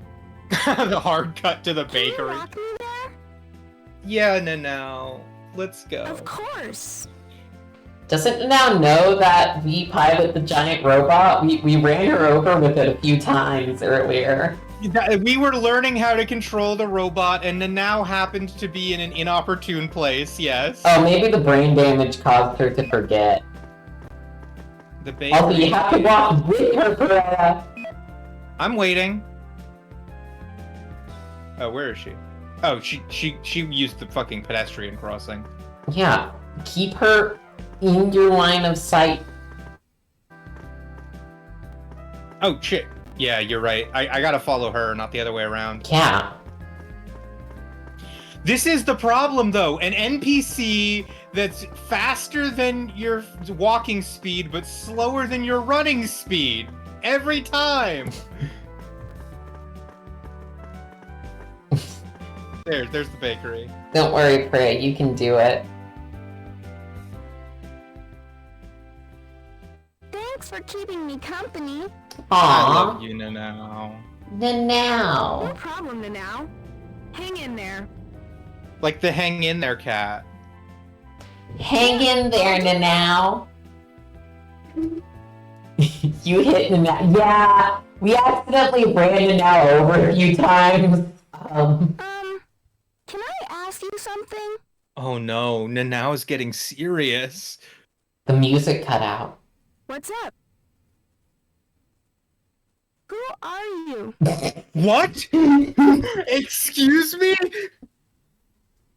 The hard cut to the bakery. Can you rock me there? Yeah, Nanao. Let's go. Of course. Doesn't Nanao know that we pilot the giant robot? We ran her over with it a few times earlier. We were learning how to control the robot, and Nanao happened to be in an inopportune place, yes. Oh, maybe the brain damage caused her to forget. The bakery. Also, you have to walk with her, Perea. I'm waiting. Oh, where is she? Oh, she used the fucking pedestrian crossing. Yeah, keep her in your line of sight. Oh, shit. Yeah, you're right. I gotta follow her, not the other way around. Yeah. This is the problem, though. An NPC that's faster than your walking speed, but slower than your running speed. Every time. There's the bakery. Don't worry, Perea, you can do it. Thanks for keeping me company. I Aww. love you, Nanao. Nanao. No problem, Nanao. Hang in there. Like the hang in there cat. Hang in there, Nanao. You hit Nanao. Yeah, we accidentally ran Nanao over a few times. Can I ask you something? Oh no, Nanao's getting serious. The music cut out. What's up? Who are you? What? Excuse me?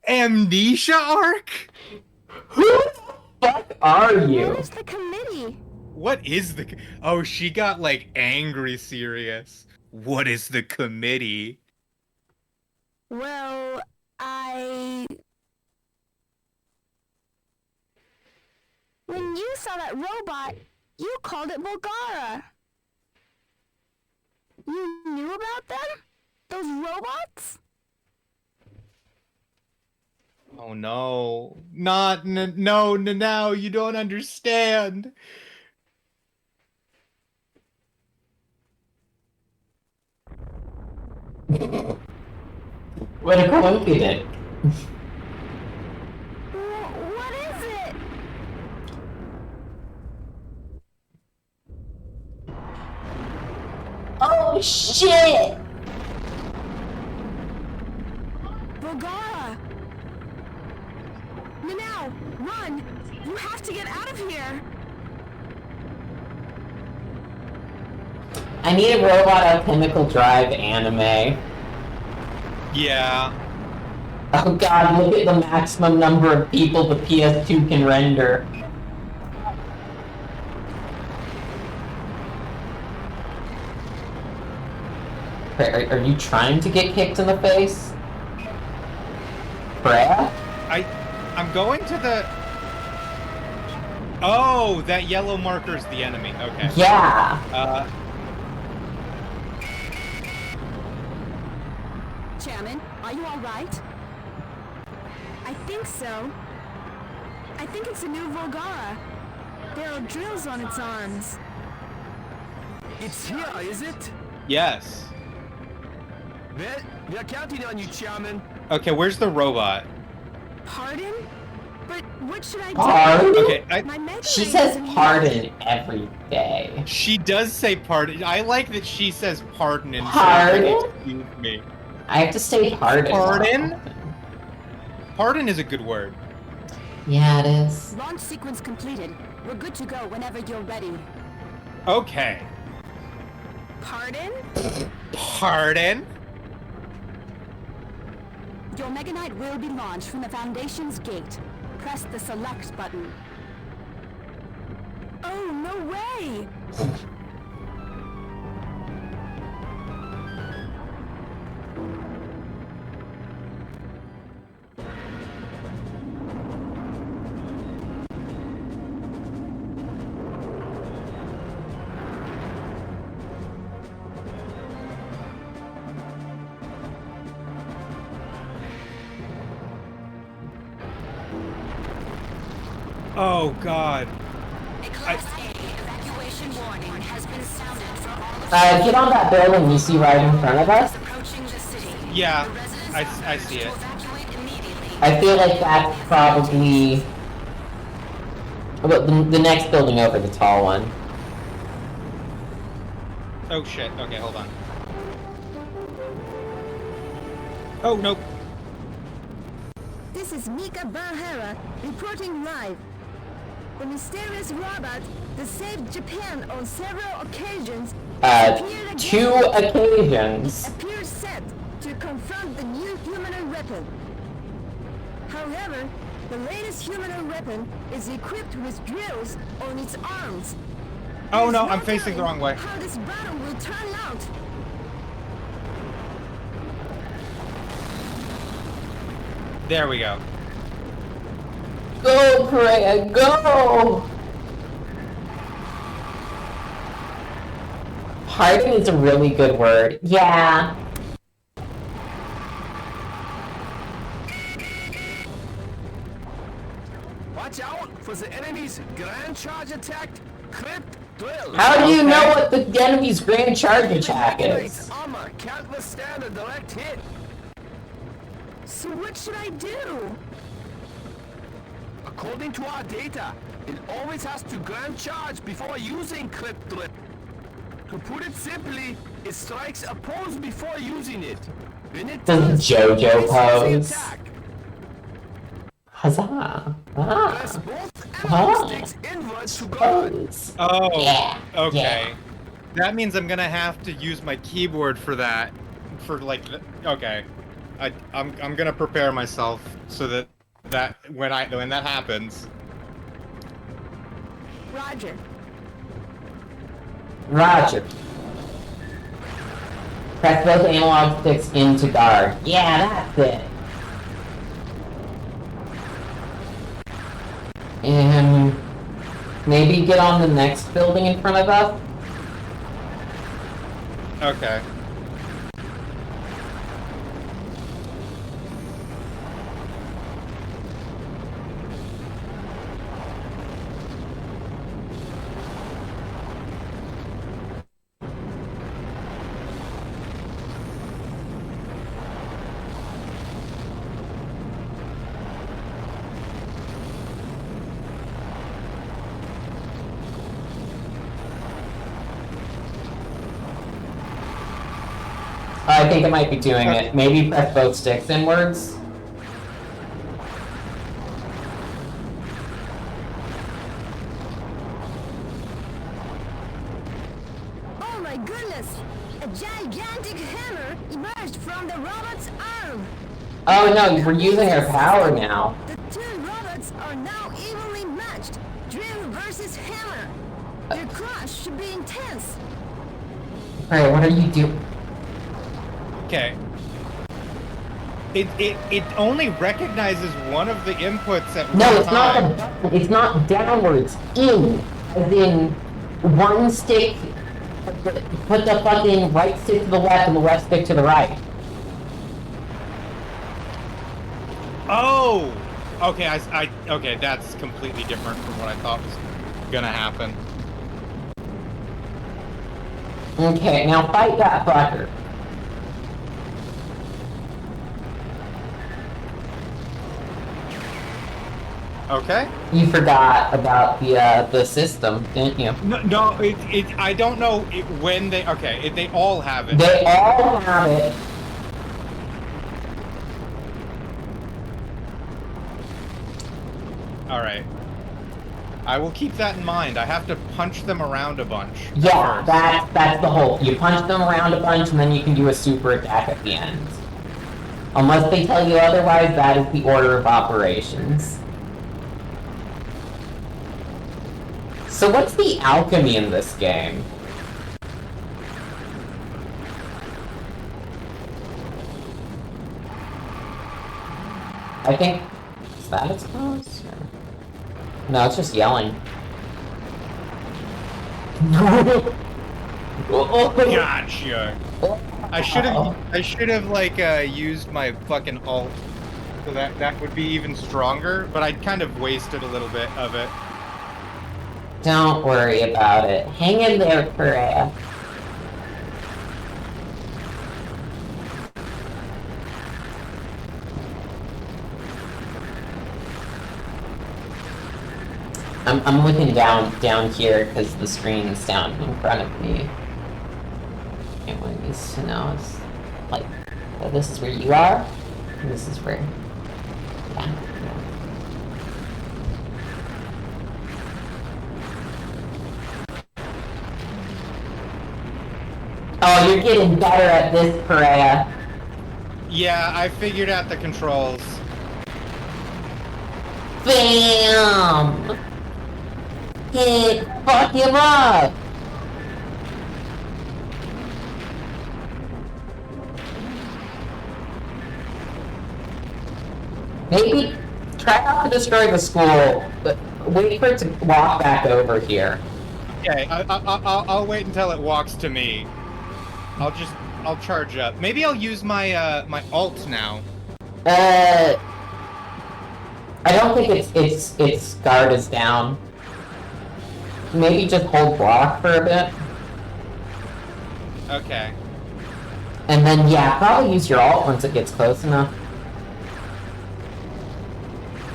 Amnesia arc? Who the fuck are you? What is the committee? What is the... Oh, she got, like, angry serious. What is the committee? Well, When you saw that robot, you called it Bulgara. You knew about them? Those robots? Oh no. Not no, now you don't understand. What a coincidence. What is it? Oh shit! Bulgara! Now, run! You have to get out of here! I need a Robot Alchemical Drive anime. Yeah. Oh god, look at the maximum number of people the PS2 can render. Are you trying to get kicked in the face? Freya? I'm going to the... Oh, that yellow marker's the enemy. Okay. Yeah. Chairman, are you alright? I think so. I think it's a new Volgara. There are drills on its arms. It's here, is it? Yes. Well, we are counting on you, Chairman. Okay, where's the robot? Pardon? But what should I do? Pardon? Okay, She says pardon every day. She does say pardon. I like that she says pardon and Pardon? excuse me. I have to say pardon. Pardon? Pardon is a good word. Yeah, it is. Launch sequence completed. We're good to go whenever you're ready. Okay. Pardon? Pardon? Your Mega Knight will be launched from the Foundation's gate. Press the select button. Oh, no way! Oh god. Class A evacuation warning has been sounded for all Get on that building you see right in front of us. approaching the city. Yeah, I see it. I feel like that's probably the next building over, the tall one. Oh shit, okay, hold on. Oh, nope. This is Mika Bahara reporting live. The mysterious robot that saved Japan on several occasions Two occasions. appears set to confront the new humanoid weapon. However, the latest humanoid weapon is equipped with drills on its arms. Oh no, There's I'm facing the wrong way. How this battle will turn out. There we go. Go, Freya, go! Pardon is a really good word. Yeah. Watch out for the enemy's grand charge attack. Crypt drill. How do you know what the enemy's grand charge attack is? Armor can't withstand a direct hit. So what should I do? According to our data, it always has to grand charge before using crypt drill. To put it simply, it strikes a pose before using it. When it Does JoJo it pose? attack. Huzzah. Press both analog sticks inwards to guard. Oh, Yeah, okay. yeah. That means I'm gonna have to use my keyboard for that. For like, okay. I'm gonna prepare myself so that when that happens. Roger. Roger. Press both analog sticks into guard. Yeah, that's it. And maybe get on the next building in front of us. Okay. I think it might be doing it. Maybe press both sticks inwards. Oh my goodness! A gigantic hammer emerged from the robot's arm! Oh no, we're using our power now. The two robots are now evenly matched. Drill versus hammer. Their crush should be intense. Alright, what are you doing? Okay. It only recognizes one of the inputs at No, one it's time. not the, it's not downwards. In. As in, one stick, put the fucking right stick to the left and the left stick to the right. Oh! Okay, okay, that's completely different from what I thought was gonna happen. Okay, now fight that fucker. Okay. You forgot about the system, didn't you? No, I don't know when they. Okay, they all have it. They all have it. All right. I will keep that in mind. I have to punch them around a bunch. Yeah, that's the whole. You punch them around a bunch, and then you can do a super attack at the end. Unless they tell you otherwise, that is the order of operations. So what's the alchemy in this game? I think... Is that its pose? No, it's just yelling. Gotcha. I should have like used my fucking alt, so that would be even stronger. But I kind of wasted a little bit of it. Don't worry about it. Hang in there, Freya. I'm looking down here because the screen is down in front of me. And one needs to know is like, well, this is where you are, and this is where. Yeah. Oh, you're getting better at this, Perea. Yeah, I figured out the controls. Bam! Hit, fuck him up! Maybe try not to destroy the school, but wait for it to walk back over here. Okay, I'll wait until it walks to me. I'll charge up. Maybe I'll use my my alt now. I don't think its guard is down. Maybe just hold block for a bit. Okay. And then, yeah, probably use your alt once it gets close enough.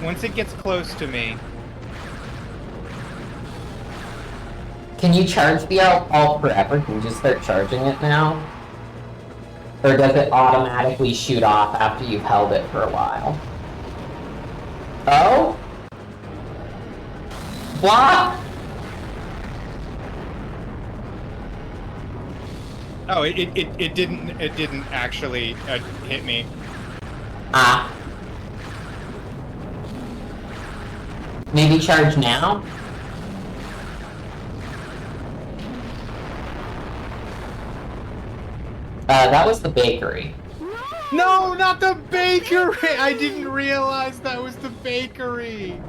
Once it gets close to me. Can you charge the alt forever? Can you just start charging it now? Or does it automatically shoot off after you've held it for a while? Oh? Block? Oh, it didn't actually hit me. Ah. Maybe charge now? That was the bakery. No, not the bakery! I didn't realize that was the bakery.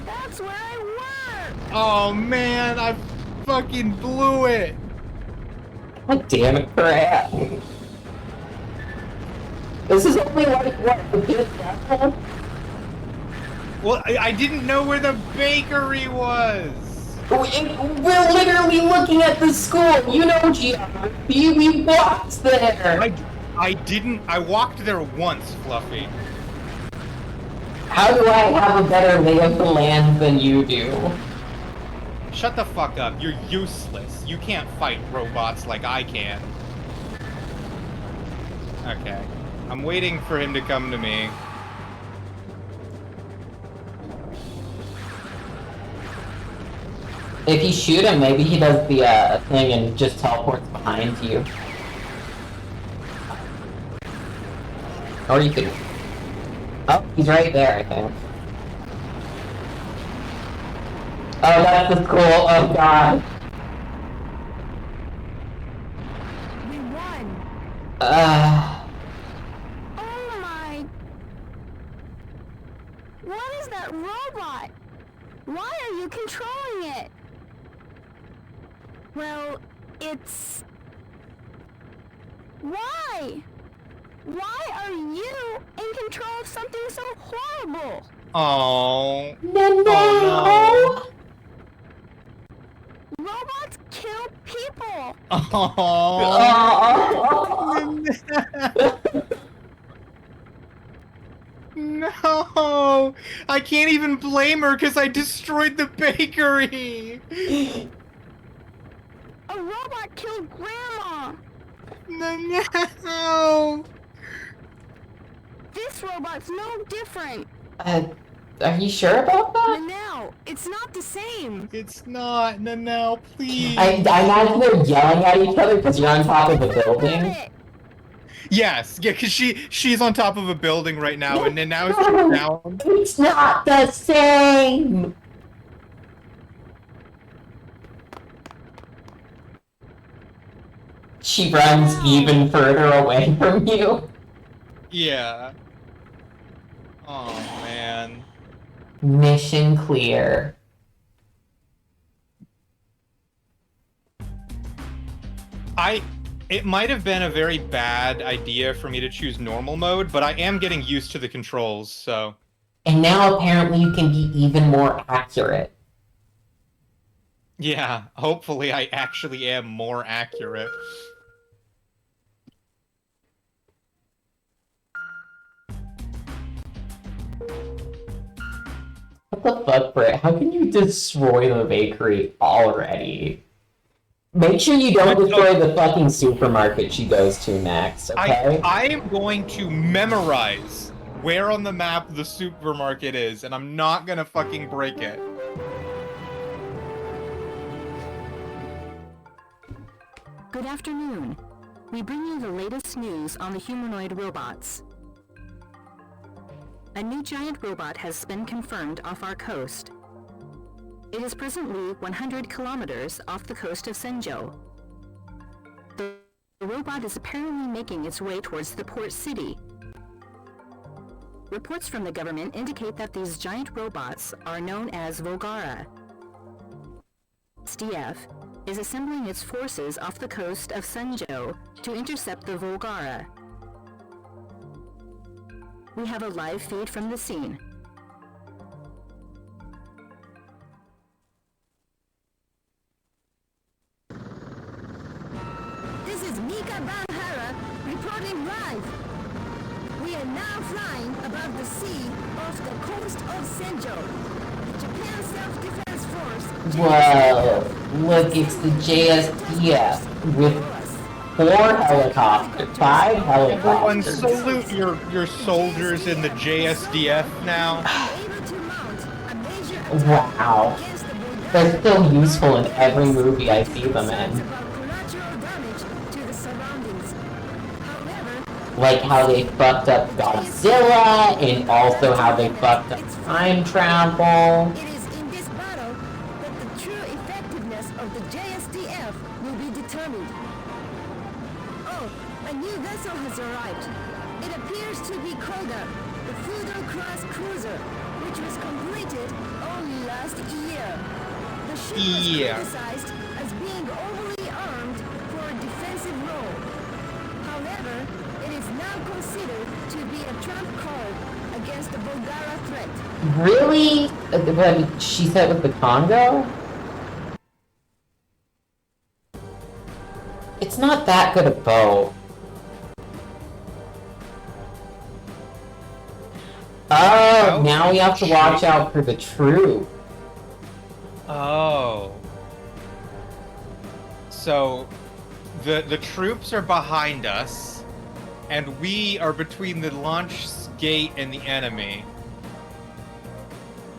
That's where I work! Oh man, I fucking blew it. God damn it, crap. This is only like, what, the fifth level? Well, I didn't know where the bakery was. We're literally looking at the school. You know geography. We walked there. I didn't. I walked there once, Fluffy. How do I have a better lay of the land than you do? Shut the fuck up. You're useless. You can't fight robots like I can. Okay. I'm waiting for him to come to me. If you shoot him, maybe he does the thing and just teleports behind you. Or you could... Oh, he's right there, I think. Oh, that's just cool. Oh, God. We won. Uh... Oh my. What is that robot? Why are you controlling it? Well, it's... Why? Why are you in control of something so horrible? Oh. No. Robots kill people. No! I can't even blame her because I destroyed the bakery! A robot killed Grandma. No! This robot's no different. Are you sure about that? No, it's not the same. It's not. No, please. I imagine they're yelling at each other because you're on top of a building. Yes, yeah, because she's on top of a building right now, and then now it's just down. It's not the same! She runs even further away from you. Yeah. Oh, man. Mission clear. It might have been a very bad idea for me to choose normal mode, but I am getting used to the controls, so... And now apparently you can be even more accurate. Yeah, hopefully I actually am more accurate. What the fuck, Britt? How can you destroy the bakery already? Make sure you don't destroy the fucking supermarket she goes to next, okay? I am going to memorize where on the map the supermarket is, and I'm not gonna fucking break it. Good afternoon. We bring you the latest news on the humanoid robots. A new giant robot has been confirmed off our coast. It is presently 100 kilometers off the coast of Senjo. The robot is apparently making its way towards the port city. Reports from the government indicate that these giant robots are known as Volgara. SDF is assembling its forces off the coast of Senjo to intercept the Volgara. We have a live feed from the scene. This is Mika Banhara reporting live. We are now flying above the sea off the coast of Senjo. The Japan Self-Defense Force... Whoa, look, it's the JSDF with 5 helicopters. Everyone salute your soldiers in the JSDF now. Wow. They're still useful in every movie I see them in. Like how they fucked up Godzilla, and also how they fucked up time travel. It is in this battle that the true effectiveness of the JSDF will be determined. Oh, a new vessel has arrived. It appears to be Koga, the Fudo-class cruiser, which was completed only last year. The ship was criticized as being overly armed for a defensive role. However, it is now considered to be a trump card against the Volgara threat. Really? What she said with the Congo? It's not that good a boat. Oh, now we have to watch out for the troop. Oh. So, the troops are behind us, and we are between the launch gate and the enemy.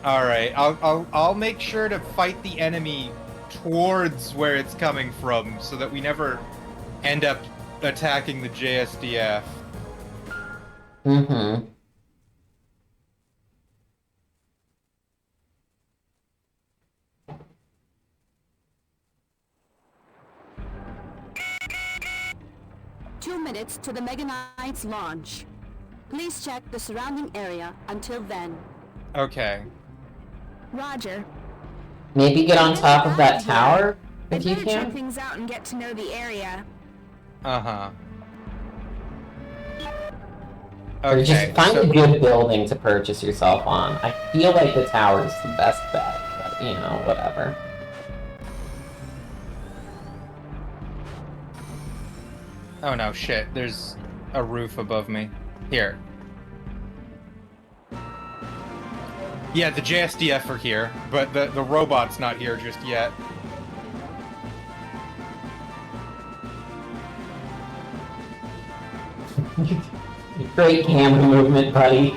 All right, I'll make sure to fight the enemy towards where it's coming from, so that we never end up attacking the JSDF. Mm-hmm. 2 minutes to the Mega Knight's launch. Please check the surrounding area until then. Okay. Roger. Maybe get on top of that tower if you I'd better check can. things out and get to know the area. Uh-huh. Or just find a good building to purchase yourself on. I feel like the tower is the best bet, but you know, whatever. Oh no, shit. There's a roof above me. Here. Yeah, the JSDF are here, but the robot's not here just yet. Great camera movement, buddy.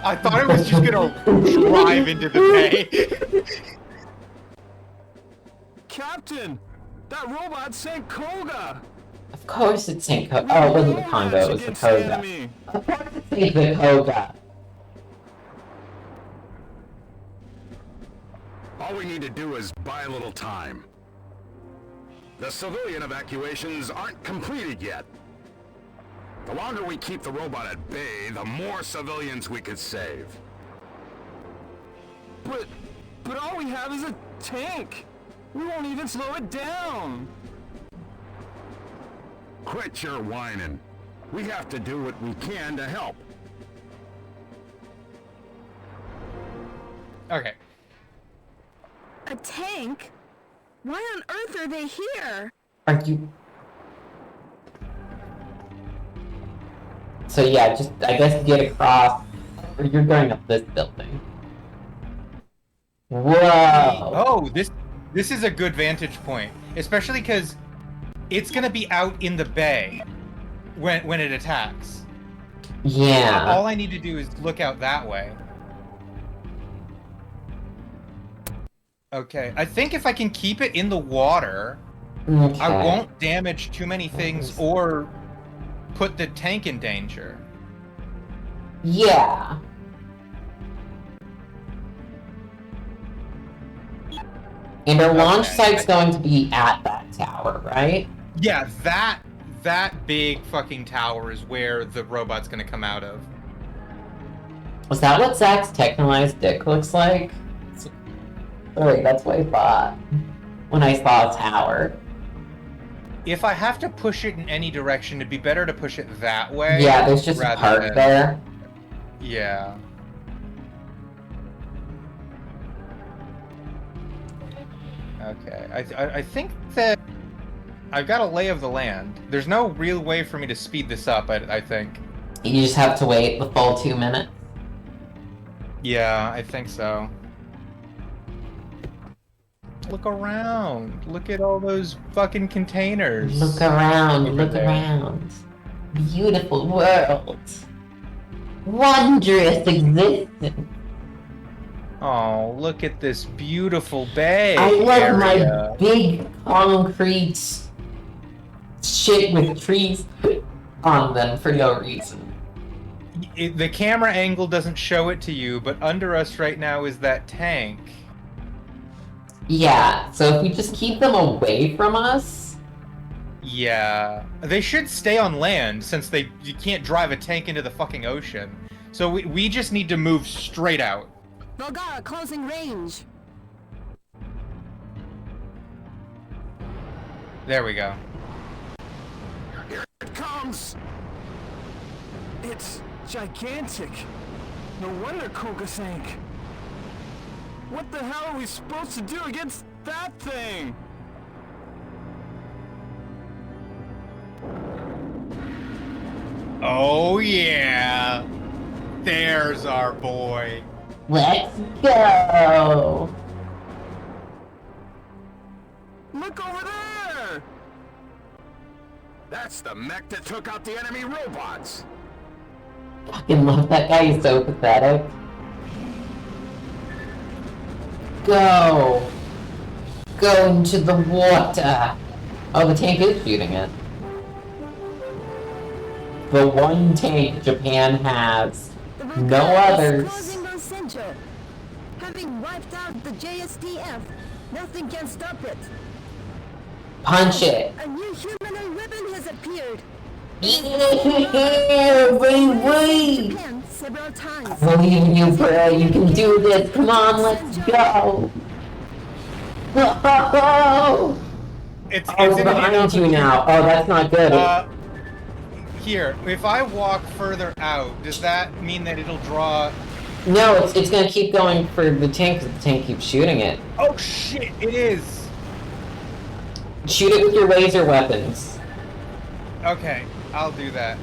I thought it was just gonna drive into the bay. Captain! That robot sank Koga! Of course it sank Koga. Oh, it wasn't the Congo, it was the Koga. Of course it sank the Koga. All we need to do is buy a little time. The civilian evacuations aren't completed yet. The longer we keep the robot at bay, the more civilians we could save. But all we have is a tank! We won't even slow it down! Quit your whining. We have to do what we can to help. Okay. A tank? Why on earth are they here? Are you... So yeah, just, I guess get across, or you're going up this building. Whoa! Oh, this is a good vantage point, especially because it's gonna be out in the bay when it attacks. Yeah. All I need to do is look out that way. Okay, I think if I can keep it in the water, Okay. I won't damage too many things or put the tank in danger. Yeah. And our launch site's going to be at that tower, right? Yeah, that big fucking tower is where the robot's gonna come out of. Was that what Zach's technolized dick looks like? Wait, that's what I thought when I saw a tower. If I have to push it in any direction, it'd be better to push it that way. Yeah, there's just a park there. Yeah. Okay, I think that I've got a lay of the land. There's no real way for me to speed this up, I think. You just have to wait the full 2 minutes. Yeah, I think so. Look around. Look at all those fucking containers. Look around, over look there. around. Beautiful world. Wondrous existence. Oh, look at this beautiful bay I love area. my big concrete shit with trees on them for no reason. The camera angle doesn't show it to you, but under us right now is that tank. Yeah, so if we just keep them away from us... Yeah. They should stay on land, since you can't drive a tank into the fucking ocean. So we just need to move straight out. Volgara closing range. There we go. Here it comes! It's gigantic. No wonder Koga sank. What the hell are we supposed to do against that thing? Oh yeah! There's our boy. Let's go! That's the mech that took out the enemy robots. Fucking love that guy, he's so pathetic. Go! Go into the water! Oh, the tank is shooting it. The one tank Japan has. No others. Having wiped out the JSTF, nothing can stop it. Punch it! A new humanoid weapon has appeared. Yeah, wait! Japan several times. I believe in you, bro. You can do this. Come on, let's go. Oh, It's behind you now. Oh, that's not good. Here, if I walk further out, does that mean that it'll draw? No, it's gonna keep going for the tank because the tank keeps shooting it. Oh shit! It is. Shoot it with your laser weapons. Okay, I'll do that.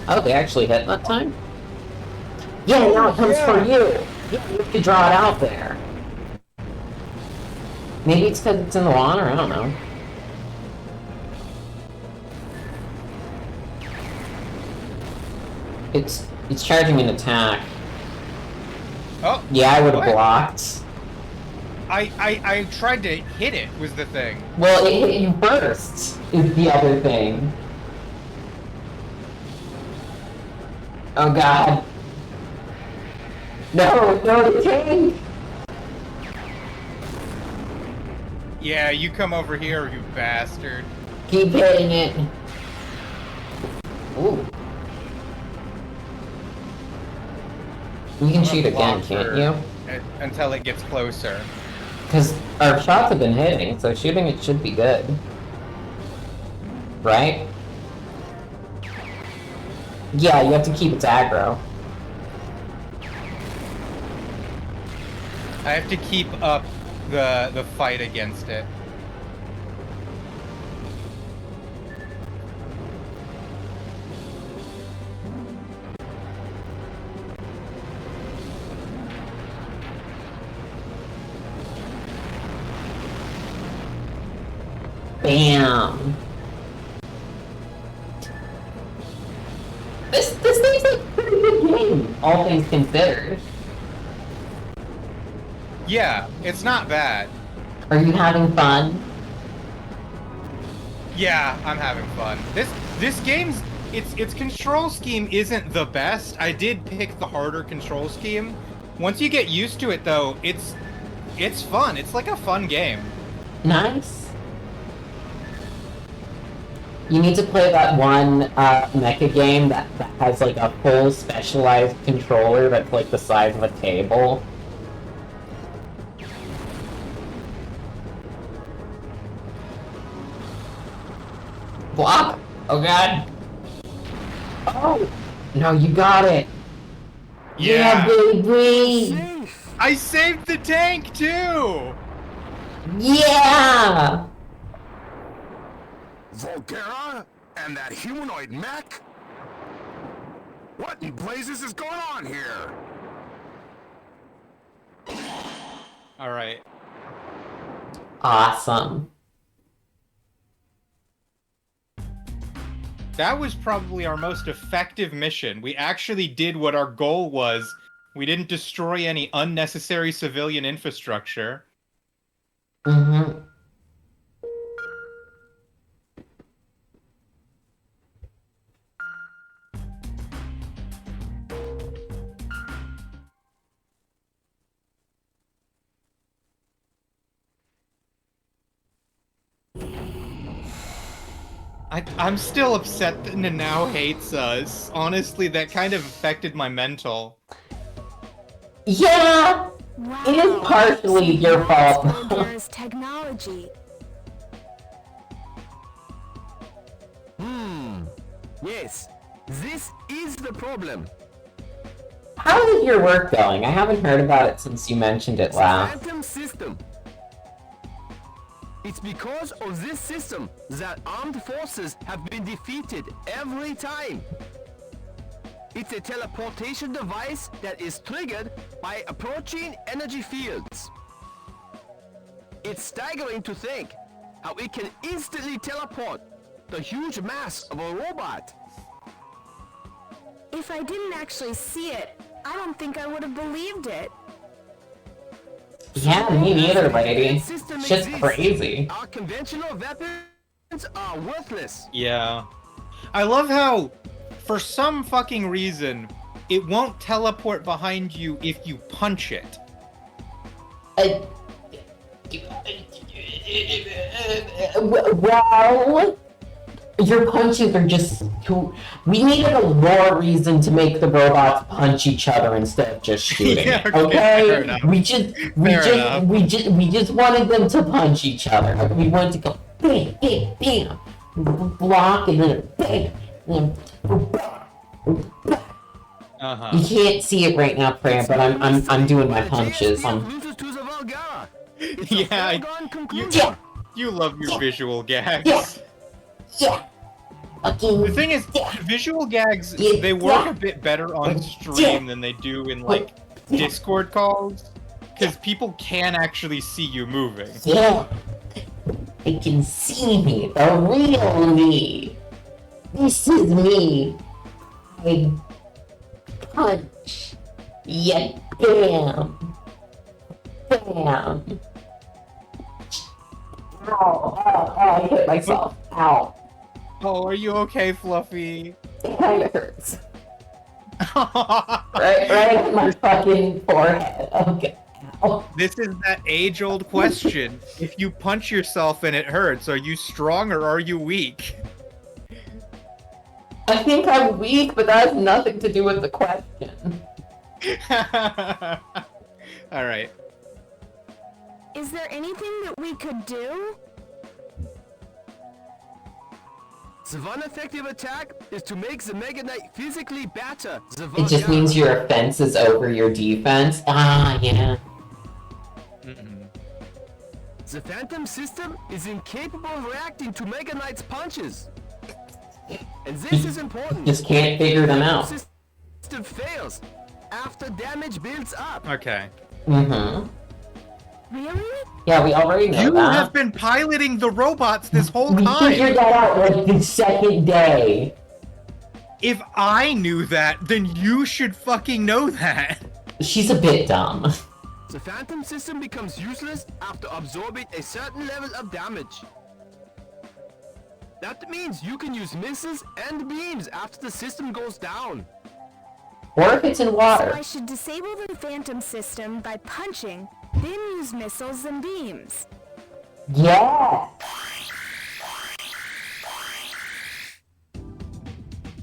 Oh, they actually hit that time? Yeah, now it comes for you! Yeah, you have to draw it out there. Maybe it's because it's in the water, I don't know. It's charging an attack. Oh! Yeah, I would have blocked. I tried to hit it, was the thing. Well, it hit you first, is the other thing. Oh god. No, the tank! Yeah, you come over here, you bastard. Keep hitting it. Ooh. You can shoot again, can't you? Until it gets closer. Because our shots have been hitting, so shooting it should be good. Right? Yeah, you have to keep its aggro. I have to keep up the fight against it. Bam! This seems like a pretty good game, all things considered. Yeah, it's not bad. Are you having fun? Yeah, I'm having fun. This game's its control scheme isn't the best. I did pick the harder control scheme. Once you get used to it though, it's fun. It's like a fun game. Nice. You need to play that one mecha game that has like a full specialized controller that's like the size of a table. Block! Oh god! Oh! No, you got it! Yeah, baby! I saved the tank too! Yeah! Volgera? And that humanoid mech? What in blazes is going on here? Alright. Awesome. That was probably our most effective mission. We actually did what our goal was. We didn't destroy any unnecessary civilian infrastructure. Mm-hmm. I'm still upset that Nanao hates us. Honestly, that kind of affected my mental. Yeah! Wow. It is partially your fault. Volgera's technology. Yes, this is the problem. How is your work going? I haven't heard about it since you mentioned it last. Phantom system. It's because of this system that armed forces have been defeated every time. It's a teleportation device that is triggered by approaching energy fields. It's staggering to think how it can instantly teleport the huge mass of a robot. If I didn't actually see it, I don't think I would have believed it. Yeah, me neither, lady. System Shit's exists. crazy. Our conventional weapons are worthless. Yeah. I love how, for some fucking reason, it won't teleport behind you if you punch it. Well, your punches are just too. We needed a more reason to make the robots punch each other instead of just shooting. Yeah, okay, fair enough. we just wanted them to punch each other. We wanted to go bam, bam, bam, block, and then bam, and then bam. Uh-huh. You can't see it right now, Prayer, but I'm doing my punches. Yeah, you love your visual gags. Yeah. The thing is, visual gags, they work a bit better on stream than they do in, like, Discord calls. Because people can actually see you moving. Yeah. They can see me, the real me. This is me. I punch. Yeah, bam. Bam. Ow, I hit myself. Ow. Oh, are you okay, Fluffy? It kinda hurts. right at my fucking forehead. Okay. Ow. This is that age-old question. If you punch yourself and it hurts, are you strong or are you weak? I think I'm weak, but that has nothing to do with the question. Alright. Is there anything that we could do? The one effective attack is to make the Mega Knight physically better. It just means your offense is over your defense. Ah, yeah. The Phantom system is incapable of reacting to Mega Knight's punches. And this is important. Just can't figure them out. The system fails after damage builds up. Okay. Mm-hmm. Really? Yeah, we already know You that. have been piloting the robots this whole We time! figured that out like the second day. If I knew that, then you should fucking know that! She's a bit dumb. The Phantom system becomes useless after absorbing a certain level of damage. That means you can use missiles and beams after the system goes down. Or if it's in water. So I should disable the Phantom system by punching, then use missiles and beams. Yeah.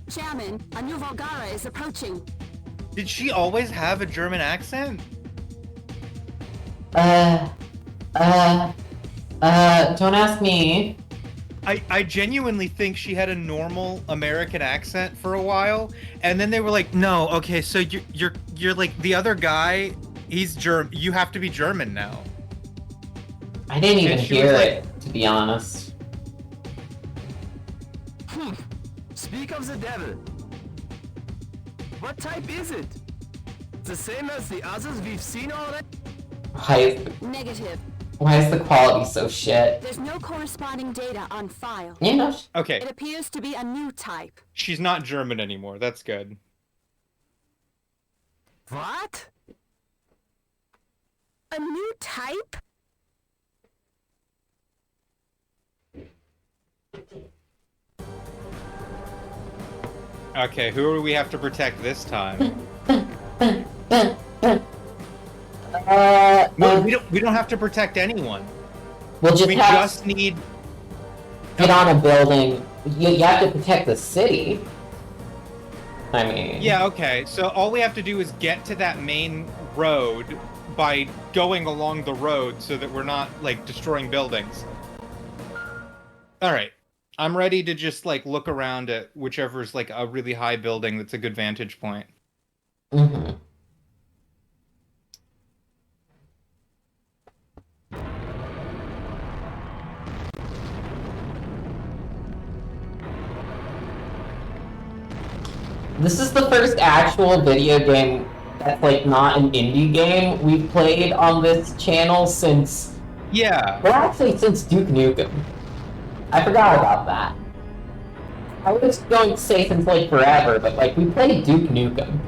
Chairman, a new Volgara is approaching. Did she always have a German accent? Don't ask me. I genuinely think she had a normal American accent for a while, and then they were like, no, okay, so you're like the other guy, he's German, you have to be German now. I didn't even hear like, it, to be honest. Speak of the devil. What type is it? The same as the others we've seen already? Negative. Why is the quality so shit? There's no corresponding data on file. Yeah. Okay. It appears to be a new type. She's not German anymore, that's good. What? A new type? Okay, who do we have to protect this time? We don't have to protect anyone. We'll just we have just need get on a building. You have to protect the city. I mean. Yeah, okay. So all we have to do is get to that main road by going along the road so that we're not like destroying buildings. All right. I'm ready to just like look around at whichever's like a really high building that's a good vantage point. Mm-hmm. This is the first actual video game that's like not an indie game we've played on this channel since Yeah. Well, actually, since Duke Nukem. I forgot about that. I was going to say since, like, forever, but, like, we played Duke Nukem.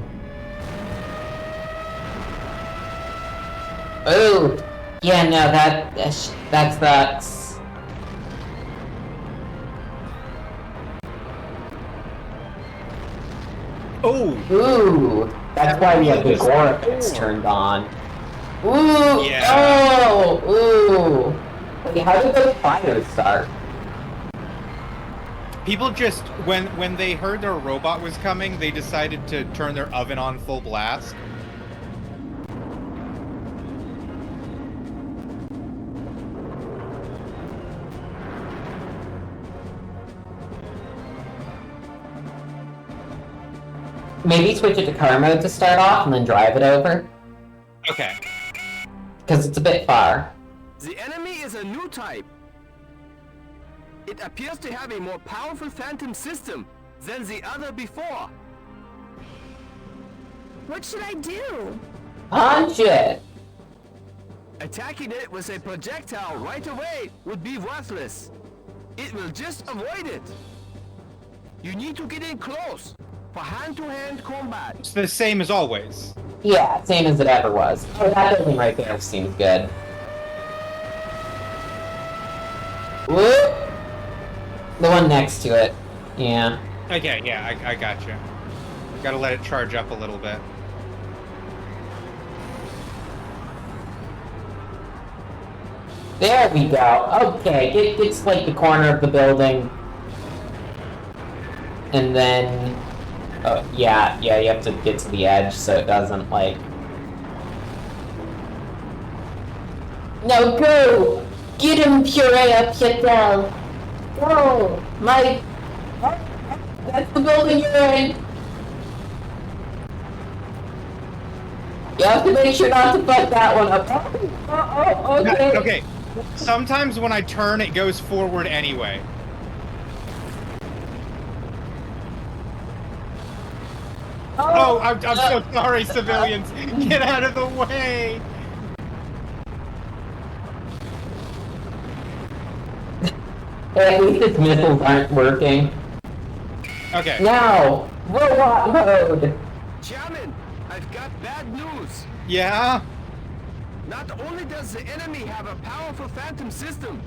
Oh! Yeah, no, that sucks. Oh! Ooh! That's why we have the gore effects turned on. Ooh! Yeah. Oh! Ooh! Wait, how did those fires start? People just, when they heard their robot was coming, they decided to turn their oven on full blast. Maybe switch it to car mode to start off and then drive it over. Okay. Because it's a bit far. The enemy is a new type. It appears to have a more powerful phantom system than the other before. What should I do? Punch it! Attacking it with a projectile right away would be worthless. It will just avoid it. You need to get in close for hand-to-hand combat. It's the same as always. Yeah, same as it ever was. Oh, that building right there seems good. Whoop! The one next to it. Yeah. Okay, yeah, I got you. Gotta let it charge up a little bit. There we go. Okay, get like the corner of the building. And then... Oh, yeah, you have to get to the edge so it doesn't, like... No, go! Get him, Puree Pietel! Go! My... That's the building you're in! You have to make sure not to fuck that one up. Oh, okay. Okay. Sometimes when I turn, it goes forward anyway. Oh, I'm so sorry, civilians. Get out of the way. At least its missiles aren't working. Okay. Now, robot mode. Chairman, I've got bad news. Yeah? Not only does the enemy have a powerful phantom system,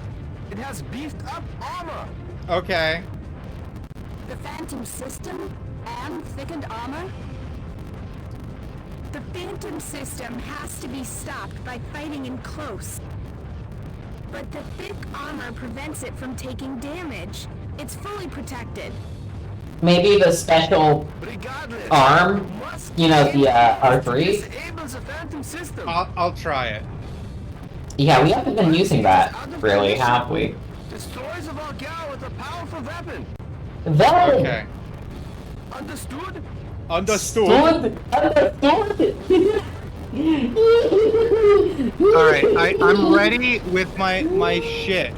it has beefed up armor. Okay. The Phantom System and thickened armor? The Phantom System has to be stopped by fighting in close. But the thick armor prevents it from taking damage. It's fully protected. Maybe the special arm, you know, the R3. I'll try it. Yeah, we haven't been using that, really, have we? Destroys the Valgal with a powerful weapon. Weapon! Okay. Understood? Understood. Understood. Alright, I'm ready with my shit.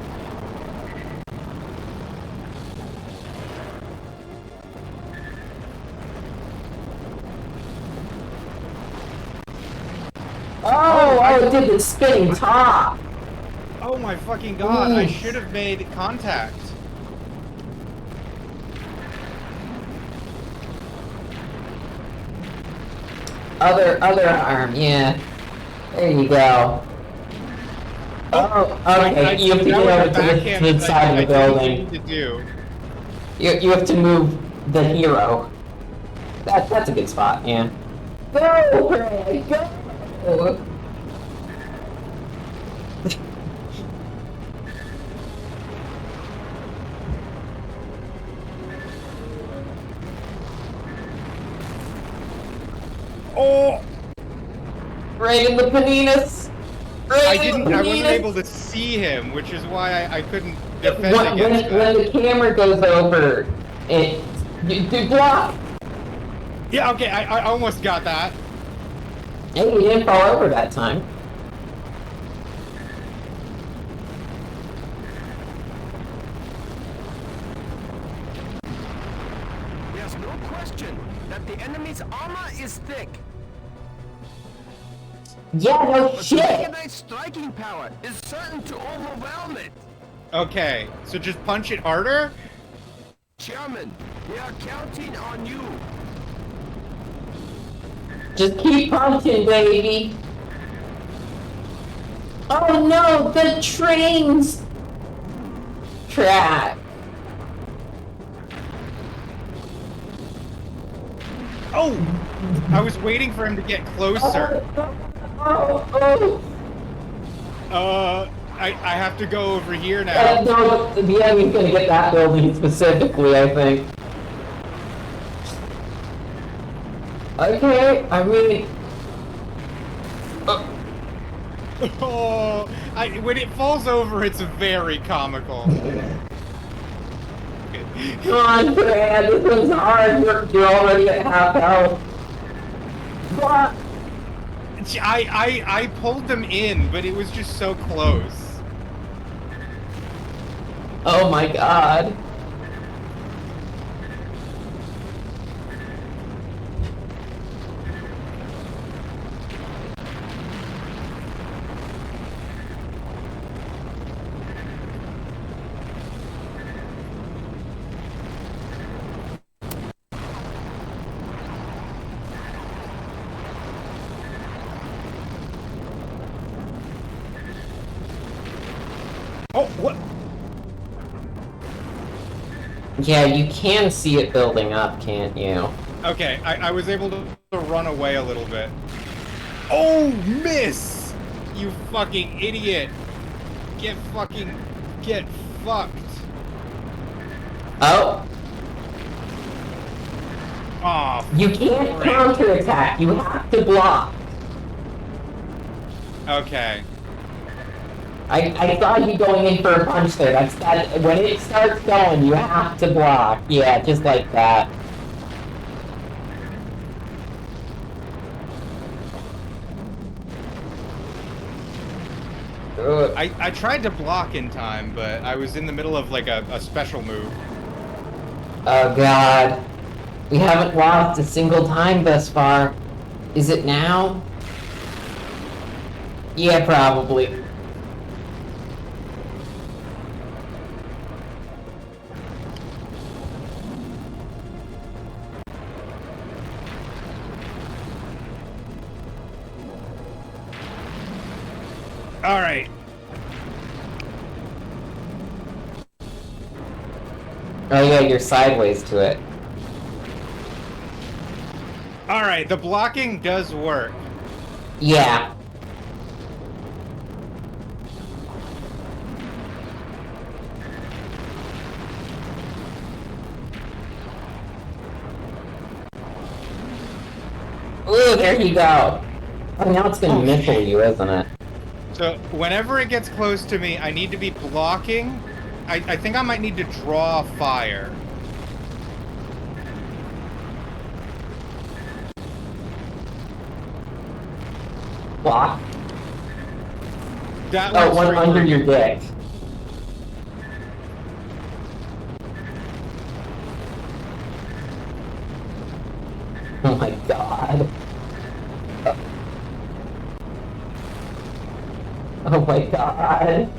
Oh, it did the spinning top. Oh my fucking god, I should have made contact. Other arm, yeah. There you go. Oh, okay. You have to get over to the side of the building. You have to move the hero. That's a good spot, yeah. Go, Ray, go! Oh! Right in the paninas! I wasn't able to see him, which is why I couldn't defend against that. When the camera goes over, you block! Yeah, okay, I almost got that. Hey, you didn't fall over that time. There's no question that the enemy's armor is thick. Yeah, no But the shit. Mega Knight's striking power is certain to overwhelm it. Okay, so just punch it harder? Chairman, we are counting on you. Just keep punching, baby. Oh no, the train's track. Oh! I was waiting for him to get closer. I have to go over here now. No, the enemy's gonna get that building specifically, I think. Okay, I mean... Oh, when it falls over, it's very comical. Come on, Brad, this one's hard. You're already at half health. What? I pulled them in, but it was just so close. Oh my god. Oh, what? Yeah, you can see it building up, can't you? Okay, I was able to run away a little bit. Oh, miss! You fucking idiot! Get fucked. Oh. Aw, You can't counterattack, you have to block. okay. I saw you going in for a punch there. That's that. When it starts going, you have to block. Yeah, just like that. I tried to block in time, but I was in the middle of like a special move. Oh god. We haven't lost a single time thus far. Is it now? Yeah, probably. All right. Oh yeah, you're sideways to it. All right, the blocking does work. Yeah. Ooh, there you go. Oh, now it's gonna missile you, isn't it? So whenever it gets close to me, I need to be blocking. I think I might need to draw fire. Block? That Oh, one under your dick. Oh my god. Oh my god.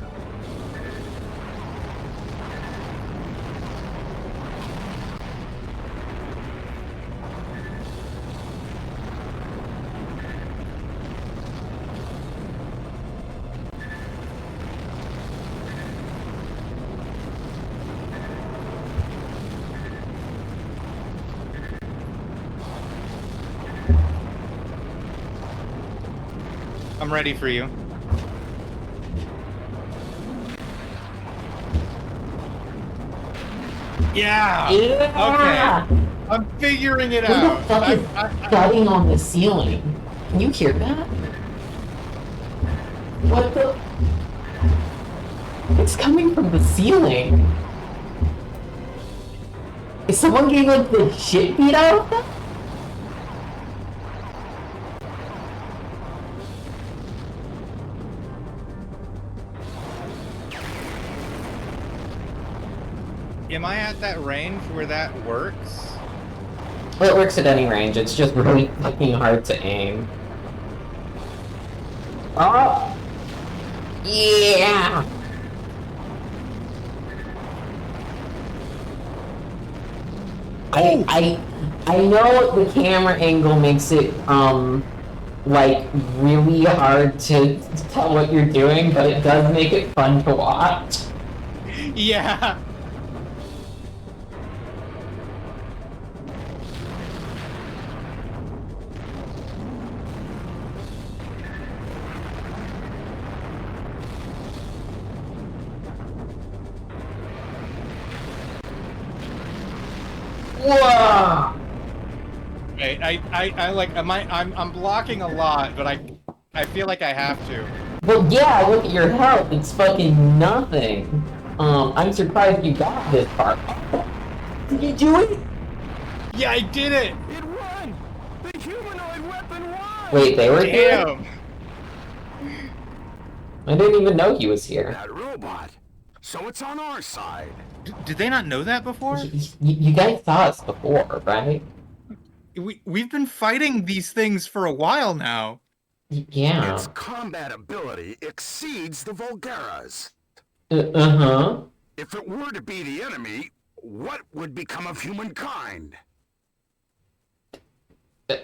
I'm ready for you. Yeah! Yeah! Okay. I'm figuring it What out. the fuck is thudding on the ceiling? Can you hear that? What the? It's coming from the ceiling. Is someone getting like the shit beat out of them? Am I at that range where that works? Well, it works at any range. It's just really fucking hard to aim. Oh! Yeah! I know the camera angle makes it, like, really hard to tell what you're doing, but it does make it fun to watch. Yeah. Whoa! I'm blocking a lot, but I feel like I have to. Well, yeah, look at your health. It's fucking nothing. I'm surprised you got this part. Did you do it? Yeah, I did it! It won! The humanoid weapon won! Wait, they were here? Damn! I didn't even know he was here. That robot. So it's on our side. Did they not know that before? You guys saw us before, right? We've been fighting these things for a while now. Yeah. Its combat ability exceeds the Vulgara's. Uh-huh. If it were to be the enemy, what would become of humankind?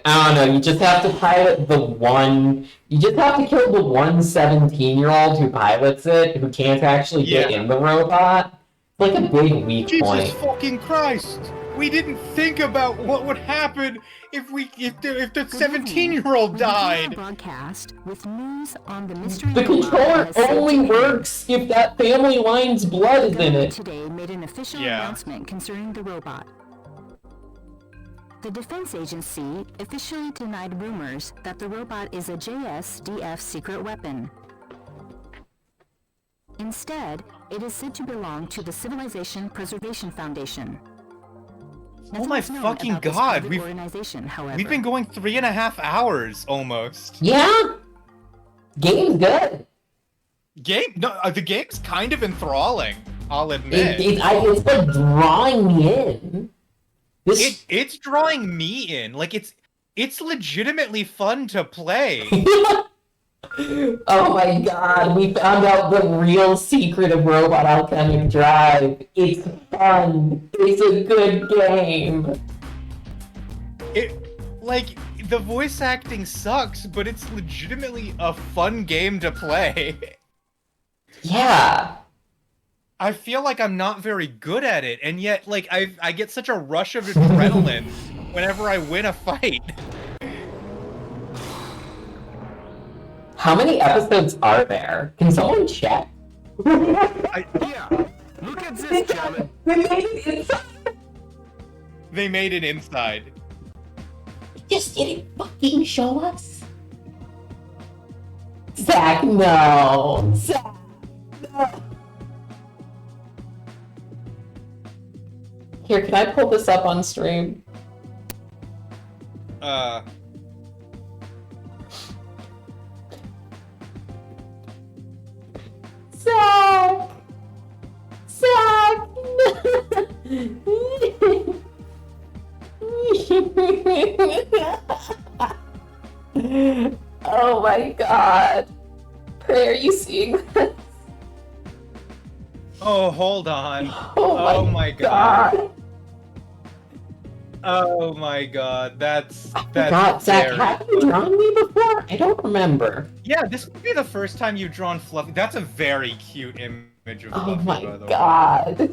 I don't know, you just have to pilot the one... You just have to kill the one 17-year-old who pilots it, who can't actually get in the robot. It's like a big weak point. Jesus fucking Christ! We didn't think about what would happen if the 17-year-old died. Broadcast with news on the mystery. The controller only works if that family line's blood is in it. Today made an official announcement concerning the robot. The Defense Agency officially denied rumors that the robot is a JSDF secret weapon. Instead, it is said to belong to the Civilization Preservation Foundation. Oh my fucking god, we've been going 3.5 hours almost. Yeah? Game's good. The game's kind of enthralling, I'll admit. It's like drawing me in. It's drawing me in. Like it's legitimately fun to play. Oh my god, we found out the real secret of Robot Alchemic Drive. It's fun. It's a good game. The voice acting sucks, but it's legitimately a fun game to play. Yeah. I feel like I'm not very good at it, and yet, like, I get such a rush of adrenaline whenever I win a fight. How many episodes are there? Can someone check? Yeah, look at this, gentlemen. They made it inside. They made it inside. Just didn't fucking show us. Zach, no. Zach, no. Here, can I pull this up on stream? Zach! Zach! Oh my god. Pray, are you seeing this? Oh, hold on. Oh my god. Oh my god, that's God, Zach, have you drawn me before? I don't remember. Yeah, this would be the first time you've drawn Fluffy. That's a very cute image of Fluffy, my by the god. way.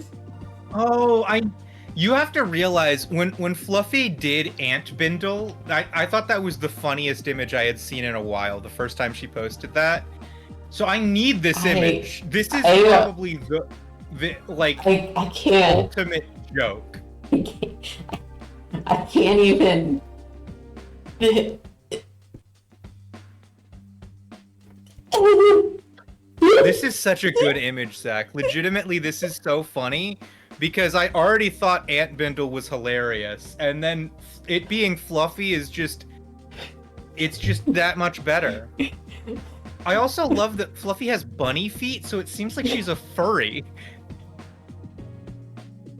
Oh, you have to realize when Fluffy did Ant Bindle, I thought that was the funniest image I had seen in a while, the first time she posted that. So I need this image. This is probably the I can't. ultimate joke. I can't even. This is such a good image, Zach. Legitimately, this is so funny because I already thought Ant Bindle was hilarious, and then it being Fluffy is it's just that much better. I also love that Fluffy has bunny feet, so it seems like she's a furry.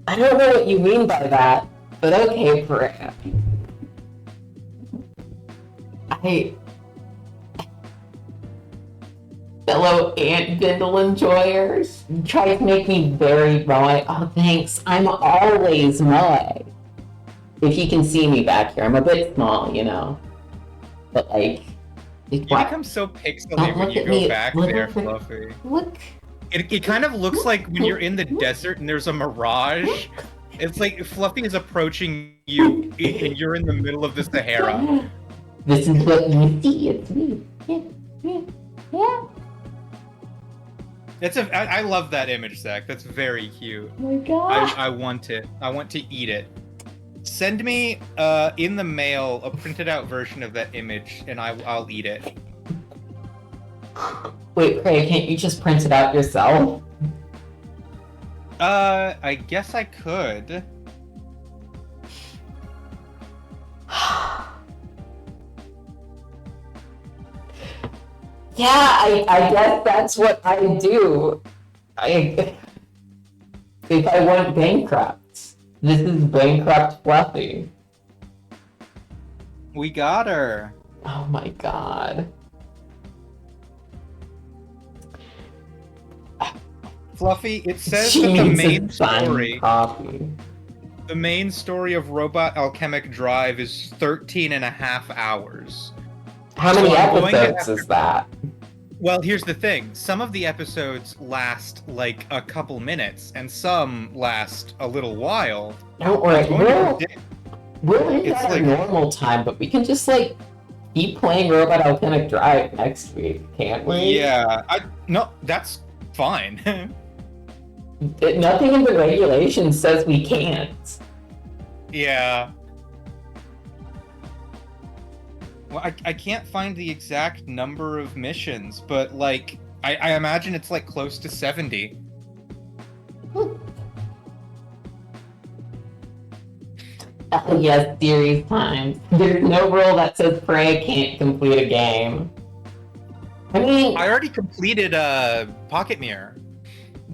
I don't know what you mean by that, but okay, Brad. fellow ant bindle enjoyers. You try to make me very moe. Oh, thanks. I'm always moe. If you can see me back here, I'm a bit small, you know. But like, you become so pixelated when you go back there, Fluffy. Look. It kind of looks like when you're in the desert and there's a mirage. It's like Fluffy is approaching you and you're in the middle of the Sahara. This is what you see. It's me. Yeah. I love that image, Zach. That's very cute. Oh my god. I want it. I want to eat it. Send me in the mail a printed out version of that image, and I'll eat it. Wait, Craig, can't you just print it out yourself? I guess I could. Yeah, I guess that's what I do. If I went bankrupt. This is bankrupt Fluffy. We got her. Oh my god. Fluffy, it says She that the needs main a signed story. copy. The main story of Robot Alchemic Drive is 13 and a half hours. How many episodes is that? Well, here's the thing. Some of the episodes last like a couple minutes, and some last a little while. Don't worry, we're in It's our like- normal time, but we can just like keep playing Robot Alchemic Drive next week, can't we? Yeah, no, that's fine. Nothing in the regulations says we can't. Yeah. Well, I can't find the exact number of missions, but like I imagine it's like close to 70. Oh yes, series time. There's no rule that says Prey can't complete a game. I mean, I already completed Pocket Mirror.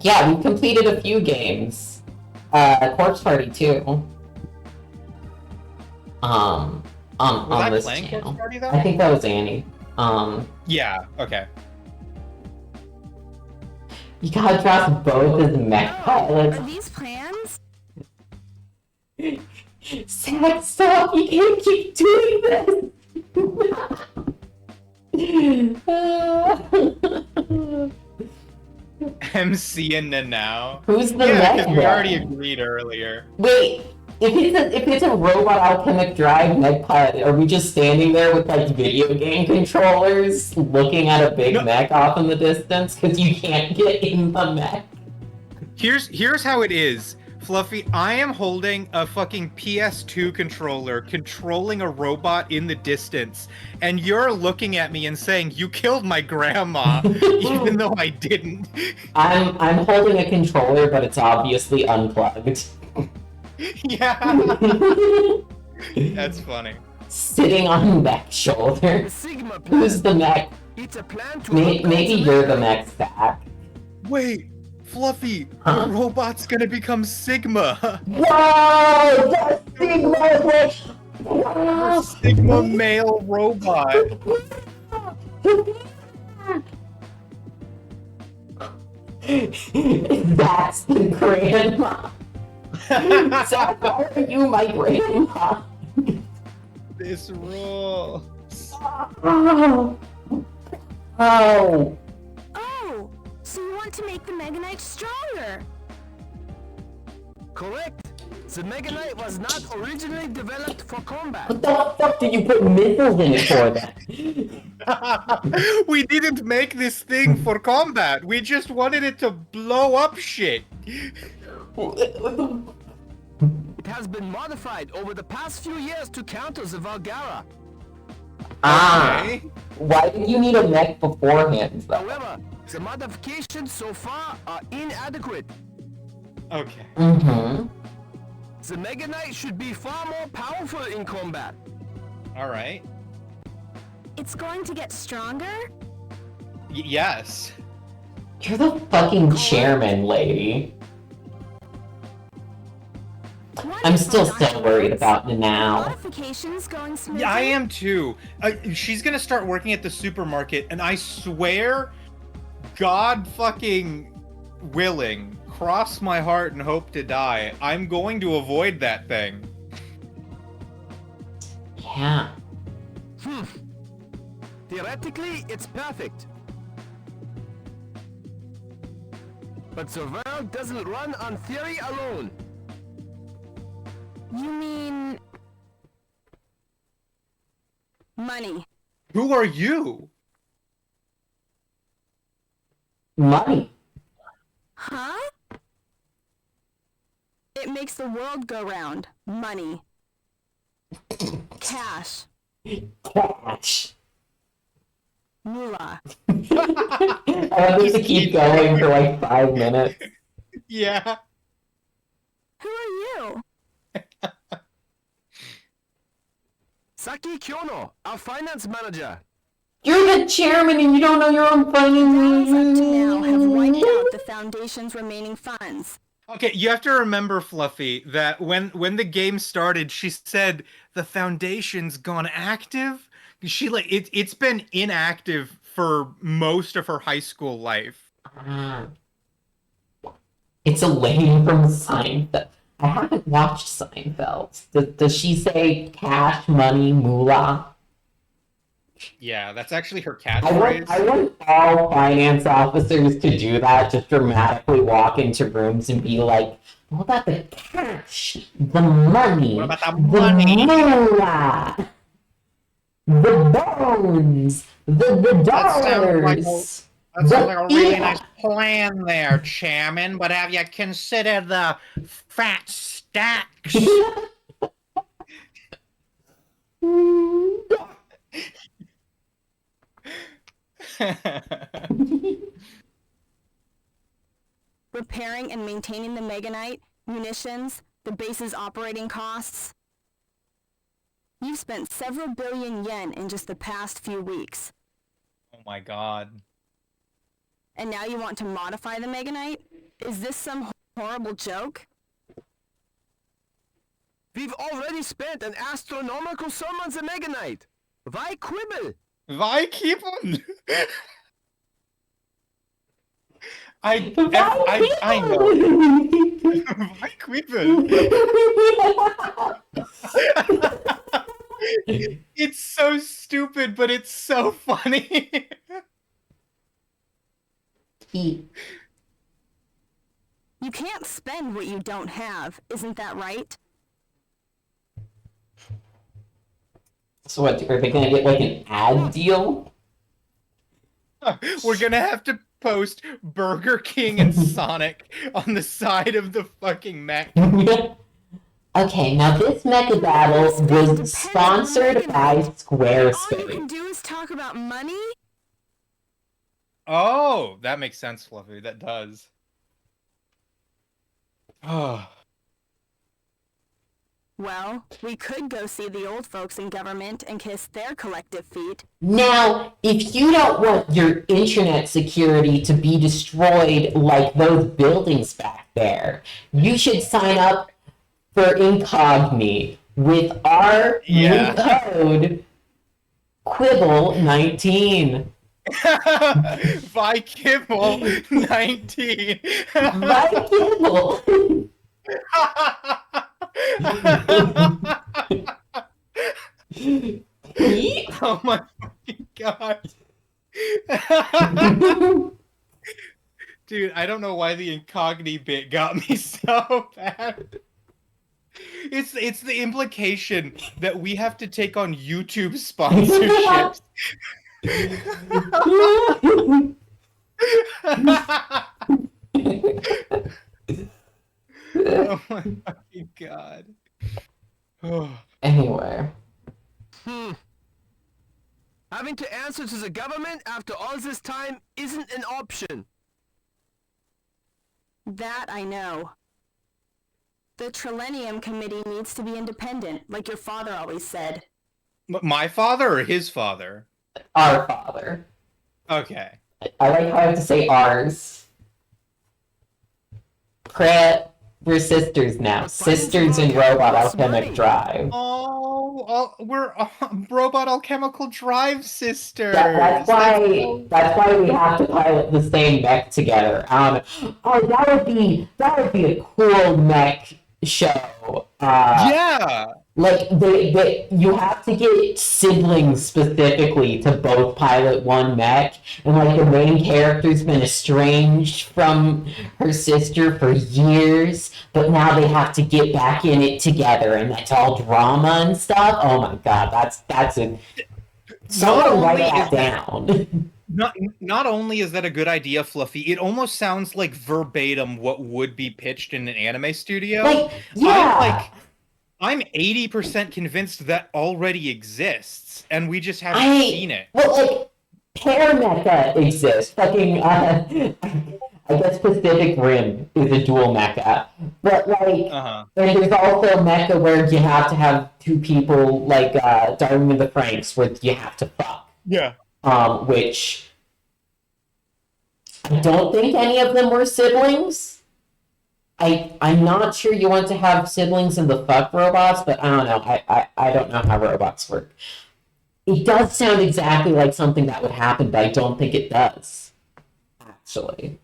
yeah, we completed a few games. Corpse Party too. On Was I this playing channel. Corpse Party, though? I think that was Annie. Yeah, okay. You gotta trust both as mech pilots. Are these plans? Zach, stop! You can't keep doing this! MC and Nanao. Who's the yeah, mech because we then? already agreed earlier. Wait, if it's a Robot Alchemic Drive mech pilot, are we just standing there with like video game controllers looking at a big mech off in the distance? Because you can't get in the mech. Here's how it is. Fluffy, I am holding a fucking PS2 controller, controlling a robot in the distance, and you're looking at me and saying, you killed my grandma, even though I didn't. I'm holding a controller, but it's obviously unplugged. Yeah. That's funny. Sitting on mech shoulder. Who's the mech? It's a plan to Maybe you're the mech stack. Wait, Fluffy, the robot's gonna become Sigma. Whoa! That's Sigma! Wow. Sigma male robot. That's the grandma. Zach, why are you my grandma? This rules. Oh. Oh. Oh, so you want to make the Mega Knight stronger? Correct. The Mega Knight was not originally developed for combat. What the fuck did you put missiles in it for then? We didn't make this thing for combat. We just wanted it to blow up shit. It has been modified over the past few years to counter the Valgara. Ah. Okay. Why did you need a mech beforehand, though? However, the modifications so far are inadequate. Okay. Mm-hmm. The Mega Knight should be far more powerful in combat. Alright. It's going to get stronger? Yes. You're the fucking chairman, lady. I'm still so worried about now. Modifications going smoothly? Yeah, I am too. She's gonna start working at the supermarket, and I swear God fucking willing, cross my heart and hope to die, I'm going to avoid that thing. Yeah. Theoretically, it's perfect. But the world doesn't run on theory alone. You mean... money. Who are you? Money. Huh? It makes the world go round. Money. Cash. Cash. Moolah. I want this to keep going for like 5 minutes. Yeah. Who are you? Saki Kyono, our finance manager. You're the chairman and you don't know your own finance. Up to now have wiped out the Foundation's remaining funds. Okay, you have to remember, Fluffy, that when the game started, she said the Foundation's gone active. She it's been inactive for most of her high school life. It's Elaine from Seinfeld. I haven't watched Seinfeld. Does she say cash, money, moolah? Yeah, that's actually her I catchphrase. want all finance officers to do that, just dramatically walk into rooms and be like, what about the cash, the money, What about the money? moolah, the bones, the dollars? That sounds like a really nice plan there, Chairman, but have you considered the fat stacks? Repairing and maintaining the Meganite, munitions, the base's operating costs. You've spent several billion yen in just the past few weeks. Oh my god. And now you want to modify the Meganite? Is this some horrible joke? We've already spent an astronomical sum on the Meganite. Why quibble? Why keep on? I know. Why quibble? It's so stupid, but it's so funny. You can't spend what you don't have, isn't that right? So what, are they gonna get like an ad deal? We're gonna have to post Burger King and Sonic on the side of the fucking mech. Okay, now this Mega Battle was sponsored by All you Squarespace. can do is talk about money? Oh, that makes sense, Fluffy. That does. Oh. Well, we could go see the old folks in government and kiss their collective feet. Now, if you don't want your internet security to be destroyed like those buildings back there, you should sign up for Incogni with our new code, Quibble19. By Kibble 19. By Kibble. Oh my fucking god. Dude, I don't know why the Incogni bit got me so bad. It's the implication that we have to take on YouTube sponsorships. Oh my fucking god. Anyway. Having to answer to the government after all this time isn't an option. That I know. The Trilenium Committee needs to be independent, like your father always said. My father or his father? Our father. Okay. I like how I have to say ours. We're sisters now. Sisters in Robot Alchemic Drive. Oh. we're robot alchemical drive sisters. That's why we have to pilot the same mech together. That would be a cool mech show. Yeah. Like you have to get siblings specifically to both pilot one mech, and like the main character's been estranged from her sister for years, but now they have to get back in it together, and that's all drama and stuff. Oh my god, that's a someone write that down. Not only is that a good idea, Fluffy, it almost sounds like verbatim what would be pitched in an anime studio. Like, yeah. I'm 80% convinced that already exists, and we just haven't seen it. Well, like, Paramecha exists. Fucking, I guess Pacific Rim is a dual mecha. But, like, and there's also mecha where you have to have two people, like, Darwin and the Franks, where you have to fuck. Yeah. Which, I don't think any of them were siblings. I'm not sure you want to have siblings in the fuck robots, but I don't know. I don't know how robots work. It does sound exactly like something that would happen, but I don't think it does. Actually.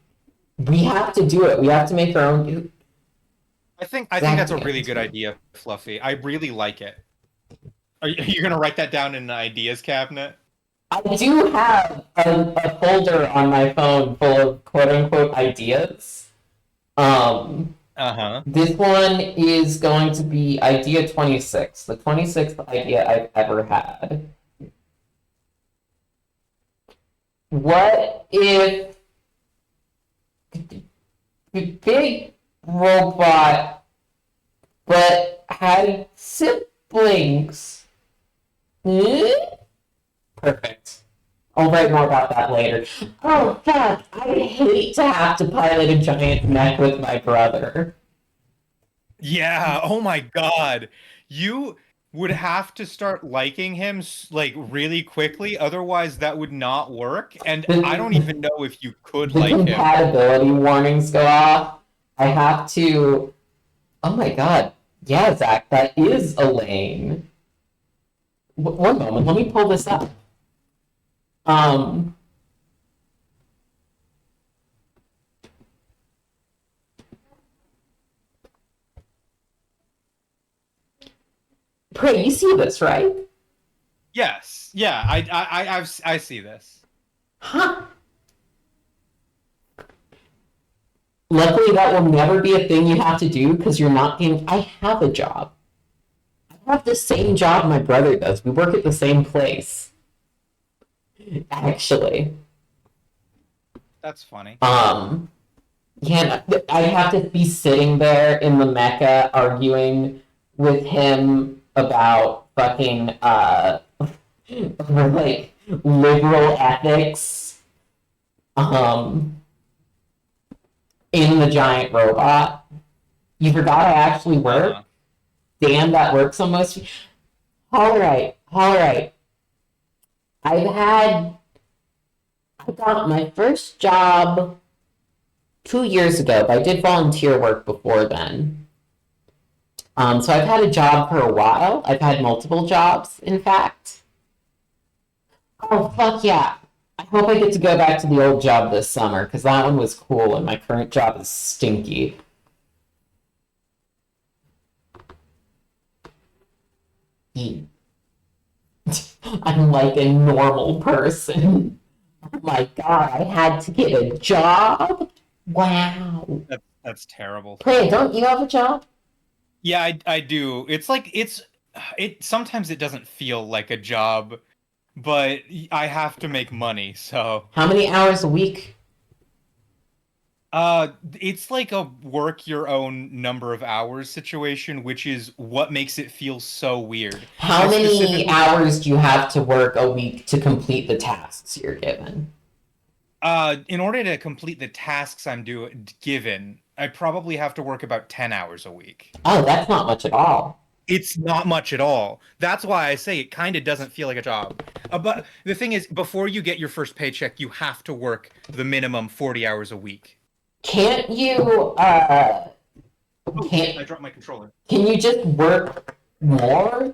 We have to do it. We have to make our own... I think that's a really good idea, Fluffy. I really like it. Are you going to write that down in an ideas cabinet? I do have a folder on my phone full of quote-unquote ideas. This one is going to be idea 26, the 26th idea I've ever had. What if the big robot but had siblings? Perfect. I'll write more about that later. Oh, fuck. I hate to have to pilot a giant mech with my brother. Yeah, oh my god. You would have to start liking him, like, really quickly, otherwise that would not work, and I don't even know if you could like him. The compatibility warnings go off. I have to... Oh my god. Yeah, Zach, that is Elaine. One moment, let me pull this up. Pray, you see this, right? Yes. Yeah, I see this. Huh. Luckily, that will never be a thing you have to do because you're not being... I have a job. I have the same job my brother does. We work at the same place. Actually. That's funny. Yeah, I have to be sitting there in the mecha arguing with him about fucking, like, liberal ethics, in the giant robot. You forgot I actually work? Damn, that works on most... Alright. I got my first job 2 years ago, but I did volunteer work before then. So I've had a job for a while. I've had multiple jobs, in fact. Oh, fuck yeah. I hope I get to go back to the old job this summer, because that one was cool, and my current job is stinky. I'm like a normal person. Oh my god, I had to get a job? Wow. That's terrible. Pray, don't you have a job? Yeah, I do. It's like, sometimes it doesn't feel like a job, but I have to make money, so... How many hours a week? It's like a work your own number of hours situation, which is what makes it feel so weird. How many hours do you have to work a week to complete the tasks you're given? In order to complete the tasks I'm given, I probably have to work about 10 hours a week. Oh, that's not much at all. It's not much at all. That's why I say it kind of doesn't feel like a job. But the thing is, before you get your first paycheck, you have to work the minimum 40 hours a week. Can't you, I dropped my controller. Can you just work more?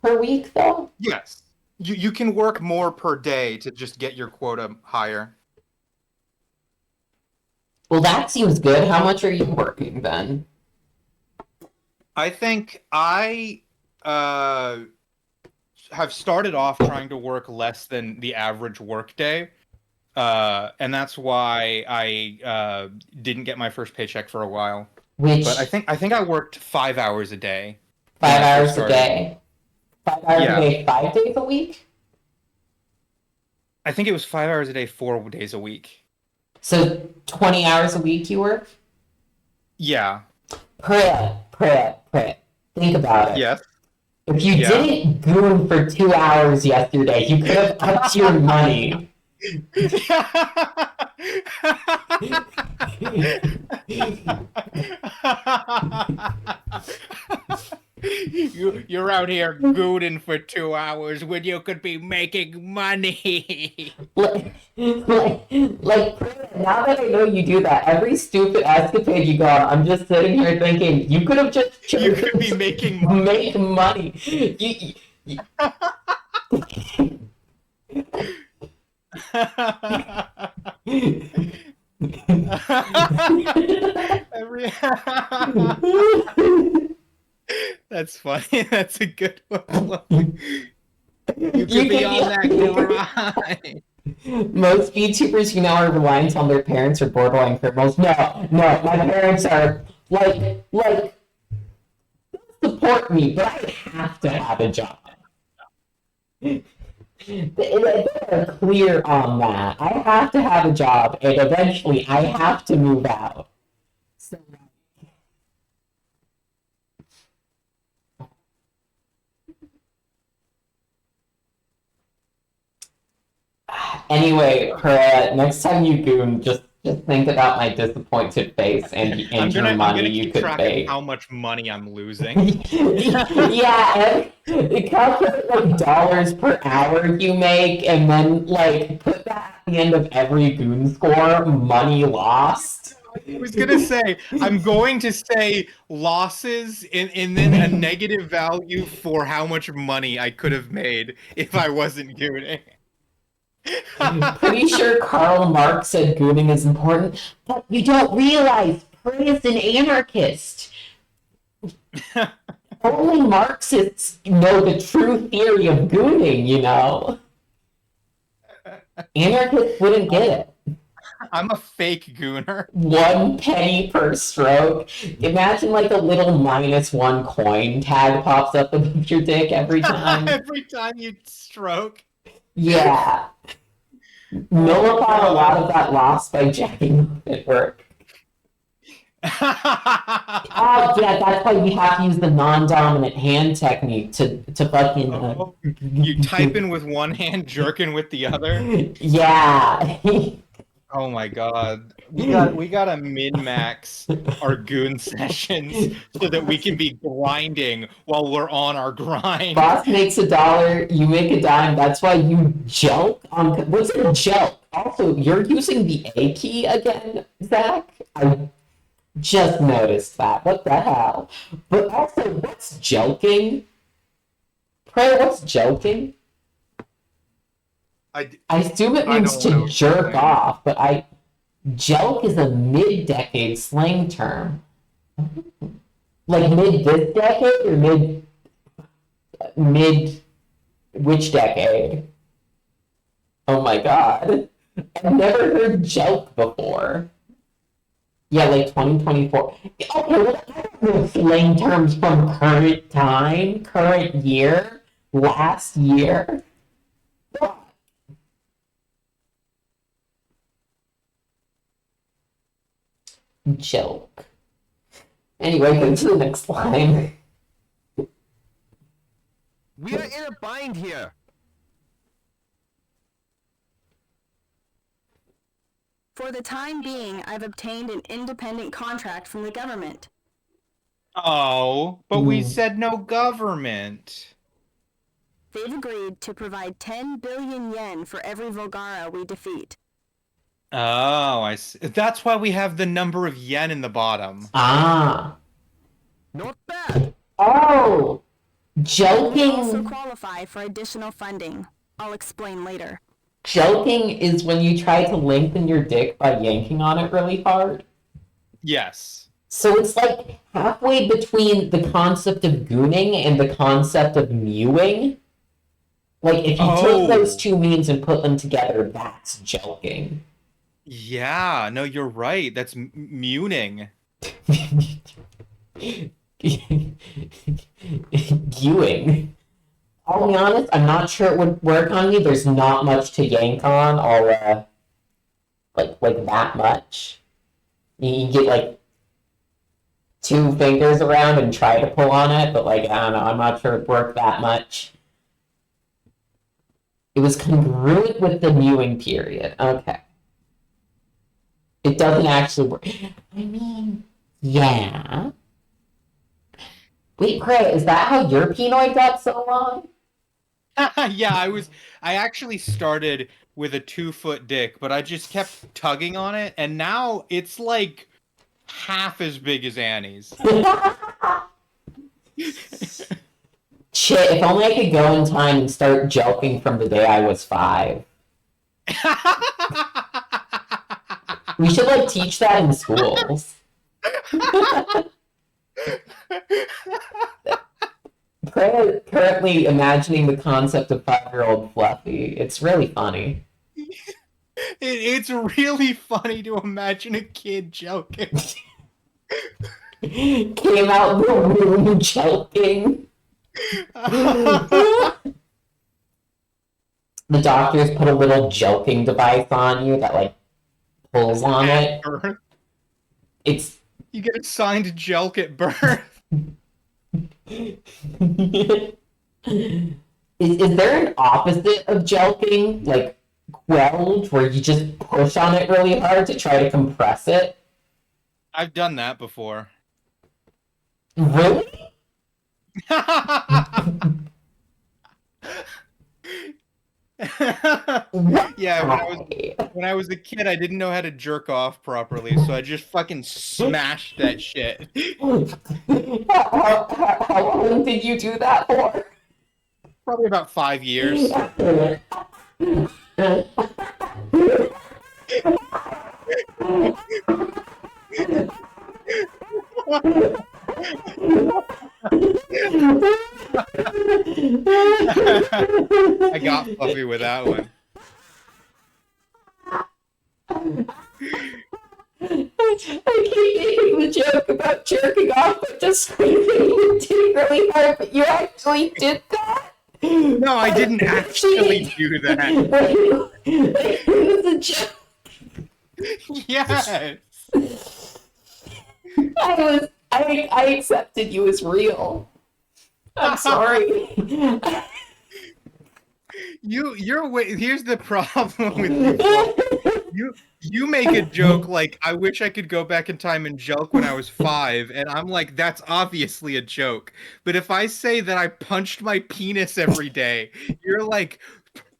per week, though? Yes. You can work more per day to just get your quota higher. Well, that seems good. How much are you working then? I think I have started off trying to work less than the average workday. And that's why I didn't get my first paycheck for a while. But I think I worked 5 hours a day. 5 hours a day? 5 hours a day, 5 days a week? I think it was 5 hours a day, 4 days a week. So 20 hours a week you work? Yeah. Prit. Think about it. Yes. If you didn't goon for 2 hours yesterday, you could have upped your money. You're out here gooning for 2 hours when you could be making money. Like, now that I know you do that, every stupid escapade you go on, I'm just sitting here thinking, you could have just chosen you could be making to make money. That's funny. That's a good one. You could be on that grind. Most VTubers, are reliant on their parents or borderline criminals. No, my parents are like support me, but I have to have a job. They're clear on that. I have to have a job, and eventually I have to move out. So, anyway, next time you goon, just think about my disappointed face and your money you could make. How much money I'm losing? Yeah, and calculate like dollars per hour you make, and then like put that at the end of every goon score, money lost. I was gonna say, I'm going to say losses and then a negative value for how much money I could have made if I wasn't gooning. Pretty sure Karl Marx said gooning is important, but you don't realize Prey is an anarchist. Only Marxists know the true theory of gooning, Anarchists wouldn't get it. I'm a fake gooner. 1 penny per stroke. Imagine like a little -1 coin tag pops up above your dick every time. Every time you stroke. Yeah. Nullify a lot of that loss by jacking up at work. Oh, yeah, that's why we have to use the non-dominant hand technique to fucking... You type in with one hand, jerking with the other? Yeah. Oh my god. We gotta min-max our goon sessions so that we can be grinding while we're on our grind. Boss makes $1, you make a dime. That's why you joke on... What's a joke? Also, you're using the A key again, Zach? I just noticed that. What the hell? But also, what's joking? Pray, what's joking? I assume it means to jerk off, but joke is a mid-decade slang term. Like mid this decade or mid which decade? Oh my god. I've never heard joke before. Yeah, like 2024. Okay, well, I don't know slang terms from current time, current year, last year. Joke. Anyway, go to the next line. We are in a bind here. For the time being, I've obtained an independent contract from the government. Oh, but we said no government. They've agreed to provide 10 billion yen for every Volgara we defeat. Oh, I see. That's why we have the number of yen in the bottom. Ah. Not bad. Oh. Joking. Also qualify for additional funding. I'll explain later. Joking is when you try to lengthen your dick by yanking on it really hard. Yes. So it's like halfway between the concept of gooning and the concept of mewing. Like, if you took those two means and put them together, that's joking. Yeah, no, you're right. That's mewing. Gewing. I'll be honest, I'm not sure it would work on me. There's not much to yank on, or like that much. You get like 2 fingers around and try to pull on it, but like, I don't know, I'm not sure it worked that much. It was congruent with the mewing period. Okay. It doesn't actually work. I mean, yeah. Wait, Cray, is that how your penoid got so long? Yeah, I actually started with a 2-foot dick, but I just kept tugging on it, and now it's like half as big as Annie's. Shit, if only I could go in time and start joking from the day I was 5. We should, like, teach that in schools. Currently imagining the concept of 5-year-old Fluffy. It's really funny. It's really funny to imagine a kid joking. Came out the room joking. The doctors put a little joking device on you that, like, pulls on it. Birth. It's... You get assigned jelk at birth. Is there an opposite of jelking, like quelled, where you just push on it really hard to try to compress it? I've done that before. Really? Yeah, when I was a kid, I didn't know how to jerk off properly, so I just fucking smashed that shit. How long did you do that for? Probably about 5 years. I got Fluffy with that one. I keep making the joke about jerking off, but just squeezing your dick really hard, but you actually did that? No, I didn't actually do that. It was a joke. Yes. I accepted you as real. I'm sorry. Here's the problem with you. You make a joke like, I wish I could go back in time and joke when I was 5, and I'm like, that's obviously a joke. But if I say that I punched my penis every day, you're like,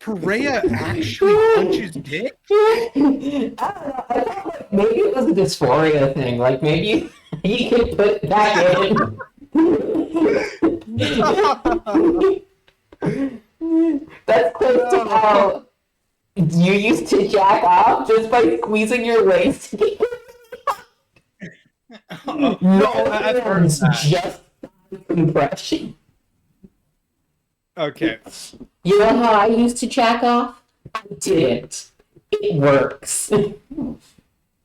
Perea actually punches dick? I don't know. I thought like maybe it was a dysphoria thing. Like maybe you could put it back in. That's close to how you used to jack off just by squeezing your waist. No, I've heard it's that. just compression. Okay. You know how I used to jack off? I didn't. It works.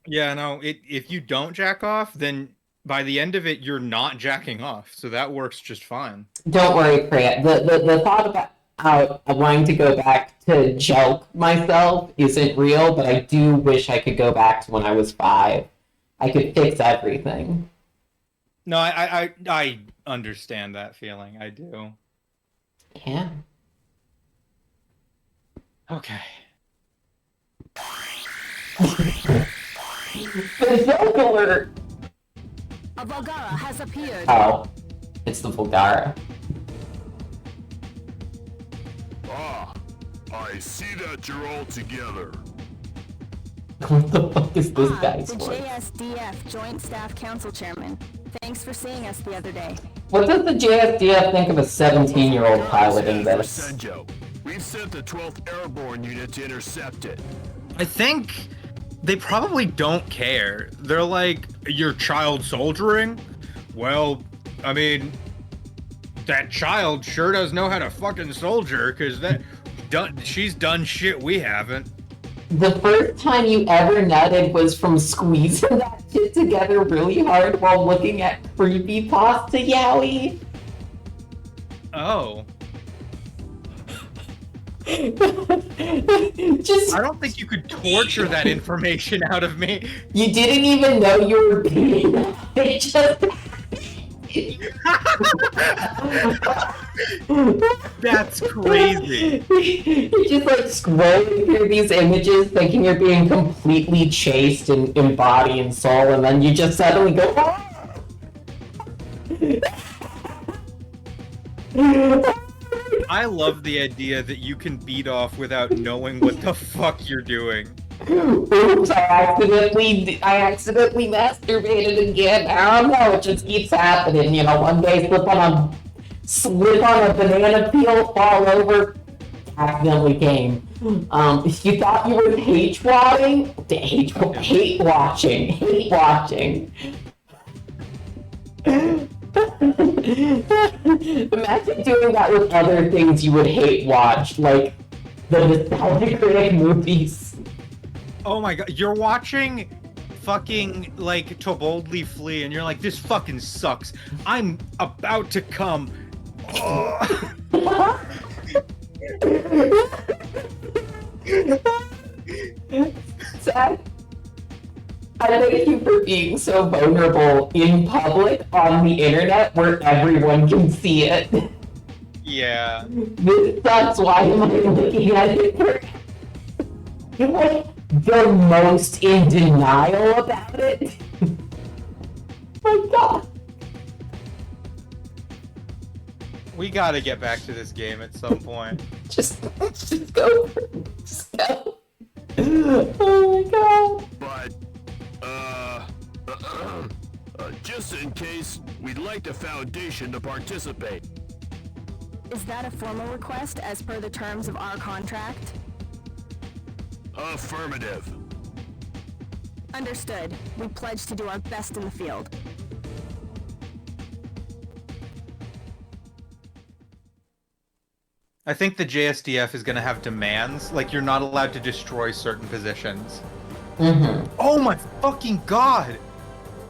Yeah, no, if you don't jack off, then by the end of it, you're not jacking off. So that works just fine. Don't worry, Priya. The thought about wanting to go back to joke myself isn't real, but I do wish I could go back to when I was 5. I could fix everything. No, I understand that feeling. I do. Yeah. Okay. The joke alert! A Vulgara has appeared. Oh. It's the Vulgara. Ah, I see that you're all together. What the fuck is this guy's the voice? JSDF Joint Staff Council Chairman. Thanks for seeing us the other day. What does the JSDF think of a 17-year-old piloting For this? Senjo. We've sent the 12th Airborne Unit to intercept it. I think they probably don't care. They're like, you're child soldiering? Well, I mean, that child sure does know how to fucking soldier, because she's done shit we haven't. The first time you ever nutted was from squeezing that shit together really hard while looking at creepypasta yaoi. Oh. Just, I don't think you could torture that information out of me. you didn't even know you were being. It just. That's crazy. You're just like scrolling through these images thinking you're being completely chased in body and soul, and then you just suddenly go. I love the idea that you can beat off without knowing what the fuck you're doing. Oops, I accidentally masturbated again. I don't know, it just keeps happening, you know, one day slip on a banana peel, fall over, accidentally came. If you thought you were hate watching. Imagine doing that with other things you would hate watch, like the nostalgic movies. Oh my god, you're watching fucking, like, To Boldly Flee, and you're like, this fucking sucks. I'm about to come. Sad. I thank you for being so vulnerable in public on the internet where everyone can see it. Yeah. This sucks. Why am I looking at it? You're like the most in denial about it. Oh my god. We gotta get back to this game at some point. Just go. Just go. Oh my god. But, just in case, we'd like the Foundation to participate. Is that a formal request as per the terms of our contract? Affirmative. Understood. We pledge to do our best in the field. I think the JSDF is gonna have demands, like you're not allowed to destroy certain positions. Mm-hmm. Oh my fucking god!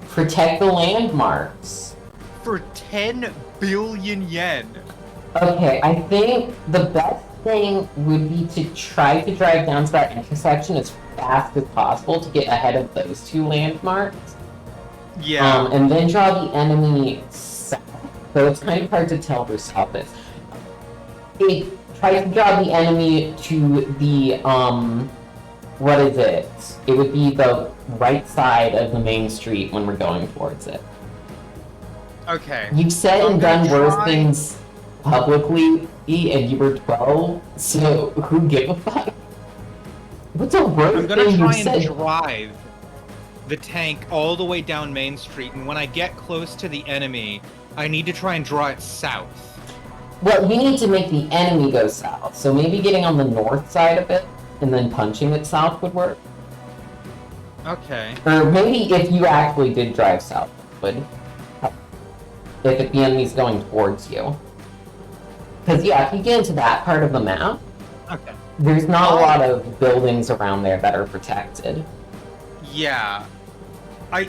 Protect the landmarks. For 10 billion yen. Okay, I think the best thing would be to try to drive down to that intersection as fast as possible to get ahead of those two landmarks. Yeah. And then draw the enemy south. So it's kind of hard to tell where south is. Try to draw the enemy to the, what is it? It would be the right side of the main street when we're going towards it. Okay. You've said and done worse things publicly, and you were 12, so who give a fuck? What's a worse I'm gonna thing try you and said? drive the tank all the way down Main Street, and when I get close to the enemy, I need to try and draw it south. Well, you need to make the enemy go south, so maybe getting on the north side of it and then punching it south would work. Okay. Or maybe if you actually did drive south, would. If the enemy's going towards you. Because, yeah, if you get into that part of the map, Okay. there's not a lot of buildings around there that are protected. Yeah.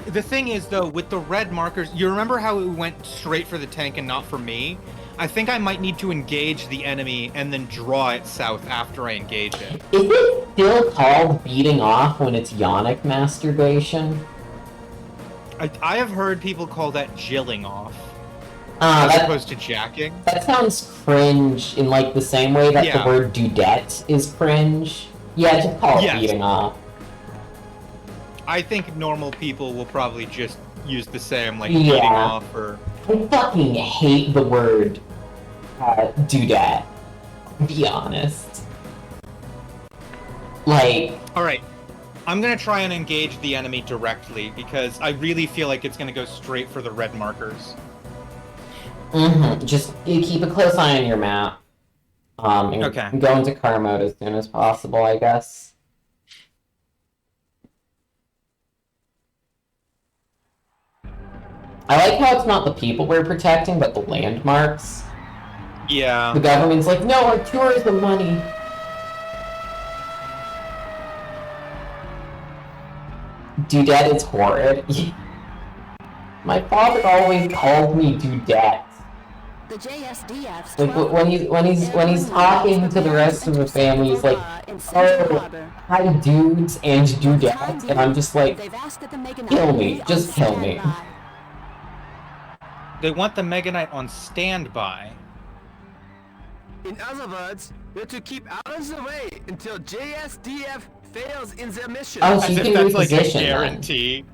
The thing is, though, with the red markers, you remember how it went straight for the tank and not for me? I think I might need to engage the enemy and then draw it south after I engage it. Is it still called beating off when it's yonic masturbation? I have heard people call that jilling off. As opposed to jacking. That sounds cringe in like the same way that the word dudette is cringe. Yeah, just call it beating off. I think normal people will probably just use the same, like, Yeah. beating off or... I fucking hate the word dudette, to be honest. Like... Alright, I'm gonna try and engage the enemy directly because I really feel like it's gonna go straight for the red markers. Just you keep a close eye on your map. And Okay. go into car mode as soon as possible, I guess. I like how it's not the people we're protecting, but the landmarks. Yeah. The government's like, no, our tourism money. Dudette is horrid. My father always called me Dudette. The JSDF's Like when he's talking to the rest of the family, he's like, "Oh, hi dudes and Dudette," and I'm just like, "Kill me, just kill me." They want the Mega Knight on standby. In other words, we're to keep out of the way until JSDF fails in their mission. Oh, so As you if can that's like a reposition then. guarantee.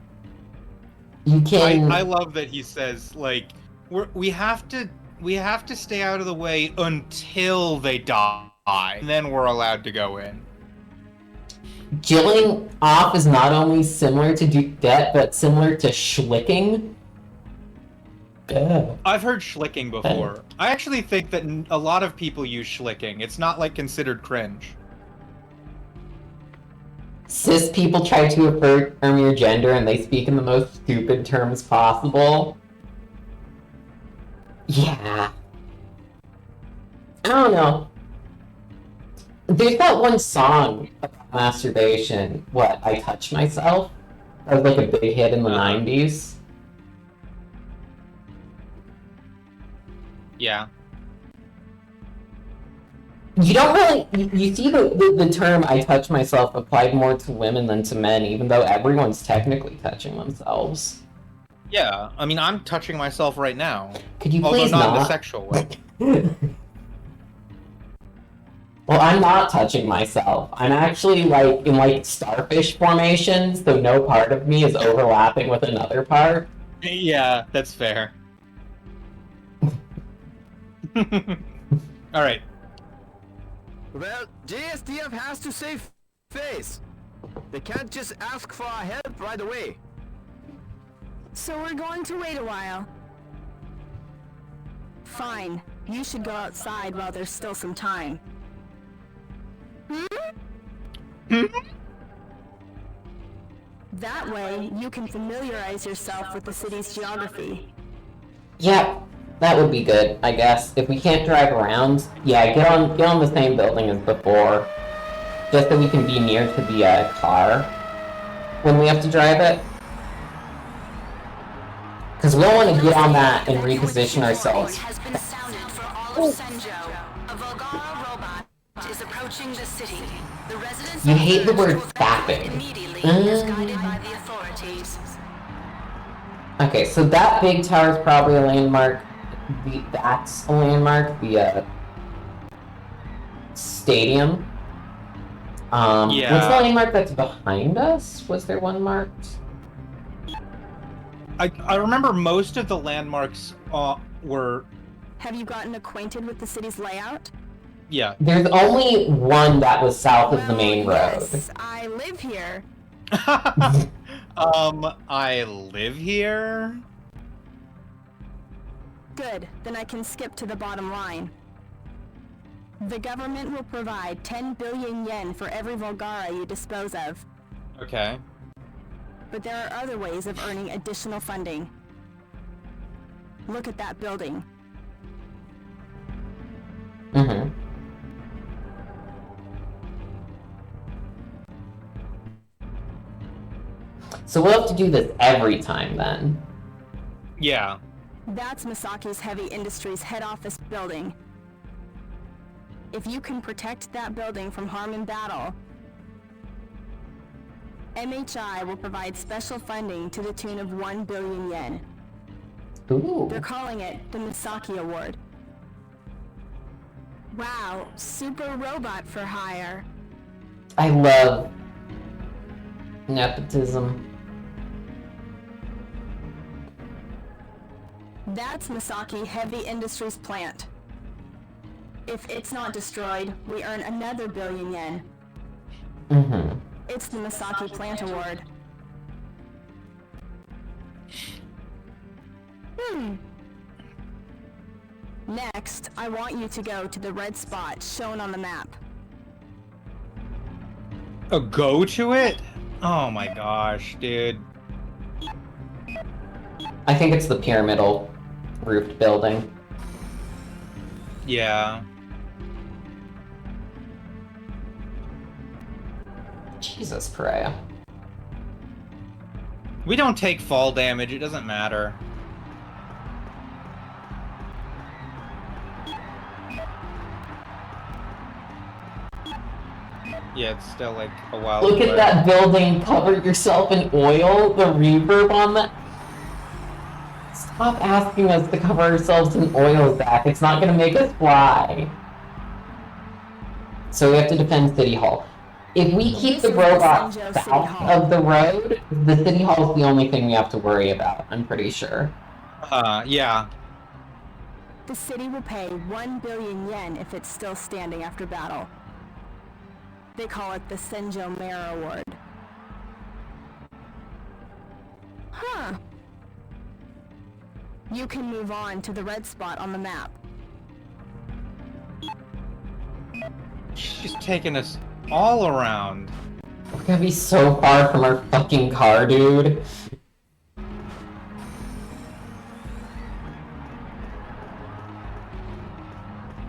You can. I love that he says like we have to stay out of the way until they die, and then we're allowed to go in. Jilling off is not only similar to Dudette, but similar to schlicking. I've heard schlicking before. I actually think that a lot of people use schlicking. It's not like considered cringe. Cis people try to affirm your gender and they speak in the most stupid terms possible. Yeah. I don't know. There's that one song about masturbation. What, I Touch Myself? That was like a big hit in the 90s. Yeah. You don't really... You see the term I touch myself applied more to women than to men, even though everyone's technically touching themselves. Yeah, I mean, I'm touching myself right now. Could you although please not in a not? sexual way. Well, I'm not touching myself. I'm actually, like, in, like, starfish formations, so no part of me is overlapping with another part. Yeah, that's fair. Alright. Well, JSDF has to save face. They can't just ask for our help right away. So we're going to wait a while. Fine. You should go outside while there's still some time. That way, you can familiarize yourself with the city's geography. Yeah, that would be good, I guess. If we can't drive around, yeah, get on the same building as before. Just so we can be near to the car when we have to drive it. Because we don't want to get on that and reposition ourselves. Has been sounded for all of Senjo. A Volgara robot is approaching the city. The residents You hate the word fapping. immediately is guided by the authorities. Okay, so that big tower is probably a landmark. That's a landmark. The stadium. Yeah. What's the landmark that's behind us? Was there one marked? I remember most of the landmarks were... Have you gotten acquainted with the city's layout? Yeah. There's only one that was south of the main road. Yes, I live here. I live here? Good, then I can skip to the bottom line. The government will provide 10 billion yen for every Volgara you dispose of. Okay. But there are other ways of earning additional funding. Look at that building. Mm-hmm. So we'll have to do this every time then. Yeah. That's Masaki's Heavy Industries head office building. If you can protect that building from harm in battle, MHI will provide special funding to the tune of 1 billion yen. Ooh. They're calling it the Misaki Award. Wow, super robot for hire. I love nepotism. That's Misaki Heavy Industries plant. If it's not destroyed, we earn another billion yen. Mm-hmm. It's the Misaki Plant Award. Next, I want you to go to the red spot shown on the map. Go to it? Oh my gosh, dude. I think it's the pyramidal roofed building. Yeah. Jesus, Pariah. We don't take fall damage, it doesn't matter. Yeah, it's still like a while Look away. at that building, cover yourself in oil, the reverb on that. Stop asking us to cover ourselves in oil, Zach. It's not gonna make us fly. So we have to defend City Hall. If we keep the robot south of the road, the City Hall is the only thing we have to worry about, I'm pretty sure. Yeah. The city will pay 1 billion yen if it's still standing after battle. They call it the Senjo Mayor Award. Huh. You can move on to the red spot on the map. She's taking us all around. We're gonna be so far from our fucking car, dude.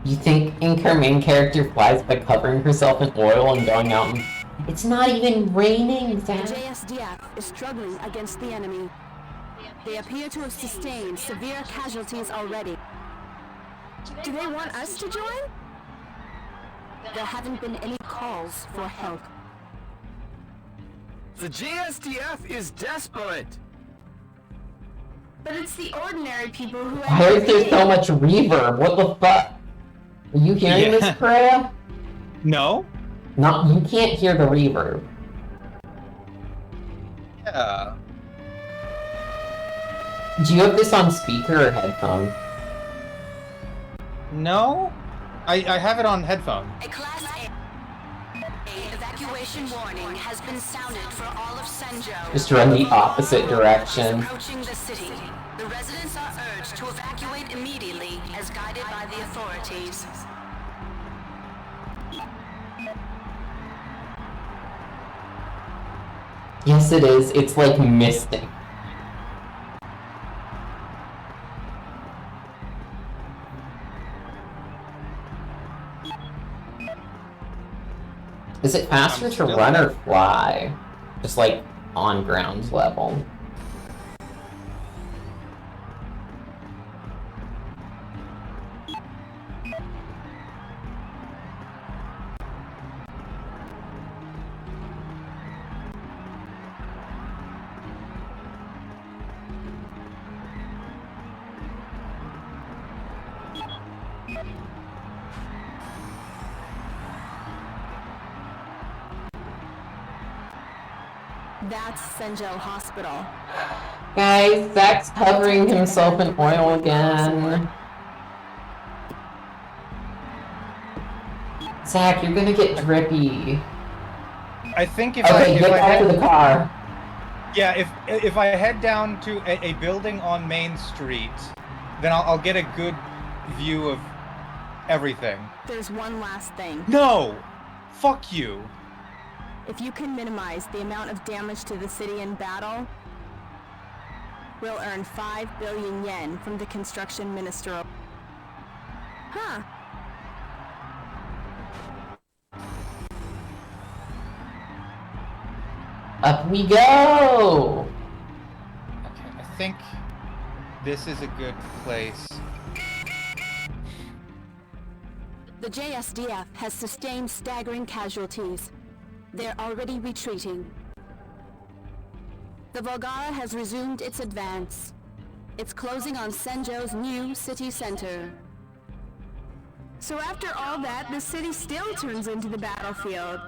You think our main character flies by covering herself in oil and going out and... It's not even raining, The Zach. JSDF is struggling against the enemy. They appear to have sustained severe casualties already. Do they want us to join? There haven't been any calls for help. The JSDF is desperate. But it's the ordinary people who Why is there so much reverb? What the fuck? Are you hearing this, Pariah? No? No, you can't hear the reverb. Yeah. Do you have this on speaker or headphone? No? I have it on headphone. A Class A evacuation warning has been sounded for all of Senjo. Just run the opposite direction. Approaching the city. The residents are urged to evacuate immediately as guided by the authorities. Yes, it is. It's like misting. Is it faster to run or fly? Just like on ground level. That's Senjo Hospital. Guys, Zach's covering himself in oil again. Zach, you're gonna get drippy. I think if Okay, I get back to the car. Yeah, if I head down to a building on Main Street, then I'll get a good view of everything. There's one last thing. No! Fuck you. If you can minimize the amount of damage to the city in battle, we'll earn 5 billion yen from the construction minister. Huh. Up we go! Okay, I think this is a good place. The JSDF has sustained staggering casualties. They're already retreating. The Volgara has resumed its advance. It's closing on Senjo's new city center. So after all that, the city still turns into the battlefield.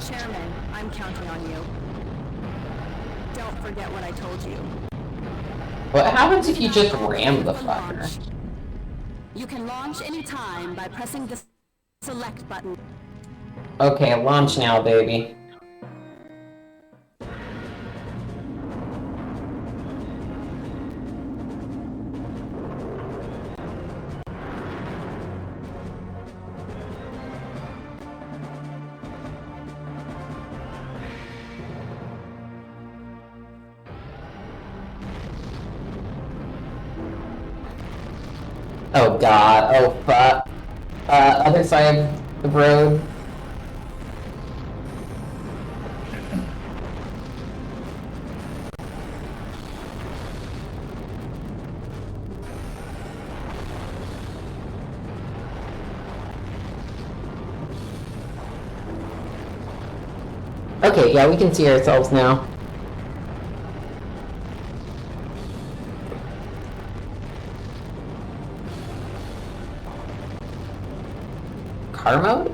Chairman, I'm counting on you. Don't forget what I told you. What happens if you just ram the fucker? You can launch any time by pressing the select button. Okay, launch now, baby. Oh god, oh fuck. Other side of the road. Okay, yeah, we can see ourselves now. Car mode?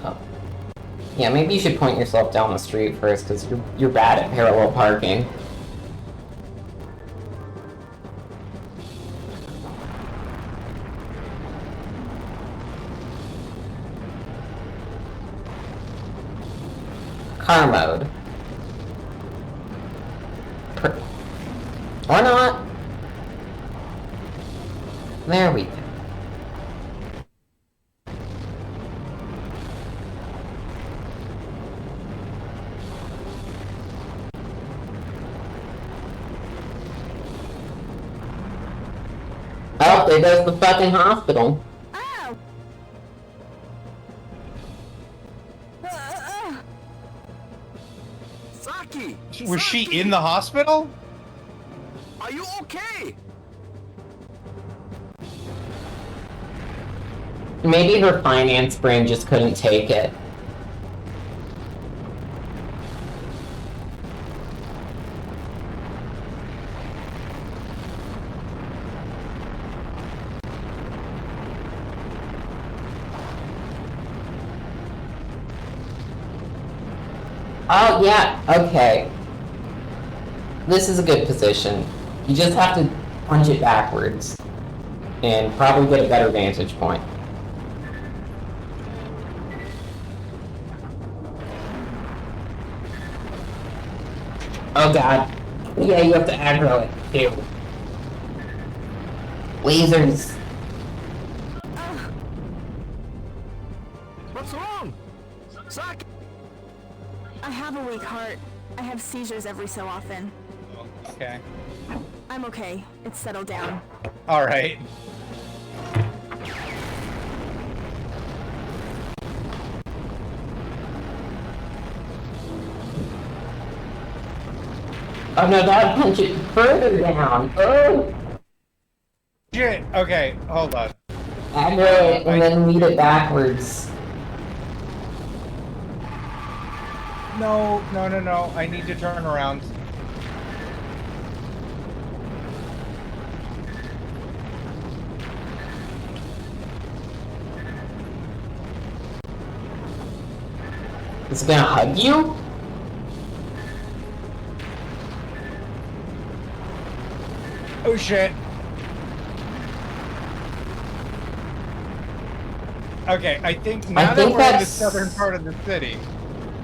Oh. Yeah, maybe you should point yourself down the street first, because you're bad at parallel parking. Car mode. Or not. There we go. Oh, there goes the fucking hospital. Saki! Was she in the hospital? Are you okay? Maybe her finance brain just couldn't take it. Oh, yeah, okay. This is a good position. You just have to punch it backwards. And probably get a better vantage point. Oh god. Yeah, you have to aggro it, too. Lasers. What's wrong? Saki! I have a weak heart. I have seizures every so often. Okay. I'm okay. It's settled down. Alright. Oh no, that punch it further down. Oh! Shit! Okay, hold on. Aggro it and then lead it backwards. No, no, no, no. I need to turn around. It's gonna hug you? Oh shit. Okay, I think now that we're in the that's- southern part of the city.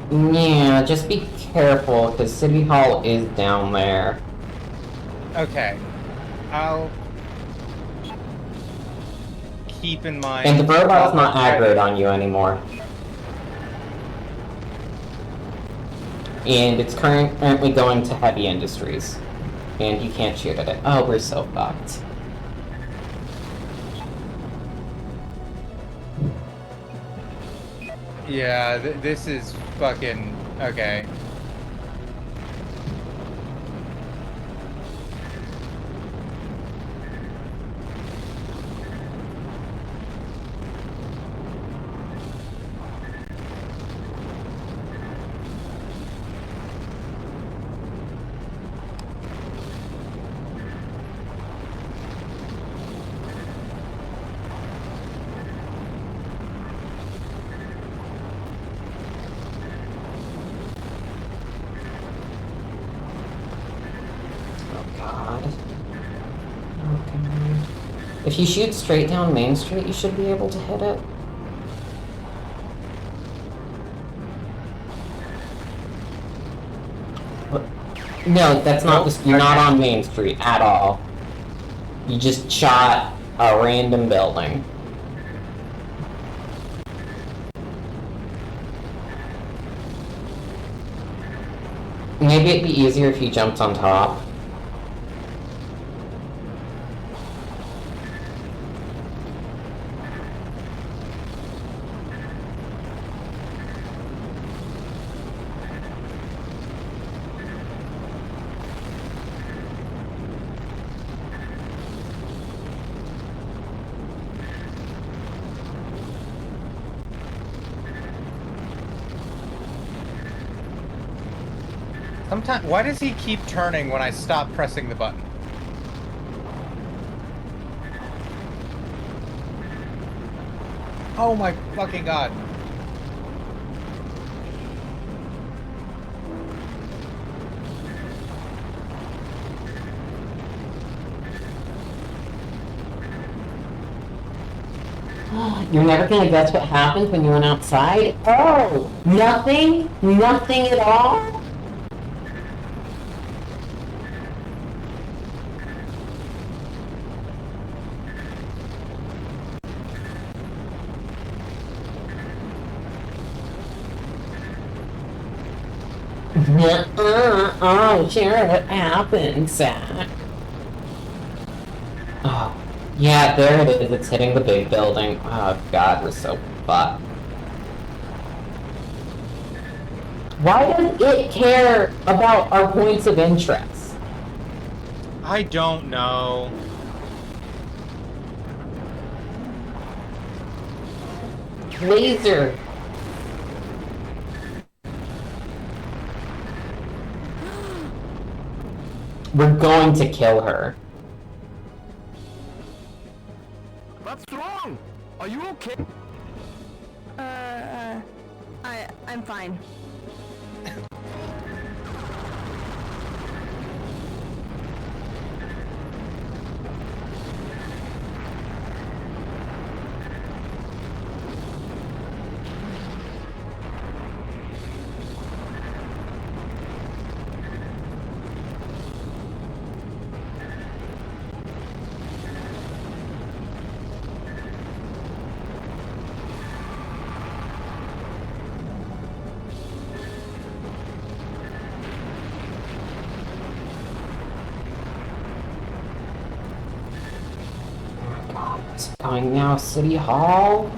Yeah, just be careful, because City Hall is down there. Okay. I'll keep in mind. And the robot's not aggroed on you anymore. And it's currently going to heavy industries. And you can't shoot at it. Oh, we're so fucked. Yeah, this is fucking... Okay. God. Oh, God. If you shoot straight down Main Street, you should be able to hit it. What? No, that's not the... You're not on Main Street at all. You just shot a random building. Maybe it'd be easier if you jumped on top. Sometimes, why does he keep turning when I stop pressing the button? Oh my fucking god. You're never gonna guess what happened when you went outside? Oh! Nothing? Nothing at all? Oh, sure, what happened, Zach? Oh, yeah, there it is. It's hitting the big building. Oh, God, we're so fucked. Why does it care about our points of interest? I don't know. Laser. We're going to kill her. What's wrong? Are you okay? I'm fine. Going now, City Hall.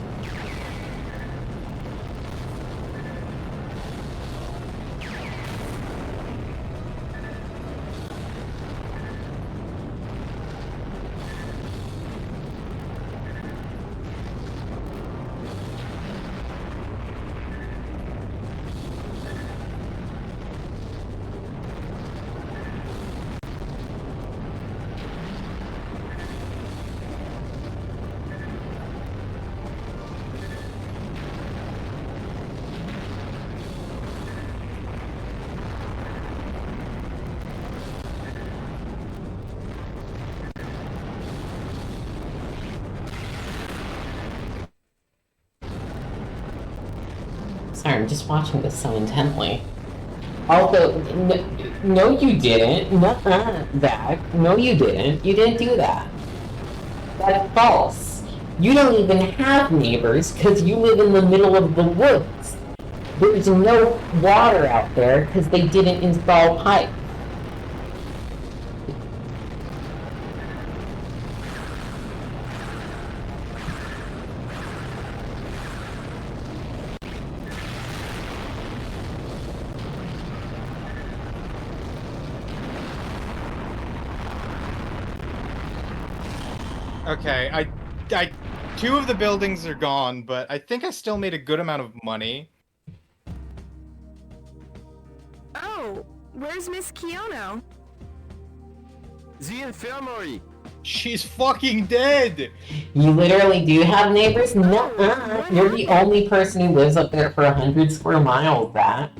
Sorry, I'm just watching this so intently. Also, no you didn't. Nuh-uh, Zach. No you didn't. You didn't do that. That's false. You don't even have neighbors because you live in the middle of the woods. There's no water out there because they didn't install pipe. Okay, two of the buildings are gone, but I think I still made a good amount of money. Oh, where's Miss Kiono? The infirmary. She's fucking dead! You literally do have neighbors? Nuh-uh. You're the only person who lives up there for 100 square miles, Zach.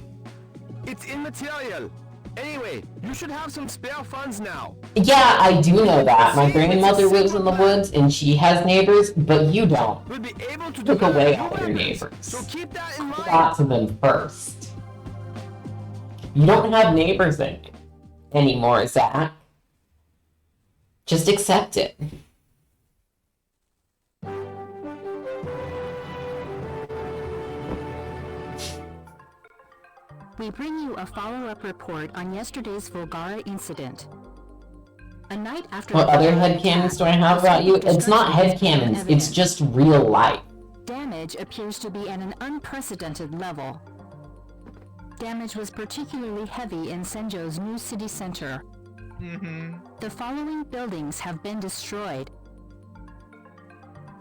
It's immaterial. Anyway, you should have some spare funds now. Yeah, I do know that. My grandmother lives in the woods and she has neighbors, but you don't. We'll be able to Took develop away new all your weapons, neighbors. So keep that in mind. Got to them first. You don't have neighbors anymore, Zach. Just accept it. We bring you a follow-up report on yesterday's Volgara incident. A night after What other headcanons do I have about you? It's not headcanons, it's just real life. Damage appears to be at an unprecedented level. Damage was particularly heavy in Senjo's new city center. The following buildings have been destroyed.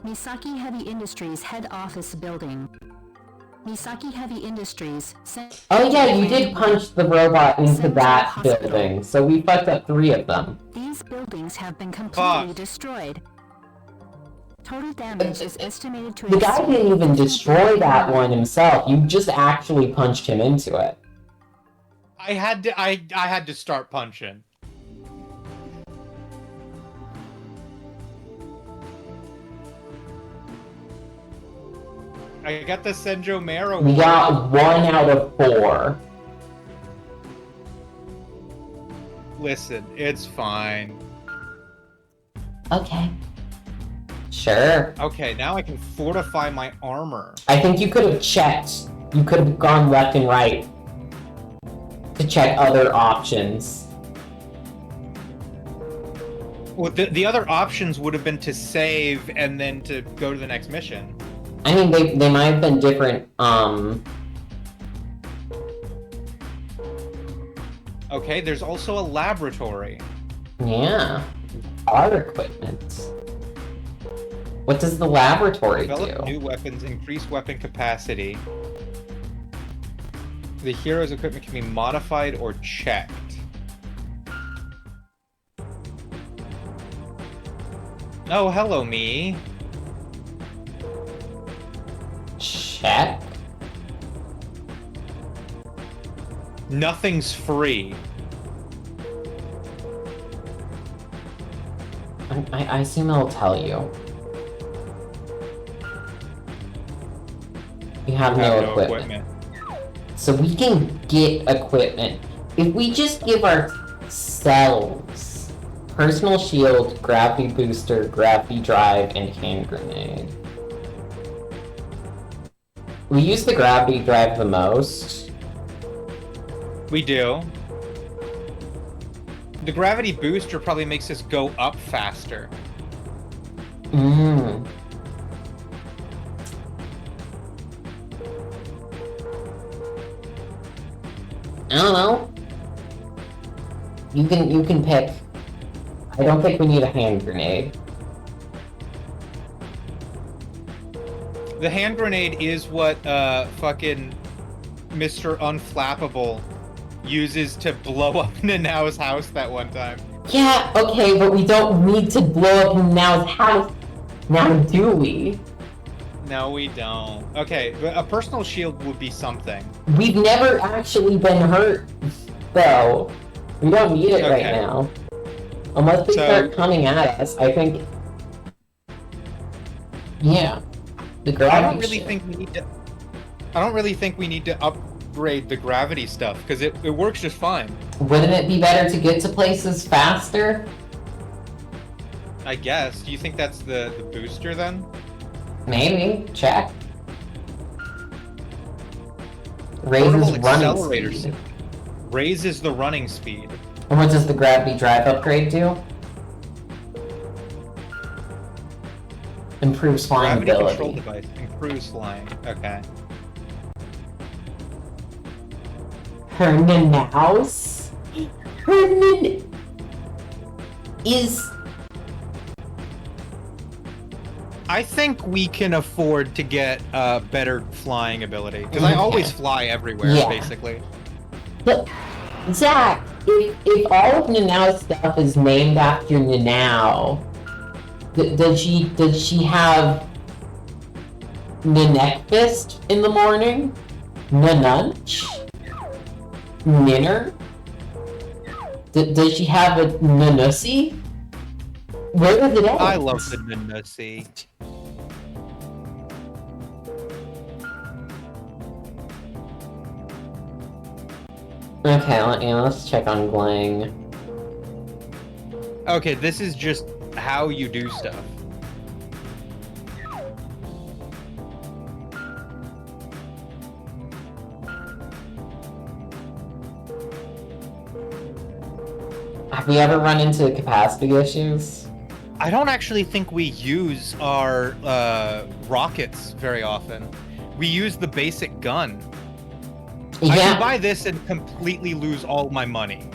Misaki Heavy Industries head office building. Misaki Heavy Industries. Oh yeah, you did punch the robot into that building, so we fucked up 3 of them. These buildings have been completely destroyed. Total damage is estimated to The guy didn't even destroy that one himself, you just actually punched him into it. I had to start punching. I got the Senjo Mero. We got 1 out of 4. Listen, it's fine. Okay. Sure. Okay, now I can fortify my armor. I think you could have checked. You could have gone left and right to check other options. Well, the other options would have been to save and then to go to the next mission. I mean, they might have been different, Okay, there's also a laboratory. Yeah. Our equipment. What does the laboratory Develop do? new weapons, increase weapon capacity. The hero's equipment can be modified or checked. Oh, hello, me. Check? Nothing's free. I assume it'll tell you. You have no equipment. So we can get equipment. If we just give ourselves personal shield, gravity booster, gravity drive, and hand grenade. We use the gravity drive the most. We do. The gravity booster probably makes us go up faster. Mm. I don't know. You can pick. I don't think we need a hand grenade. The hand grenade is what fucking Mr. Unflappable uses to blow up Nanao's house that one time. Yeah, okay, but we don't need to blow up Now's house. Now do we? No, we don't. Okay, but a personal shield would be something. We've never actually been hurt, though. We don't need it right now. Unless they start coming at us, I think... Yeah. The gravity I don't really think we need to upgrade the gravity stuff, because it works just fine. Wouldn't it be better to get to places faster? I guess. Do you think that's the booster then? Maybe. Check. Raises running speed. Raises the running speed. And what does the gravity drive upgrade do? Improves flying Gravity ability. control device. Improves flying. Okay. Her Nanaus? Her Nan... is... I think we can afford to get better flying ability. Because I always fly everywhere, basically. But, Zach, if all of Nanau's stuff is named after Nanau, does she have Nanekfist in the morning? Nanunch? Ninner? Does she have a Nanusi? Where is it at? I love the Nanusi. Okay, let's check on Glang. Okay, this is just how you do stuff. Have we ever run into capacity issues? I don't actually think we use our rockets very often. We use the basic gun. Yeah. I can buy this and completely lose all my money.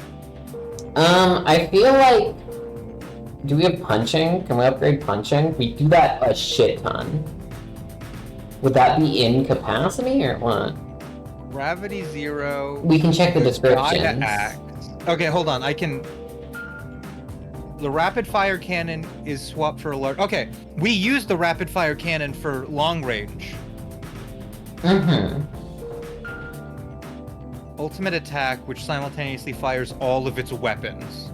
I feel like... Do we have punching? Can we upgrade punching? We do that a shit ton. Would that be in capacity or what? Gravity 0. We can check the descriptions. Axe. Okay, hold on. I can... The rapid fire cannon is swapped for a large... Okay, we use the rapid fire cannon for long range. Mm-hmm. Ultimate attack, which simultaneously fires all of its weapons.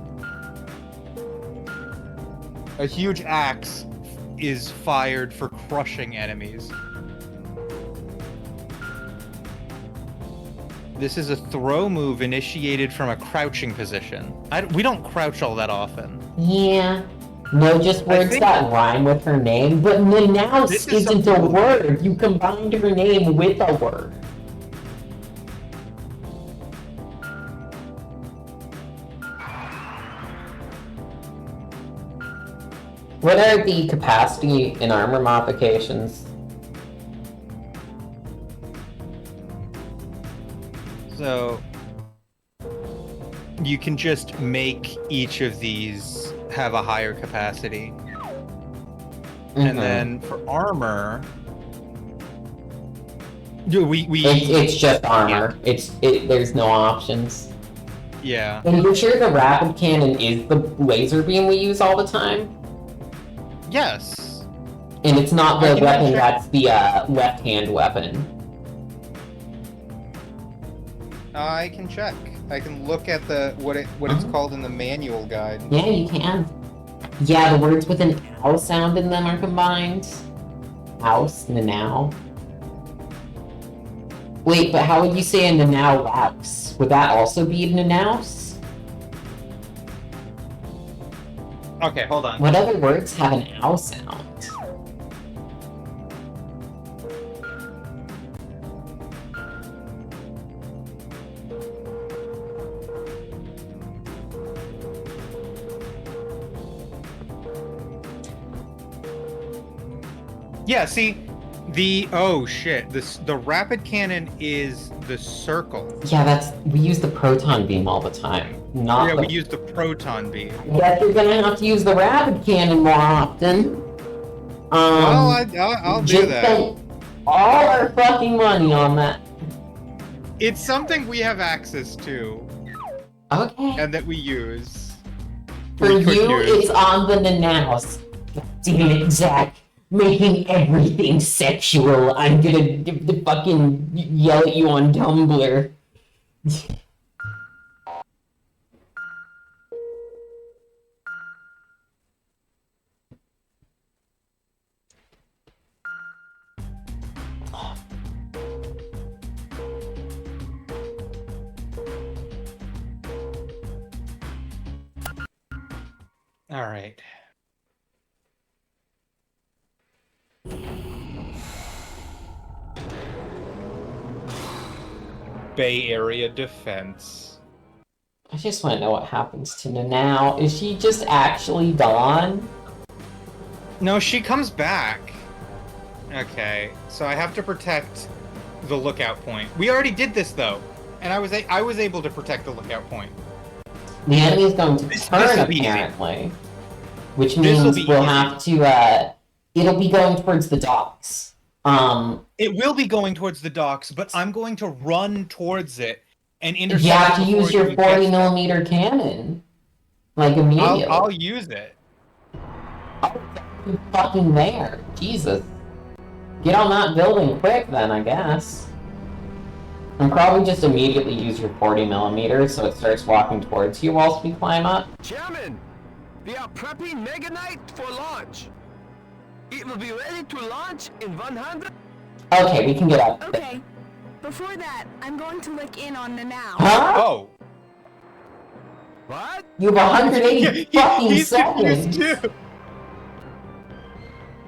A huge axe is fired for crushing enemies. This is a throw move initiated from a crouching position. We don't crouch all that often. Yeah. No, just words that rhyme with her name, but Nanouse isn't a word. You combined her name with a word. What are the capacity and armor modifications? So you can just make each of these have a higher capacity. And then for armor, it's just armor. Yeah. There's no options. Yeah. And you're sure the rapid cannon is the laser beam we use all the time? Yes. And it's not the weapon that's the left-hand weapon. I can check. I can look at the what it's called in the manual guide. Yeah, you can. Yeah, the words with an ow sound in them are combined. House, nanau. Wait, but how would you say a nanau louse? Would that also be a nanouse? Okay, hold on. What other words have an ow sound? Yeah, see, oh shit, the rapid cannon is the circle. Yeah, we use the proton beam all the time. We use the proton beam. I guess you're gonna have to use the rapid cannon more often. Well, I'll do that. Spent all our fucking money on that. It's something we have access to. Okay. And that we use. For you, it's on the Nanouse. Damn it, Zach. Making everything sexual. I'm gonna fucking yell at you on Tumblr. All right. Bay Area Defense. I just want to know what happens to Nanau. Is she just actually gone? No, she comes back. Okay, so I have to protect the lookout point. We already did this though, and I was able to protect the lookout point. The enemy's going to turn apparently, which means we'll have to. It'll be going towards the docks. It will be going towards the docks, but I'm going to run towards it and intercept. You have to use your 40mm cannon, like immediately. I'll use it. You're fucking there, Jesus. Get on that building quick, then I guess. And probably just immediately use your 40mm so it starts walking towards you whilst we climb up. Chairman, we are prepping Mega Knight for launch. It will be ready to launch in 100. Okay, we can get up. Okay. Before that, I'm going to look in on the now. Huh? Oh. What? You have 180 fucking He's seconds. confused too.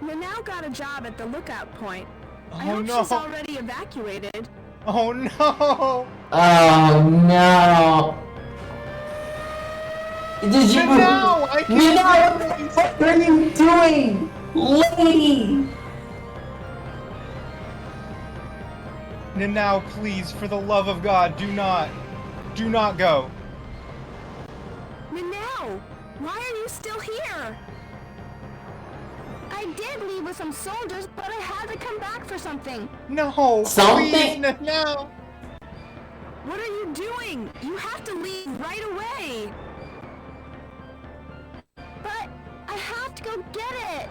Nanao got a job at the lookout point. I Oh hope no. she's already evacuated. Oh no. Oh no. Did you? No, I can't. What are you doing, lady? Now, please, for the love of God, do not go. Nanao, why are you still here? I did leave with some soldiers, but I had to come back for something. No, Something? please, no. What are you doing? You have to leave right away. But I have to go get it.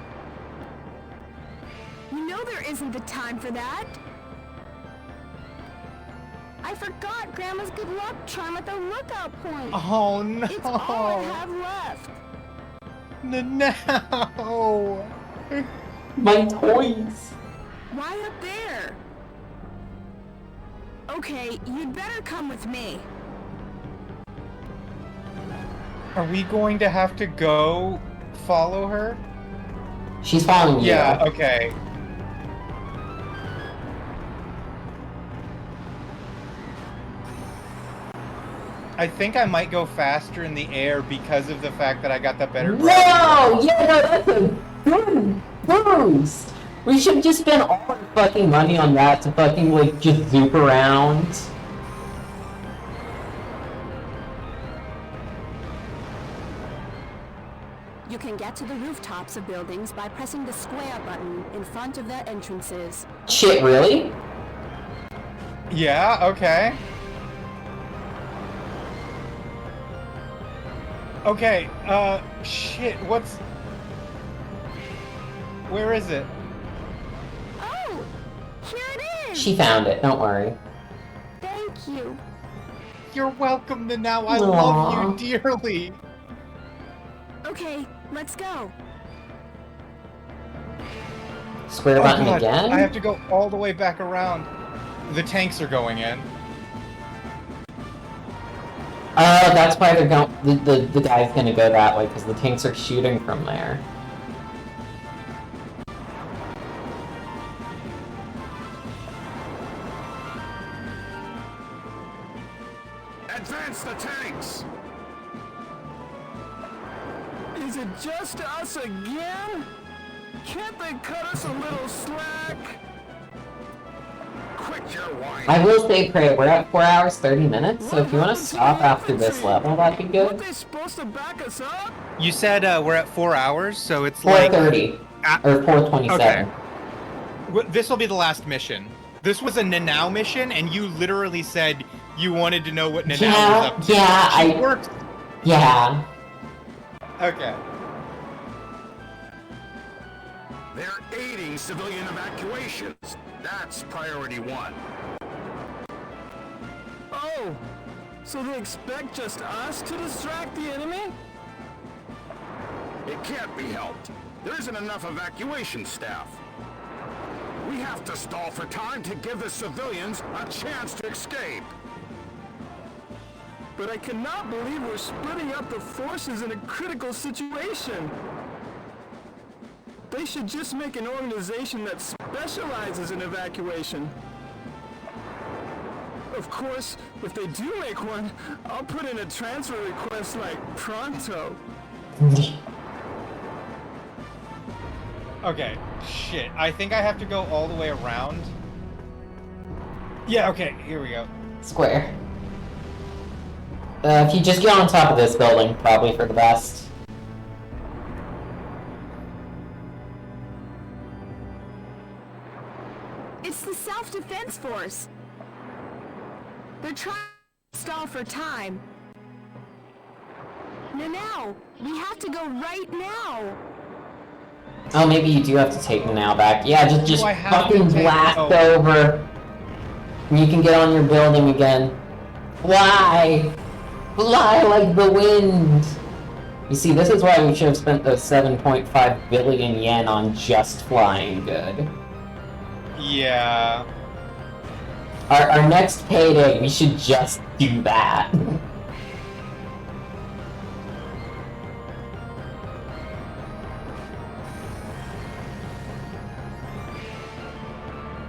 You know there isn't the time for that. I forgot Grandma's good luck charm at the lookout point. Oh no. It's all I have left. No. My toys. Why up there? Okay, you'd better come with me. Are we going to have to go follow her? She's following you. Yeah, okay. I think I might go faster in the air because of the fact that I got the better gravity. Whoa! Yeah, no, that's a good boost. We should just spend all our fucking money on that to fucking like just zoop around. You can get to the rooftops of buildings by pressing the square button in front of their entrances. Shit, really? Yeah, okay. Okay, shit, what's... Where is it? Oh, here it is. She found it, don't worry. Thank you. You're welcome to now. I Aww. love you dearly. Okay, let's go. Square button God, again? I have to go all the way back around. The tanks are going in. That's why they're going. The guy's gonna go that way because the tanks are shooting from there. Advance the tanks! Is it just us again? Can't they cut us a little slack? Quit your whining. I will say, Prey, we're at 4 hours 30 minutes, so if you want to stop after this level, that'd be Weren't good. they supposed to back us up? You said we're at 4 hours, so it's like... 4:30 or 4:27. Okay. This will be the last mission. This was a Nanao mission, and you literally said you wanted to know what Nanao was up to. Yeah, She I worked. Yeah. Okay. They're aiding civilian evacuations. That's priority one. Oh, so they expect just us to distract the enemy? It can't be helped. There isn't enough evacuation staff. We have to stall for time to give the civilians a chance to escape. But I cannot believe we're splitting up the forces in a critical situation. They should just make an organization that specializes in evacuation. Of course, if they do make one, I'll put in a transfer request like pronto. Okay, shit. I think I have to go all the way around. Yeah, okay, here we go. Square. If you just get on top of this building, probably for the best. It's the self-defense force. They're trying to stall for time. Now, we have to go right now. Oh, maybe you do have to take the now back. Yeah, just I have fucking to take- blast oh. over. You can get on your building again. Fly! Fly like the wind! You see, this is why we should have spent those 7.5 billion yen on just flying good. Yeah. Our next payday, we should just do that.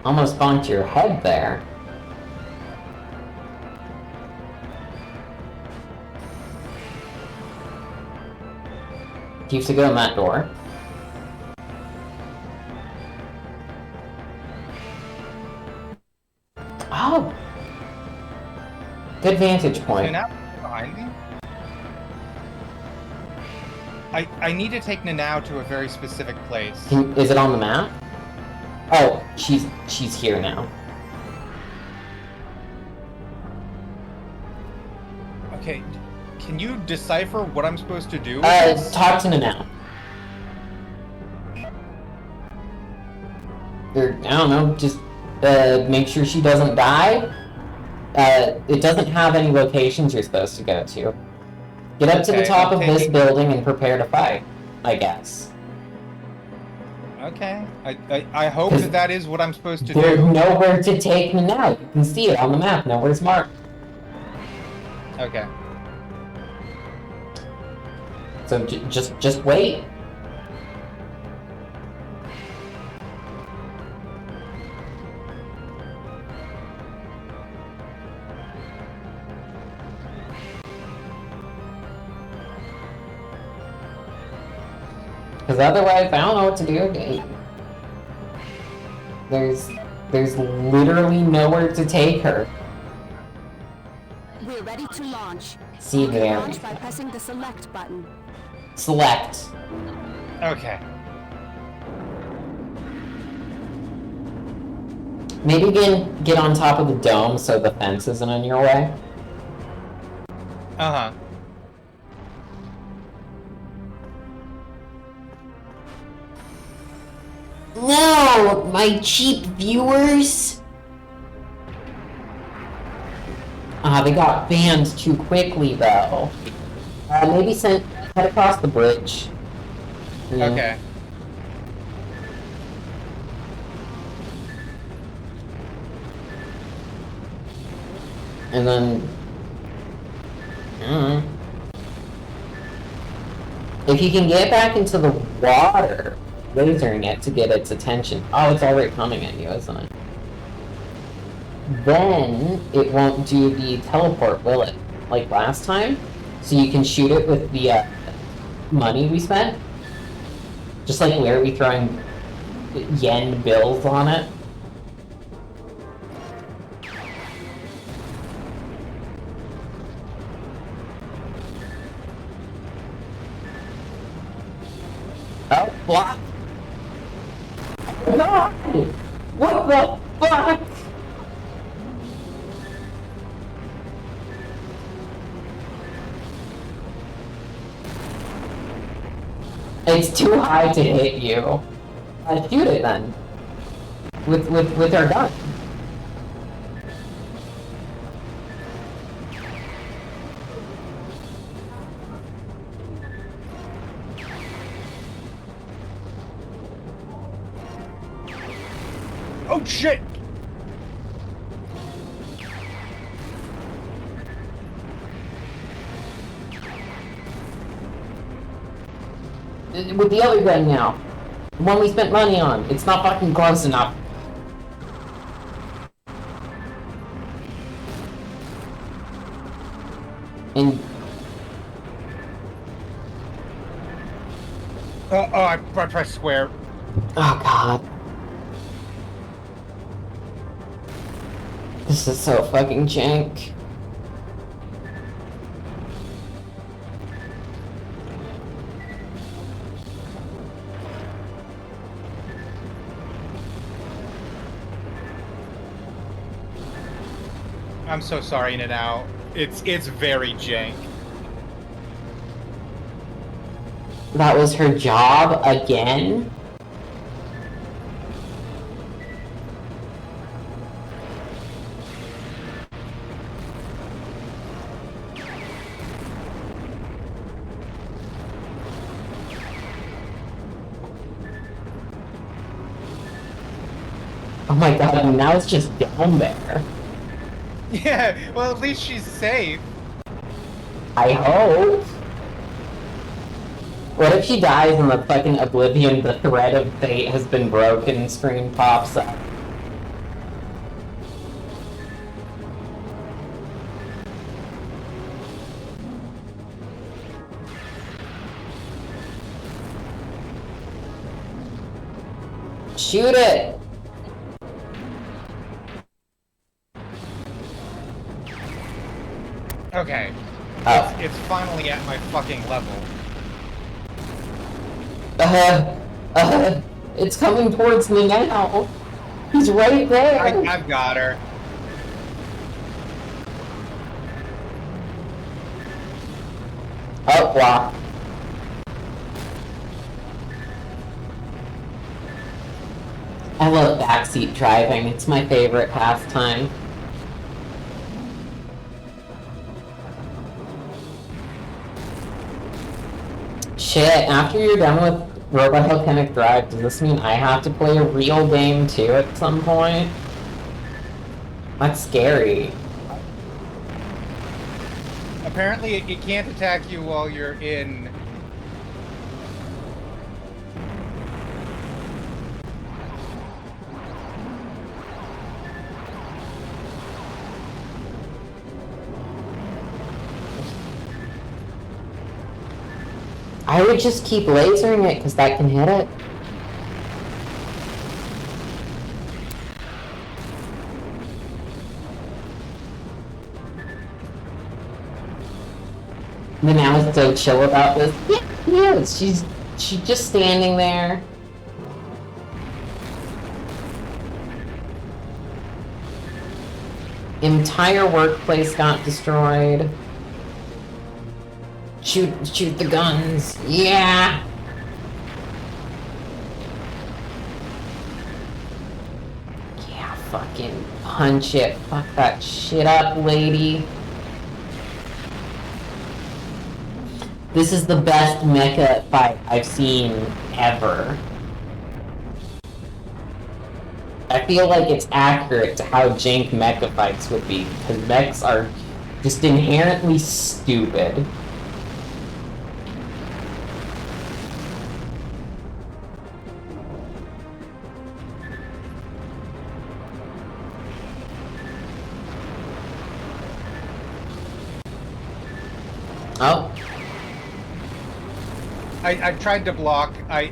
Almost bonked your head there. Keeps to go in that door. Oh! Good vantage point. So now behind me? I need to take Nanao to a very specific place. Is it on the map? Oh, she's here now. Okay, can you decipher what I'm supposed to do? Talk to Nanao. Or, I don't know, just make sure she doesn't die. It doesn't have any locations you're supposed to go to. Get up to the top of this building and prepare to fight, I guess. Okay. I hope that is what I'm supposed to do. There's nowhere to take Nanao. You can see it on the map. Nowhere's marked. Okay. So just wait. Because otherwise, I don't know what to do. There's literally nowhere to take her. We're ready to launch. See there. Launch by pressing the select button. Select. Okay. Maybe get on top of the dome so the fence isn't in your way. Uh-huh. No, my cheap viewers. They got banned too quickly though. Maybe head across the bridge. Yeah. Okay. And then, if you can get back into the water, lasering it to get its attention. Oh, it's already coming at you, isn't it? Then it won't do the teleport, will it? Like last time? So you can shoot it with the money we spent? Just like where we throwing yen bills on it? Oh, block! No! What the fuck? It's too high to hit you. Shoot it then. With our gun. Oh shit! With the other gun now. The one we spent money on. It's not fucking close enough. And... I pressed square. Oh god. This is so fucking jank. I'm so sorry, Nanao. It's very jank. That was her job again? Oh my god, and now it's just down there. Yeah, well, at least she's safe. I hope. What if she dies and the fucking Oblivion, the thread of fate has been broken screen pops up? Shoot it! Okay. Oh. It's finally at my fucking level. It's coming towards me now. He's right there. I've got her. Oh, wow. I love backseat driving. It's my favorite pastime. Shit, after you're done with Robot Volcanic Drive, does this mean I have to play a real game too at some point? That's scary. Apparently, it can't attack you while you're in. I would just keep lasering it, because that can hit it. The now is so chill about this. Yeah, he is. She's just standing there. Entire workplace got destroyed. Shoot the guns. Yeah. Yeah, fucking punch it. Fuck that shit up, lady. This is the best mecha fight I've seen ever. I feel like it's accurate to how jank mecha fights would be, because mechs are just inherently stupid. Oh. I tried to block. I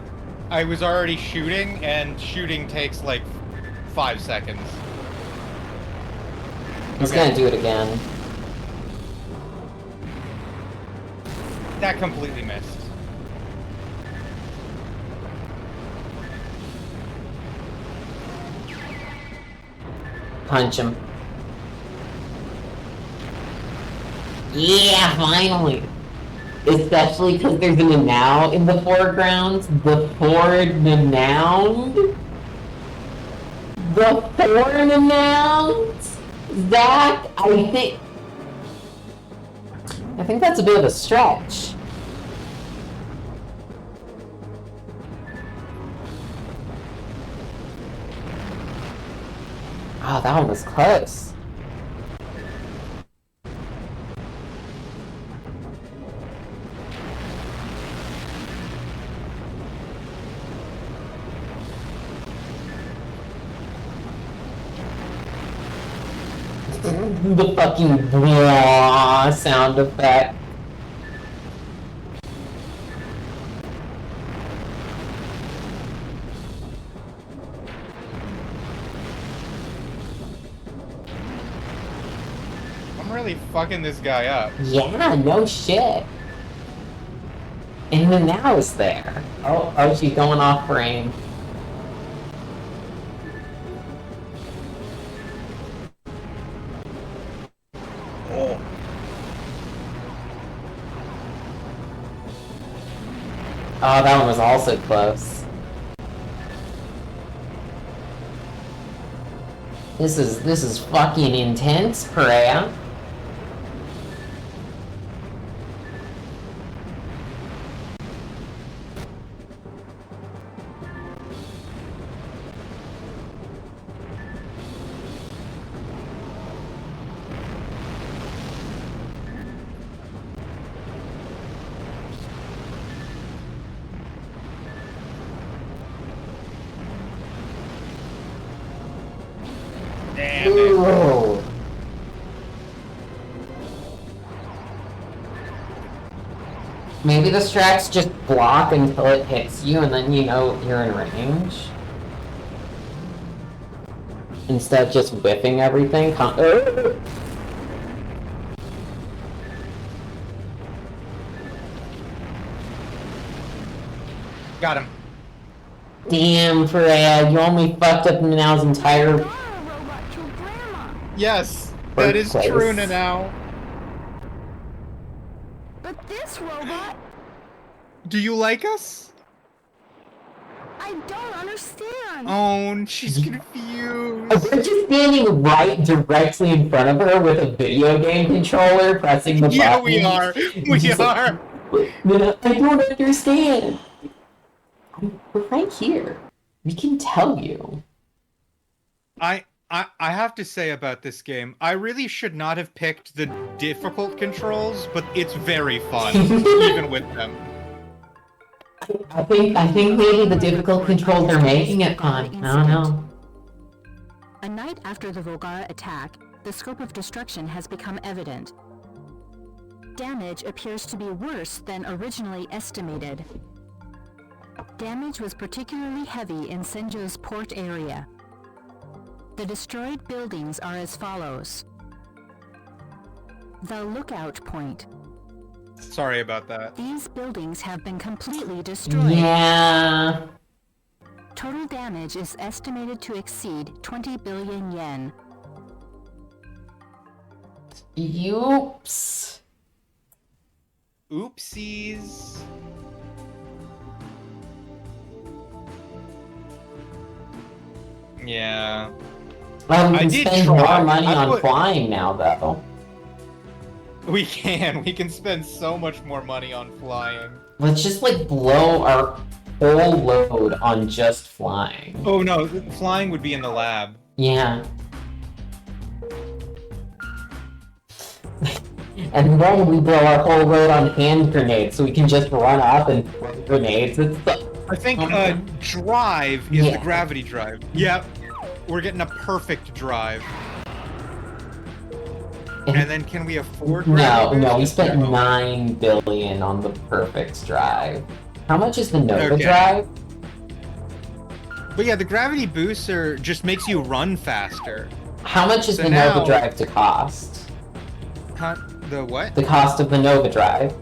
was already shooting, and shooting takes like 5 seconds. He's gonna do it again. That completely missed. Punch him. Yeah, finally! Especially because there's an now in the foreground. The foreground? The foreground? Zach, I think that's a bit of a stretch. Oh, that one was close. The fucking blah sound effect. I'm really fucking this guy up. Yeah, no shit. And the now is there. Oh, she's going off frame. Oh, that one was also close. This is fucking intense, Perea. outstanding. Ooh. Maybe the strats just block until it hits you, and then you know you're in range. Instead of just whiffing everything. Got him. Damn, Freya, you only fucked up Nanau's entire... Yes, that is Birthplace. true now. But this robot, Do you like us? I don't understand. Oh, she's confused. We're just standing right directly in front of her with a video game controller pressing the Yeah, buttons. we are. We Just are. Like, I don't understand. We're right here. We can tell you. I have to say about this game, I really should not have picked the difficult controls, but it's very fun, even with them. I think maybe the difficult controls are making it fun. I don't know. A night after the Volgara attack, the scope of destruction has become evident. Damage appears to be worse than originally estimated. Damage was particularly heavy in Senjo's port area. The destroyed buildings are as follows. The lookout point. Sorry about that. These buildings have been completely destroyed. Yeah. Total damage is estimated to exceed 20 billion yen. Oops. Oopsies. Yeah. Well, we I can did spend try. more money I on put- flying now, though. We can spend so much more money on flying. Let's just, like, blow our whole load on just flying. Oh no, flying would be in the lab. Yeah. And then we blow our whole load on hand grenades, so we can just run up and throw grenades. It's I think drive is the gravity drive. Yep. We're getting a perfect drive. And then can we afford gravity? No, we boost? spent No. 9 billion on the perfect drive. How much is the Nova Okay. drive? But yeah, the gravity booster just makes you run faster. How much is So the now- Nova drive to cost? The what? The cost of the Nova drive.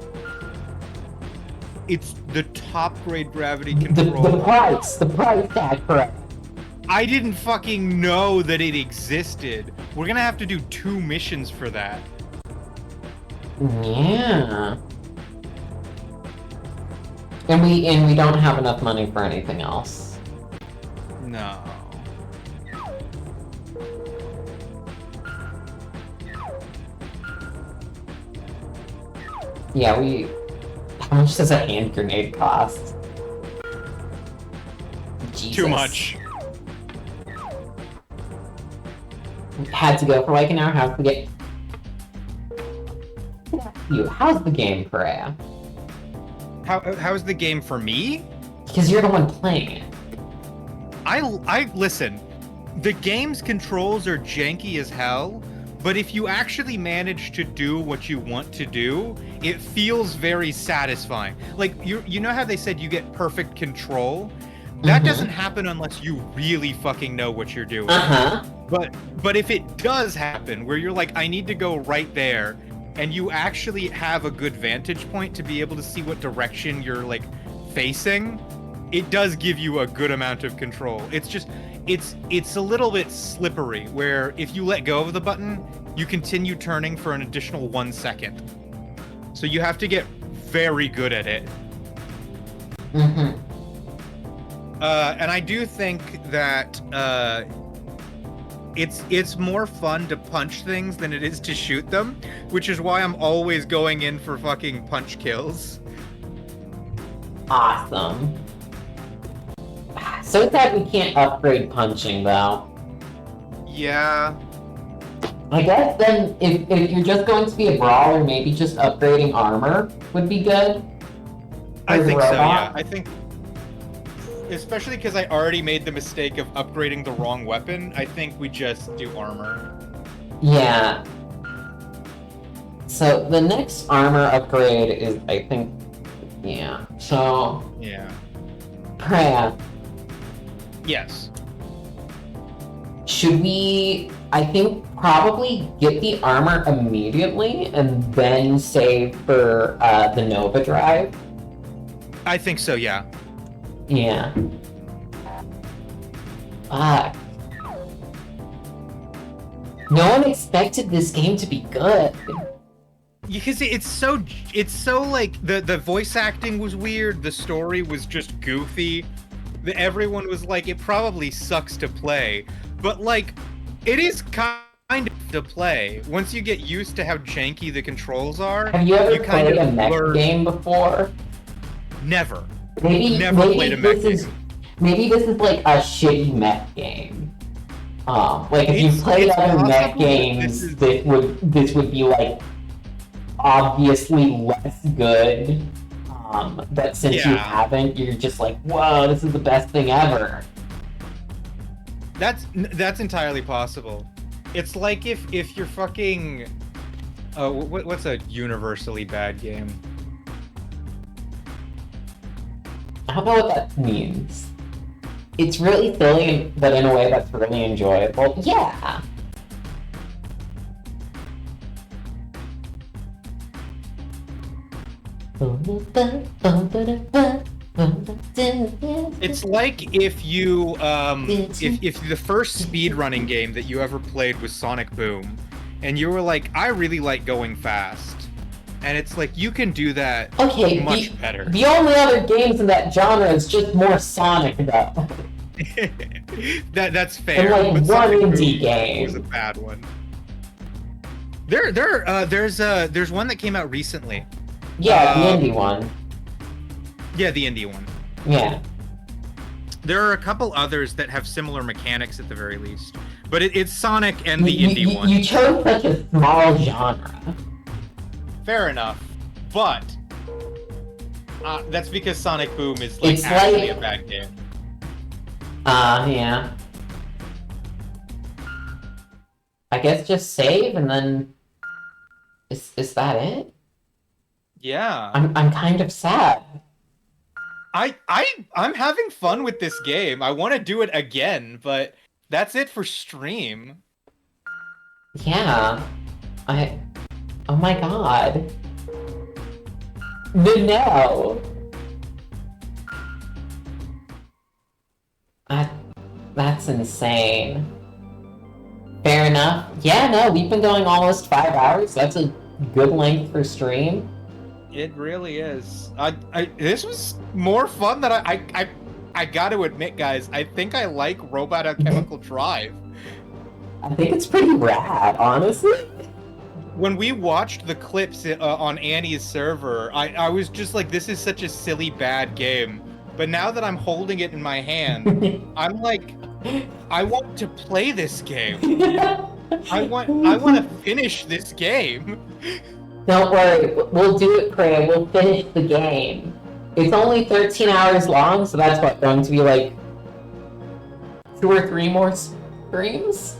It's the top grade gravity The control. price tag, correct. I didn't fucking know that it existed. We're gonna have to do 2 missions for that. Yeah. And we don't have enough money for anything else. No. Yeah, how much does a hand grenade cost? Jesus. Too much. Had to go for like an hour. How's the game? How's the game, Perea? How's the game for me? Because you're the one playing it. I listen. The game's controls are janky as hell, but if you actually manage to do what you want to do, it feels very satisfying. Like you know how they said you get perfect control? That doesn't happen unless you really fucking know what you're doing. Uh-huh. But if it does happen where you're like, I need to go right there, and you actually have a good vantage point to be able to see what direction you're like facing, it does give you a good amount of control. It's just it's a little bit slippery where if you let go of the button, you continue turning for an additional 1 second. So you have to get very good at it. Mm-hmm. And I do think that it's more fun to punch things than it is to shoot them, which is why I'm always going in for fucking punch kills. Awesome. So sad we can't upgrade punching, though. Yeah. I guess then, if you're just going to be a brawler, maybe just upgrading armor would be good. I For the think so, robot. yeah. I think especially because I already made the mistake of upgrading the wrong weapon, I think we just do armor. Yeah. So the next armor upgrade is, I think, yeah. So. Yeah. Freya. Yes. Should we, I think, probably get the armor immediately and then save for the Nova drive? I think so, yeah. Yeah. Fuck. No one expected this game to be good. Because it's so like the voice acting was weird, the story was just goofy. Everyone was like, it probably sucks to play, but like, it is kind of to play. Once you get used to how janky the controls are, Have you ever kind played of a mech learn... game before? Never. Maybe Played a mech game. Maybe this is like a shitty mech game. Like if you played other mech games, this would be like obviously less good. But since you haven't, you're just like, whoa, this is the best thing ever. That's entirely possible. It's like if you're fucking what's a universally bad game? I don't know what that means. It's really silly, but in a way that's really enjoyable. Yeah. It's like if you if the first speedrunning game that you ever played was Sonic Boom, and you were like, I really like going fast. And it's like, you can do that much better. The only other games in that genre is just more Sonic, though. That's fair. And like but one Sonic indie Boom game was a bad one. There's one that came out recently. Yeah, the indie one. Yeah, the indie one. Yeah. There are a couple others that have similar mechanics at the very least, but it's Sonic and the indie one. You chose such a small genre. Fair enough, but that's because Sonic Boom is like actually a bad game. Yeah. I guess just save and then is that it? Yeah. I'm kind of sad. I'm having fun with this game. I want to do it again, but that's it for stream. Yeah. Oh my god. No. That's insane. Fair enough. Yeah, no, we've been going almost 5 hours. That's a good length for stream. It really is. This was more fun than I got to admit, guys. I think I like Robot Alchemical Drive. I think it's pretty rad, honestly. When we watched the clips on Annie's server, I was just like, this is such a silly, bad game. But now that I'm holding it in my hand, I'm like, I want to play this game. I want to finish this game. Don't worry, we'll do it, Cray. We'll finish the game. It's only 13 hours long, so that's what, going to be like 2 or 3 more streams?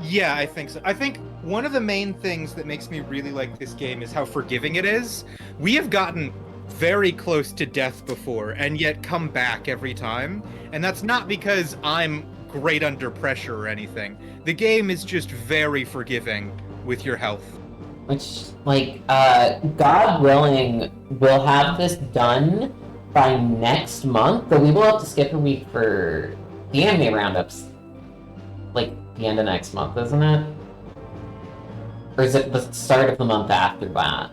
Yeah, I think so. I think one of the main things that makes me really like this game is how forgiving it is. We have gotten very close to death before, and yet come back every time. And that's not because I'm great under pressure or anything. The game is just very forgiving with your health. Which, like, God willing, we'll have this done by next month, but we will have to skip a week for the anime roundups. Like, the end of next month, isn't it? Or is it the start of the month after that?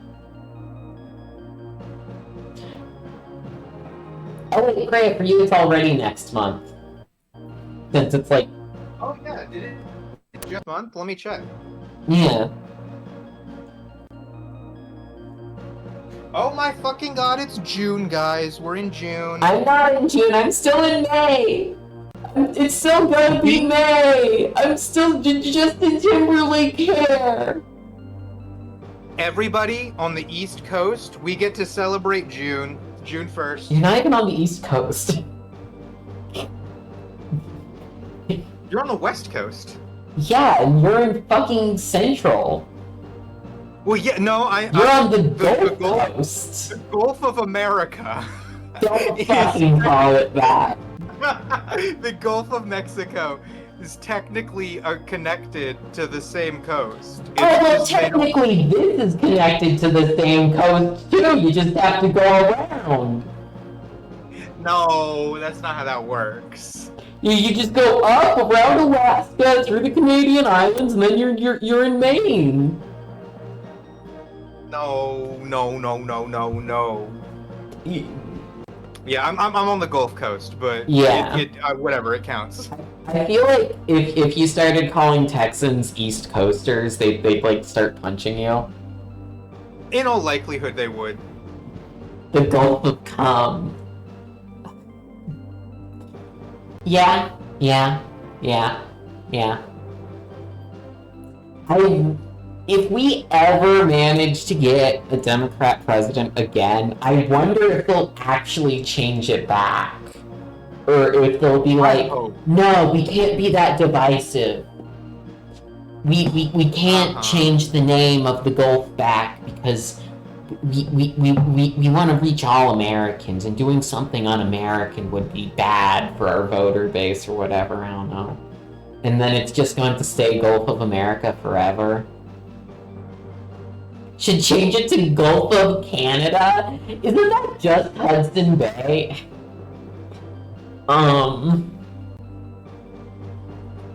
Oh wait, great, for you it's already next month. Since it's like... Oh yeah, did it just month? Let me check. Yeah. Oh my fucking god, it's June, guys. We're in June. I'm not in June, I'm still in May! It's still gonna be May! I'm still Justin Timberlake here! Everybody on the East Coast, we get to celebrate June 1st. You're not even on the East Coast. You're on the West Coast. Yeah, and you're in fucking Central. Well, yeah, no, You're on the Gulf Coast. The Gulf of America. Don't fucking call it that. The Gulf of Mexico is technically connected to the same coast. Oh, well, technically this is connected to the same coast too. You just have to go around. No, that's not how that works. You just go up around Alaska through the Canadian islands, and then you're in Maine. No. Yeah, I'm on the Gulf Coast, but yeah, whatever, it counts. I feel like if you started calling Texans East Coasters, they'd like start punching you. In all likelihood, they would. The Gulf of Cum. Yeah. If we ever manage to get a Democrat president again, I wonder if they'll actually change it back. Or if they'll be like, no, we can't be that divisive. We can't change the name of the Gulf back because we want to reach all Americans, and doing something un-American would be bad for our voter base or whatever, I don't know. And then it's just going to stay Gulf of America forever. Should change it to Gulf of Canada? Isn't that just Hudson Bay?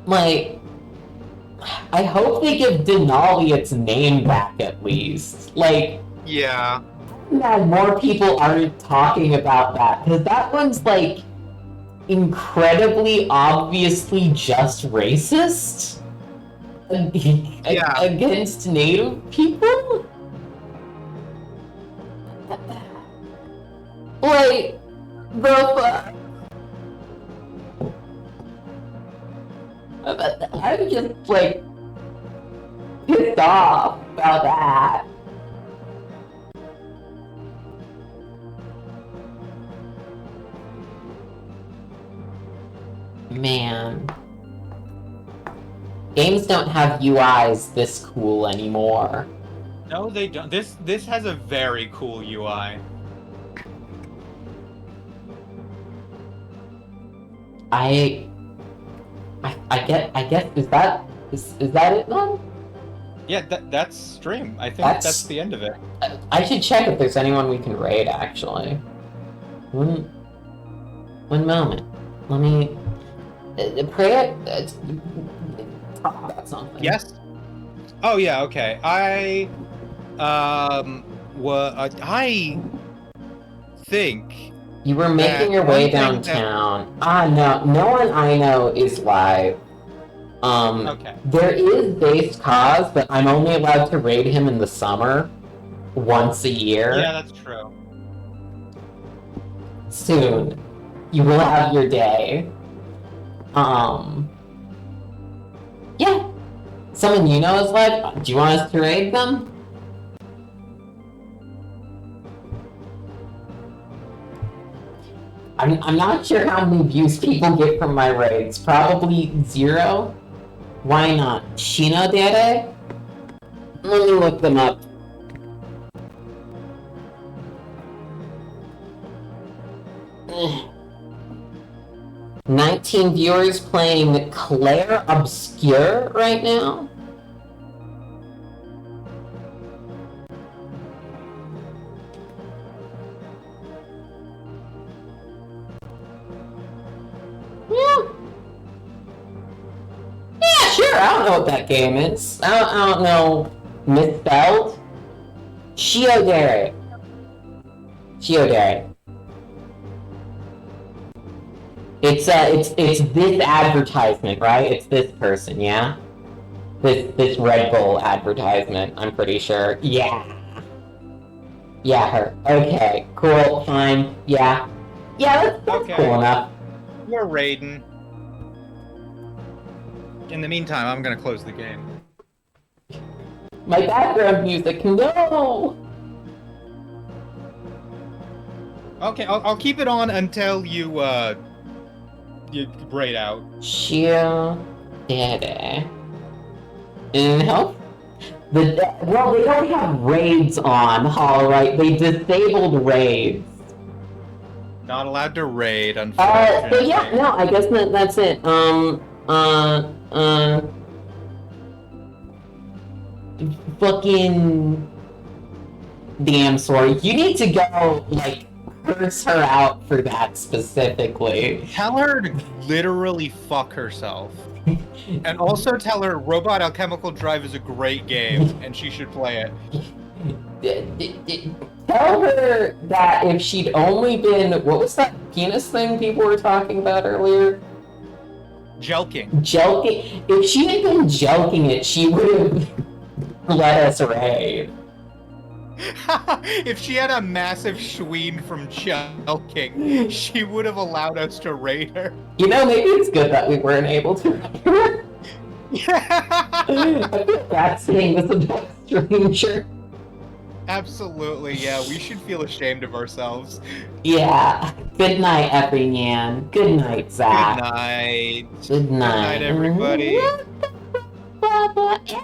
Like, I hope they give Denali its name back at least. Like, yeah. Now more people aren't talking about that, because that one's like incredibly obviously just racist against Native people. Like, I'm just like pissed off about that. Man. Games don't have UIs this cool anymore. No, they don't. This has a very cool UI. I guess is that it then? Yeah, that's stream. I think that's the end of it. I should check if there's anyone we can raid actually. One moment. Let me pray it. Talk about something. Yes. Oh yeah. Okay. I think you were making your way downtown. No one I know is live. Okay. There is Based Cause, but I'm only allowed to raid him in the summer, once a year. Yeah, that's true. Soon, you will have your day. Yeah. Someone you know is live. Do you want us to raid them? I'm not sure how many views people get from my raids. Probably 0. Why not? Shino Dere? Let me look them up. Eh. 19 viewers playing Claire Obscure right now? Yeah, sure, I don't know what that game is. I don't know. Misspelled? Shiodere. It's this advertisement, right? It's this person, yeah? This Red Bull advertisement, I'm pretty sure. Yeah. Yeah, her. Okay, cool, fine, yeah. Yeah, that's Okay. cool enough. You're raiding. In the meantime, I'm gonna close the game. My background music, no! Okay, I'll keep it on until you raid out. Chill Daddy. No? Well, they don't have raids on, alright? They disabled raids. Not allowed to raid, unfortunately. But yeah, no, I guess that's it. Fucking damn sorry. You need to go, like, curse her out for that specifically. Tell her to literally fuck herself. And also tell her Robot Alchemical Drive is a great game and she should play it. Tell her that if she'd only been, what was that penis thing people were talking about earlier? Jelking. Jelking. If she had been jelking it, she would have let us raid. If she had a massive schween from jelking, she would have allowed us to raid her. You know, maybe it's good that we weren't able to raid her. I feel bad saying this about a stranger. Absolutely, yeah. We should feel ashamed of ourselves. Yeah. Good night, everyman. Good night, Zach. Good night. Good night. Good night, everybody. Blah, blah, blah.